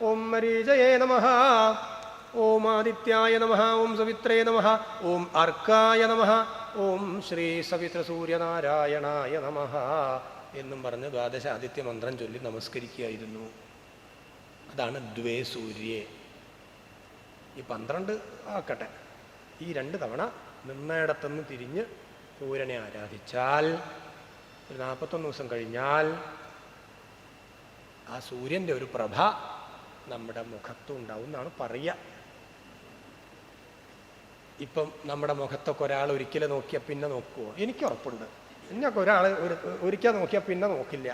ഓം മരീചയേ നമഃ, ഓം ആദിത്യായ നമഃ, ഓം സവിത്രേ നമഃ, ഓം അർക്കായ നമഃ, ഓം ശ്രീ സവിത്രസൂര്യനാരായണായ നമഃ എന്നും പറഞ്ഞ് 12 ആദിത്യ മന്ത്രം ചൊല്ലി നമസ്കരിക്കുകയായിരുന്നു. അതാണ് ദ്വേ സൂര്യേ. ഈ 12 ആക്കട്ടെ. ഈ 2 തവണ നിന്നയിടത്തുനിന്ന് തിരിഞ്ഞ് സൂര്യനെ ആരാധിച്ചാൽ ഒരു 41 ദിവസം കഴിഞ്ഞാൽ ആ സൂര്യൻ്റെ ഒരു പ്രഭ നമ്മുടെ മുഖത്തും ഉണ്ടാവും എന്നാണ് പറയുക. ഇപ്പം നമ്മുടെ മുഖത്തൊക്കെ ഒരാൾ ഒരിക്കലും നോക്കിയാൽ പിന്നെ നോക്കുമോ? എനിക്ക് ഉറപ്പുണ്ട്. എന്നൊക്കെ ഒരാൾ ഒരിക്കൽ നോക്കിയാൽ പിന്നെ നോക്കില്ല,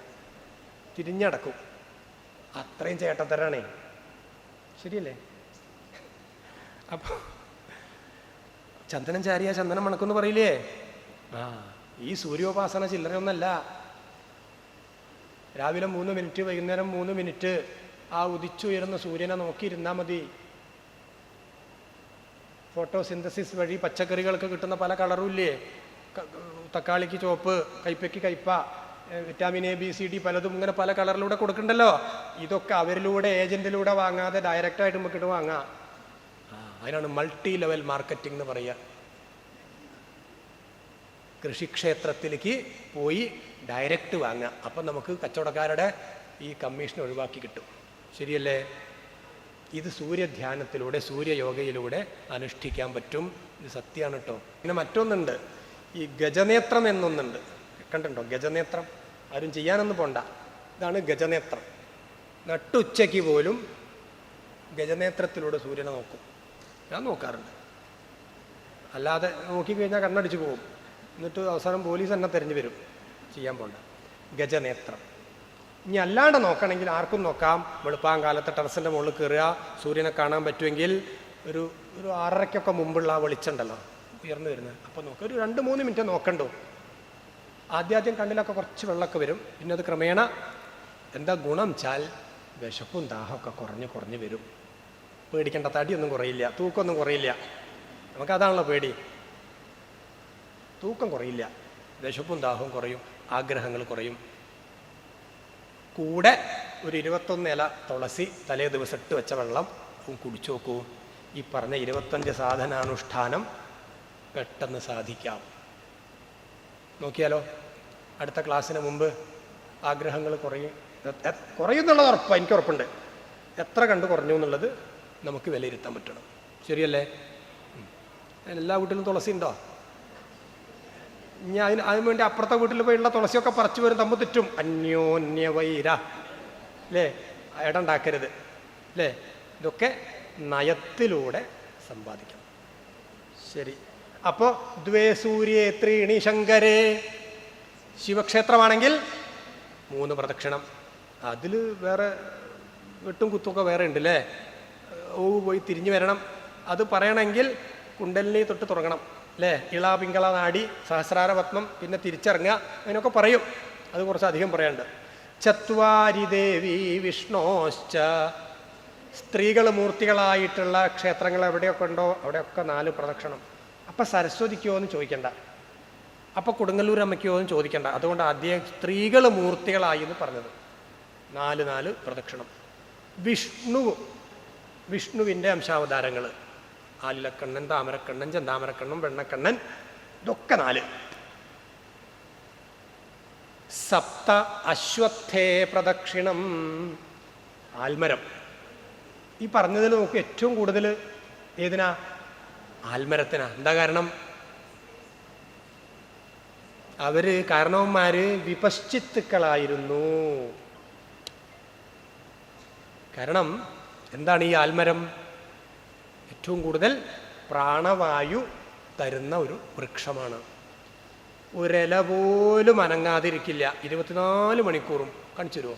തിരിഞ്ഞടക്കും. അത്രയും ചേട്ടത്തരാണേ. ശരിയല്ലേ? അപ്പോൾ ചന്ദനം ചാരിയ ചന്ദനം മണക്കുമെന്ന് പറയില്ലേ? ഈ സൂര്യോപാസന ചില്ലറയൊന്നല്ല. രാവിലെ 3 മിനിറ്റ്, വൈകുന്നേരം 3 മിനിറ്റ് ആ ഉദിച്ചുയരുന്ന സൂര്യനെ നോക്കിയിരുന്നാൽ മതി. ഫോട്ടോസിന്തസിസ് വഴി പച്ചക്കറികൾക്ക് കിട്ടുന്ന പല കളറും ഇല്ലേ? തക്കാളിക്ക് ചുവപ്പ്, കയ്പയ്ക്ക് കയ്പ, vitamin A, B, C, D പലതും ഇങ്ങനെ പല കളറിലൂടെ കൊടുക്കണ്ടല്ലോ. ഇതൊക്കെ അവരിലൂടെ ഏജന്റിലൂടെ വാങ്ങാതെ ഡയറക്റ്റായിട്ട് നമുക്കിട്ട് വാങ്ങാം. അതിനാണ് മൾട്ടി ലെവൽ മാർക്കറ്റിംഗ് എന്ന് പറയുക. കൃഷിക്ഷേത്രത്തിലേക്ക് പോയി ഡയറക്റ്റ് വാങ്ങുക. അപ്പം നമുക്ക് കച്ചവടക്കാരുടെ ഈ കമ്മീഷൻ ഒഴിവാക്കി കിട്ടും. ശരിയല്ലേ? ഇത് സൂര്യധ്യാനത്തിലൂടെ സൂര്യയോഗയിലൂടെ അനുഷ്ഠിക്കാൻ പറ്റും. ഇത് സത്യമാണ് കേട്ടോ. പിന്നെ മറ്റൊന്നുണ്ട്, ഈ ഗജനേത്രം എന്നൊന്നുണ്ട്. കണ്ടിട്ടുണ്ടോ ഗജനേത്രം? ആരും ചെയ്യാനൊന്നും പോണ്ട. ഇതാണ് ഗജനേത്രം. നട്ടുച്ചയ്ക്ക് പോലും ഗജനേത്രത്തിലൂടെ സൂര്യനെ നോക്കും. ഞാൻ നോക്കാറുണ്ട്. അല്ലാതെ നോക്കിക്കഴിഞ്ഞാൽ കണ്ണടിച്ച് പോകും. എന്നിട്ട് അവസാനം പോലീസ് എന്നെ തിരഞ്ഞു വരും. ചെയ്യാൻ പോണ്ട. ഗജനേത്രം. ഇനി അല്ലാണ്ട് നോക്കണമെങ്കിൽ ആർക്കും നോക്കാം. വെളുപ്പാങ്കാലത്ത് ടെറസിൻ്റെ മുകളിൽ കയറുക, സൂര്യനെ കാണാൻ പറ്റുമെങ്കിൽ ഒരു 6:30 മുമ്പുള്ള ആ വെളിച്ചുണ്ടല്ലോ ഉയർന്നു വരുന്നത്, അപ്പോൾ നോക്കുക. ഒരു 2-3 മിനിറ്റ് നോക്കണ്ടോ. ആദ്യം കണ്ണിലൊക്കെ കുറച്ച് വെള്ളമൊക്കെ വരും. പിന്നെ അത് ക്രമേണ എന്താ ഗുണം വെച്ചാൽ വിശപ്പും ദാഹമൊക്കെ കുറഞ്ഞ് വരും. പേടിക്കേണ്ട, തടിയൊന്നും കുറയില്ല, തൂക്കമൊന്നും കുറയില്ല. നമുക്കതാണല്ലോ പേടി. തൂക്കം കുറയില്ല, വിശപ്പും ദാഹവും കുറയും, ആഗ്രഹങ്ങൾ കുറയും. കൂടെ ഒരു 21 ഇല തുളസി തലേ ദിവസം ഇട്ട് വെച്ച വെള്ളം കുടിച്ചു നോക്കൂ. ഈ പറഞ്ഞ 25 സാധനാനുഷ്ഠാനം പെട്ടെന്ന് സാധിക്കാം. നോക്കിയാലോ? അടുത്ത ക്ലാസ്സിന് മുമ്പ് ആഗ്രഹങ്ങൾ കുറയുന്നുള്ളത് ഉറപ്പാണ്, എനിക്ക് ഉറപ്പുണ്ട്. എത്ര കണ്ട് കുറഞ്ഞു എന്നുള്ളത് നമുക്ക് വിലയിരുത്താൻ പറ്റണം. ശരിയല്ലേ? എല്ലാ വീട്ടിലും തുളസി ഉണ്ടോ? ഞാൻ അതിന് വേണ്ടി അപ്പുറത്തെ വീട്ടിൽ പോയുള്ള തുളസിയൊക്കെ പറിച്ചു വരും, തമ്മിൽ തെറ്റും. അന്യോന്യവൈര അല്ലേ? ഇടണ്ടാക്കരുത് അല്ലേ? ഇതൊക്കെ നയത്തിലൂടെ സമ്പാദിക്കണം. ശരി. അപ്പോൾ ദ്വേ സൂര്യേ ത്രീണി ശങ്കരേ, ശിവക്ഷേത്രമാണെങ്കിൽ 3 പ്രദക്ഷിണം. അതിൽ വേറെ വെട്ടും കുത്തുമൊക്കെ വേറെ ഉണ്ട് അല്ലേ? പോയി തിരിഞ്ഞു വരണം. അത് പറയണമെങ്കിൽ കുണ്ടലിനി തൊട്ട് തുടങ്ങണം അല്ലേ? ഇളാ പിങ്കള നാടി സഹസ്രാര പത്മം, പിന്നെ തിരിച്ചിറങ്ങുക, അതിനൊക്കെ പറയും. അത് കുറച്ചധികം പറയാനുണ്ട്. ചത്വാരി ദേവി വിഷ്ണോശ്ച, സ്ത്രീകൾ മൂർത്തികളായിട്ടുള്ള ക്ഷേത്രങ്ങൾ എവിടെയൊക്കെ ഉണ്ടോ അവിടെയൊക്കെ 4 പ്രദക്ഷിണം. അപ്പം സരസ്വതിക്കോ എന്ന് ചോദിക്കണ്ട, അപ്പം കൊടുങ്ങല്ലൂർ അമ്മയ്ക്കോ എന്ന് ചോദിക്കണ്ട. അതുകൊണ്ട് ആദ്യം സ്ത്രീകൾ മൂർത്തികളായി എന്ന് പറഞ്ഞത്. 4 പ്രദക്ഷിണം. വിഷ്ണുവിൻ്റെ അംശാവതാരങ്ങൾ, ആലിലക്കണ്ണൻ, താമരക്കണ്ണൻ, ചെന്താമരക്കണ്ണൻ, വെണ്ണക്കണ്ണൻ, ഇതൊക്കെ 4. സപ്ത അശ്വത്ഥേ പ്രദക്ഷിണം, ആൽമരം. ഈ പറഞ്ഞതിൽ നമുക്ക് ഏറ്റവും കൂടുതൽ ഏതിനാ? ആൽമരത്തിനാ. എന്താ കാരണം? അവര് കാരണവന്മാര് വിപശ്ചിത്തുക്കളായിരുന്നു. കാരണം എന്താണ് ഈ ആൽമരം? ഏറ്റവും കൂടുതൽ പ്രാണവായു തരുന്ന ഒരു വൃക്ഷമാണ്. ഒരില പോലും അനങ്ങാതിരിക്കില്ല 24 മണിക്കൂറും. കാണിച്ചു തരുമോ?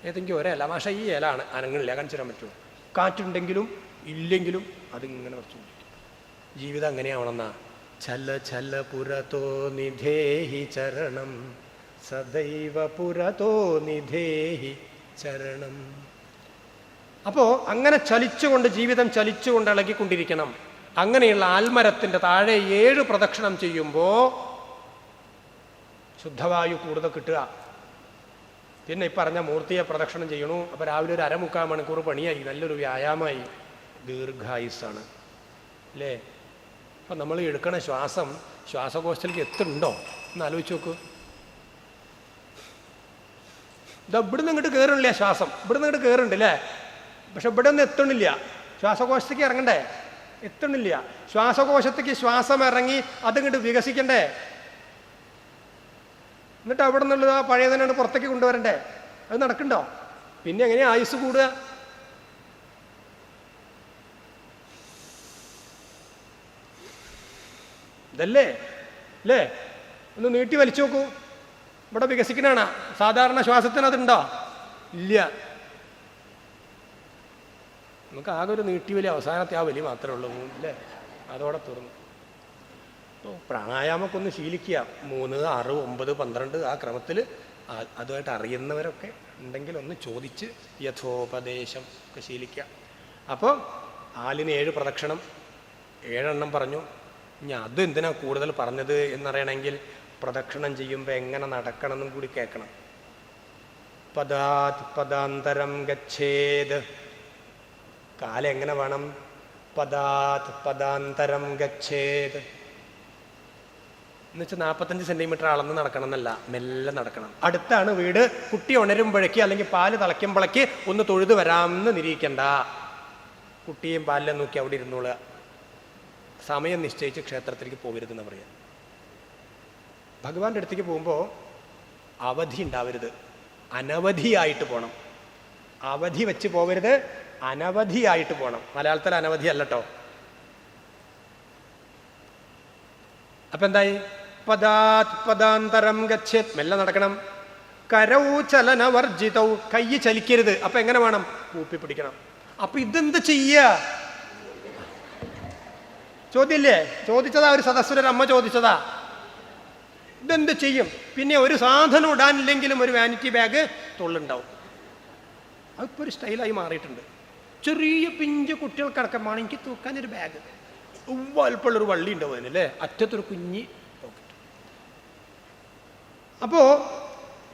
ഏതെങ്കിലും ഒരില? പക്ഷേ ഈ ഇല ആണ് അനങ്ങില്ല. കാണിച്ചു തരാൻ പറ്റുമോ? കാറ്റുണ്ടെങ്കിലും ഇല്ലെങ്കിലും അതിങ്ങനെ കുറച്ചു. ജീവിതം അങ്ങനെയാവണമെന്നാ. ചല ചല പുരതോ നിധേഹി ചരണം, സദൈവ പുരതോ നിധേഹി ചരണം. അപ്പോൾ അങ്ങനെ ചലിച്ചുകൊണ്ട്, ജീവിതം ചലിച്ചുകൊണ്ട് ഇളകിക്കൊണ്ടിരിക്കണം. അങ്ങനെയുള്ള ആൽമരത്തിൻ്റെ താഴെ 7 പ്രദക്ഷിണം ചെയ്യുമ്പോൾ ശുദ്ധവായു കൂടുതൽ കിട്ടുക. പിന്നെ ഈ പറഞ്ഞ മൂർത്തിയെ പ്രദക്ഷിണം ചെയ്യണു. അപ്പോൾ രാവിലെ ഒരു 1/4 മണിക്കൂർ പണിയായി, നല്ലൊരു വ്യായാമമായി, ദീർഘായുസ്സാണ് അല്ലേ? അപ്പം നമ്മൾ എടുക്കണ ശ്വാസം ശ്വാസകോശത്തിലേക്ക് എത്തുന്നുണ്ടോ എന്ന് ആലോചിച്ച് നോക്കൂ. ഇവിടുന്ന് ഇങ്ങോട്ട് കയറണില്ല ശ്വാസം, ഇവിടുന്ന് ഇങ്ങോട്ട് കയറുന്നുണ്ട് അല്ലേ? പക്ഷെ ഇവിടെ ഒന്നും എത്തണില്ല. ശ്വാസകോശത്തേക്ക് ഇറങ്ങണ്ടേ? എത്തണില്ല. ശ്വാസകോശത്തേക്ക് ശ്വാസം ഇറങ്ങി അതിങ്ങോട്ട് വികസിക്കണ്ടേ? എന്നിട്ട് അവിടെ നിന്നുള്ളത് ആ പഴയ തന്നെയാണ് പുറത്തേക്ക് കൊണ്ടുവരണ്ടേ? അത് നടക്കണ്ടോ? പിന്നെ എങ്ങനെയാ ആയുസ് കൂടുക? ഇതല്ലേ അല്ലേ? ഒന്ന് നീട്ടി വലിച്ചു നോക്കൂ. ഇവിടെ വികസിക്കണാണ്. സാധാരണ ശ്വാസത്തിന് അതുണ്ടോ? ഇല്ല. നമുക്ക് ആകെ ഒരു നീട്ടിവലി, അവസാനത്തെ ആ വലി മാത്രമേ ഉള്ളൂ അല്ലേ? അതോടെ തീർന്നു. പ്രാണായാമമൊക്കെ ഒന്ന് ശീലിക്കുക. 3, 6, 9, 12 ആ ക്രമത്തിൽ അതുമായിട്ട് അറിയുന്നവരൊക്കെ ഉണ്ടെങ്കിൽ ഒന്ന് ചോദിച്ച് യഥോപദേശം ഒക്കെ ശീലിക്കുക. അപ്പോൾ ആലിന് 7 പ്രദക്ഷിണം, 7 എണ്ണം പറഞ്ഞു. ഇനി അതെന്തിനാ കൂടുതൽ പറഞ്ഞത് എന്നറിയണമെങ്കിൽ പ്രദക്ഷിണം ചെയ്യുമ്പോൾ എങ്ങനെ നടക്കണം എന്നും കൂടി കേൾക്കണം. പദാത് പദാന്തരം ഗച്ഛേത്, കാലം എങ്ങനെ വേണം? പദാത് പദാന്തരം ഗച്ഛേത് എന്നുവെച്ചാൽ 45 സെൻറ്റിമീറ്റർ അളന്ന് നടക്കണം എന്നല്ല, മെല്ലെ നടക്കണം. അടുത്താണ് വീട്. കുട്ടി ഉണരുമ്പോഴേക്ക് അല്ലെങ്കിൽ പാല് തിളയ്ക്കുമ്പോഴേക്ക് ഒന്ന് തൊഴുത് വരാമെന്ന് നിരീക്കണ്ട. കുട്ടിയും പാലിനെ നോക്കി അവിടെ ഇരുന്നോളുക. സമയം നിശ്ചയിച്ച് ക്ഷേത്രത്തിലേക്ക് പോകരുതെന്ന് പറയാം. ഭഗവാന്റെ അടുത്തേക്ക് പോകുമ്പോൾ അവധി ഉണ്ടാവരുത്, അനവധിയായിട്ട് പോകണം. അവധി വെച്ച് പോകരുത്, അനവധിയായിട്ട് പോകണം. മലയാളത്തിൽ അനവധി അല്ലട്ടോ. അപ്പൊ എന്തായി? പദാത് പദാന്തരം ഗച്ഛേത്, മെല്ലെ നടക്കണം. കരൗ ചലനവർജിതൗ, കൈ ചലിക്കരുത്. അപ്പൊ എങ്ങനെ വേണം? കൂപ്പി പിടിക്കണം. അപ്പൊ ഇതെന്ത് ചെയ്യുക? ചോദ്യമില്ലേ? ചോദിച്ചതാ, ഒരു സദസ്സുരൊരു അമ്മ ചോദിച്ചതാ. ഇതെന്ത് ചെയ്യും? പിന്നെ ഒരു സാധനം ഇടാനില്ലെങ്കിലും ഒരു വാനിറ്റി ബാഗ് തൊള്ളുണ്ടാവും. അതിപ്പോൾ ഒരു സ്റ്റൈലായി മാറിയിട്ടുണ്ട്. ചെറിയ പിഞ്ച് കുട്ടികൾക്കടക്കമാണ് എനിക്ക് തൂക്കാനൊരു ബാഗ്, വലുപ്പമുള്ളൊരു വള്ളി ഉണ്ടാവും അതിനല്ലേ, അറ്റത്തൊരു കുഞ്ഞി പോക്കറ്റ്. അപ്പോൾ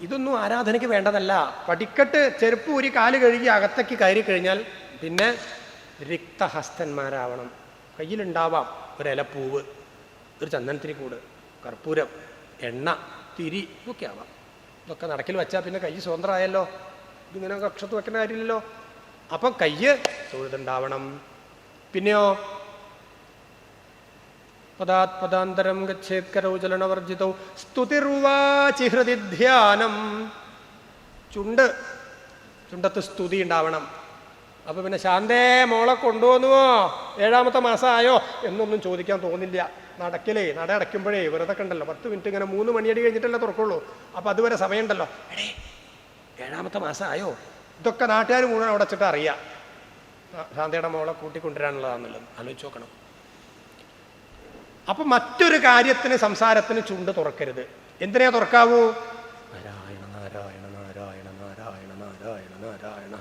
ഇതൊന്നും ആരാധനയ്ക്ക് വേണ്ടതല്ല. പടിക്കെട്ട് ചെരുപ്പ് ഊരി കാല് കഴുകി അകത്തേക്ക് കയറി കഴിഞ്ഞാൽ പിന്നെ റിക്തഹസ്തന്മാരാവണം. കയ്യിലുണ്ടാവാം ഒരു ഇലപ്പൂവ്, ഒരു ചന്ദനത്തിരി കൂട്, കർപ്പൂരം, എണ്ണ, തിരി ഇതൊക്കെ ആവാം. ഇതൊക്കെ നടക്കിൽ വെച്ചാൽ പിന്നെ കൈ സ്വതന്ത്രമായല്ലോ. ഇതിങ്ങനെ കക്ഷത്ത് വെക്കേണ്ട കാര്യമില്ലല്ലോ. അപ്പം കയ്യ് തൊഴുതുണ്ടാവണം. പിന്നെയോ പദാത് പദാന്തരം ഗച്ഛേത്കരൗ ചലനവർജിതൗ സ്തുതിർവാചി ഹൃദി ധ്യാനം. ചുണ്ടത്ത് സ്തുതി ഉണ്ടാവണം. അപ്പൊ പിന്നെ ശാന്തേ മോളെ കൊണ്ടുപോകുന്നുവോ, 7ാമത്തെ മാസമായോ എന്നൊന്നും ചോദിക്കാൻ തോന്നില്ല. നട അടയ്ക്കുമ്പോഴേ വെറുതെ ഉണ്ടല്ലോ 10 മിനിറ്റ് ഇങ്ങനെ 3 മണിയടി കഴിഞ്ഞിട്ടല്ലേ തുറക്കുള്ളൂ. അപ്പൊ അതുവരെ സമയമുണ്ടല്ലോ. 7ാമത്തെ മാസമായോ, ഇതൊക്കെ നാട്ടുകാർ മുഴുവൻ അവിടെ വെച്ചിട്ട് അറിയാം ശാന്തയുടെ മോളെ കൂട്ടിക്കൊണ്ടുവരാനുള്ളതാണെന്നുള്ളത് ആലോചിച്ച് നോക്കണം. അപ്പൊ മറ്റൊരു കാര്യത്തിന് സംസാരത്തിന് ചുണ്ട് തുറക്കരുത്. എന്തിനാ തുറക്കാവൂ? നാരായണ നാരായണ നാരായണ നാരായണ നാരായണ നാരായണ.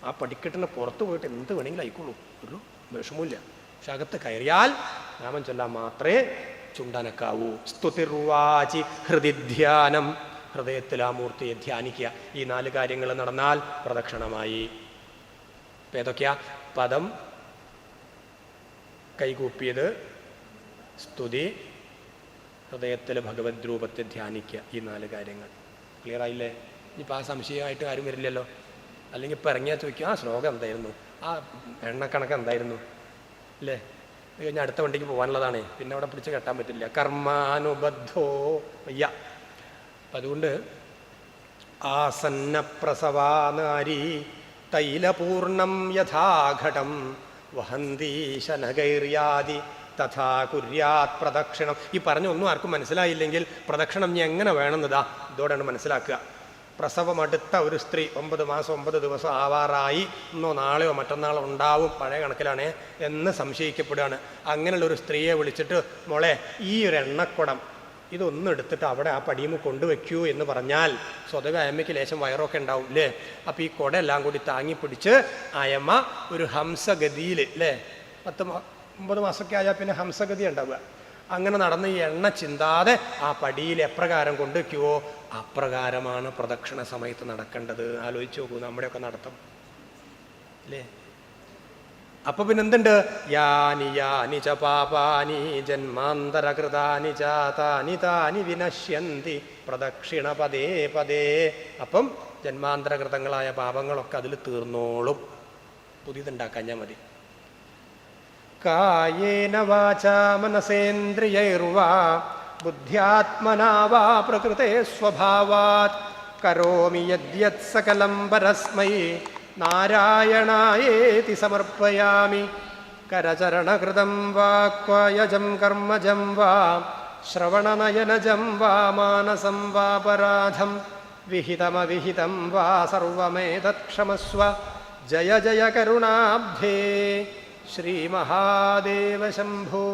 ആ പടിക്കെട്ടിന് പുറത്ത് പോയിട്ട് എന്ത് വേണമെങ്കിലും ആയിക്കോളൂ, ഒരു വിഷമില്ല. പക്ഷെ അകത്ത് കയറിയാൽ നാമം ചൊല്ലാൻ മാത്രമേ ചുണ്ടനക്കാവൂ. സ്തുതിർവാചി ഹൃദി ധ്യാനം. ഹൃദയത്തിൽ ആ മൂർത്തിയെ ധ്യാനിക്കുക. ഈ 4 കാര്യങ്ങൾ നടന്നാൽ പ്രദക്ഷിണമായി. ഇപ്പം ഏതൊക്കെയാ? പദം, കൈകൂപ്പിയത്, സ്തുതി, ഹൃദയത്തിൽ ഭഗവത് രൂപത്തെ ധ്യാനിക്കുക. ഈ 4 കാര്യങ്ങൾ ക്ലിയർ ആയില്ലേ? ഇനിയിപ്പോൾ ആ സംശയമായിട്ട് ആരും വരില്ലല്ലോ. അല്ലെങ്കിൽ ഇപ്പം ഇറങ്ങിയാൽ ചോദിക്കും, ആ ശ്ലോകം എന്തായിരുന്നു, ആ എണ്ണക്കണക്ക് എന്തായിരുന്നു അല്ലേ? ഇത് കഴിഞ്ഞാൽ അടുത്ത വണ്ടിക്ക് പോകാനുള്ളതാണേ, പിന്നെ അവിടെ പിടിച്ച് കെട്ടാൻ പറ്റില്ല. കർമാനുബദ്ധോ വയ്യ. അപ്പം അതുകൊണ്ട് ആസന്ന പ്രസവാനാരി തൈലപൂർണം യഥാഘടം വഹന്തി ശനകൈര്യാദി തഥാ കുര്യാത് പ്രദക്ഷിണം. ഈ പറഞ്ഞൊന്നും ആർക്കും മനസ്സിലായില്ലെങ്കിൽ പ്രദക്ഷിണം ഇനി എങ്ങനെ വേണമെന്നതാ ഇതോടെയാണ് മനസ്സിലാക്കുക. പ്രസവം അടുത്ത ഒരു സ്ത്രീ 9 മാസം 9 ദിവസം ആവാറായി, ഇന്നോ നാളെയോ മറ്റന്നാളോ ഉണ്ടാവും, പഴയ കണക്കിലാണേ എന്ന് സംശയിക്കപ്പെടുകയാണ്. അങ്ങനെയുള്ളൊരു സ്ത്രീയെ വിളിച്ചിട്ട്, മോളെ ഈ ഒരു എണ്ണക്കുടം ഇതൊന്നും എടുത്തിട്ട് അവിടെ ആ പടിയുമ കൊണ്ടുവയ്ക്കൂ എന്ന് പറഞ്ഞാൽ സ്വതവേ അയമ്മയ്ക്ക് ലേശം വയറൊക്കെ ഉണ്ടാവും അല്ലേ? അപ്പം ഈ കുട എല്ലാം കൂടി താങ്ങി പിടിച്ച് അയമ്മ ഒരു ഹംസഗതിയിൽ അല്ലേ, 9 മാസമൊക്കെ ആയാൽ പിന്നെ ഹംസഗതി ഉണ്ടാവുക. അങ്ങനെ നടന്ന് ഈ എണ്ണ ചിന്താതെ ആ പടിയിൽ എപ്രകാരം കൊണ്ടുവയ്ക്കുവോ അപ്രകാരമാണ് പ്രദക്ഷിണ സമയത്ത് നടക്കേണ്ടത്. ആലോചിച്ച് നോക്കൂ നമ്മുടെയൊക്കെ നടത്തം അല്ലേ? അപ്പൊ പിന്നെന്തുണ്ട്? യാനി യാനി ച പാപാനി ജന്മാന്തരകൃതാനി ച താനി താനി വിനശ്യന്തി പ്രദക്ഷിണ പദേ പദേ. അപ്പം ജന്മാന്തരകൃതങ്ങളായ പാപങ്ങളൊക്കെ അതിൽ തീർന്നോളും. പുതിയതുണ്ടാക്കാൻ മതി. കായേന വാചാ മനസേന്ദ്രിയൈർവാ ബുദ്ധ്യാത്മനാ വാ പ്രകൃതേ സ്വഭാവാത് കരോമി യദ്യത് സകലം പരസ്മൈ നാരായണായേതി സമർപ്പയാമി. കരചരണകൃതം വാ ക്വയജം കർമ്മജം വാ ശ്രവണനയനജം വാ മാനസം വാപരാധം വിഹിതമവിഹിതം വാ സർവമേതത് ക്ഷമസ്വ. ജയ ജയ കരുണാബ്ധേ ശ്രീ മഹാദേവ ശംഭോ.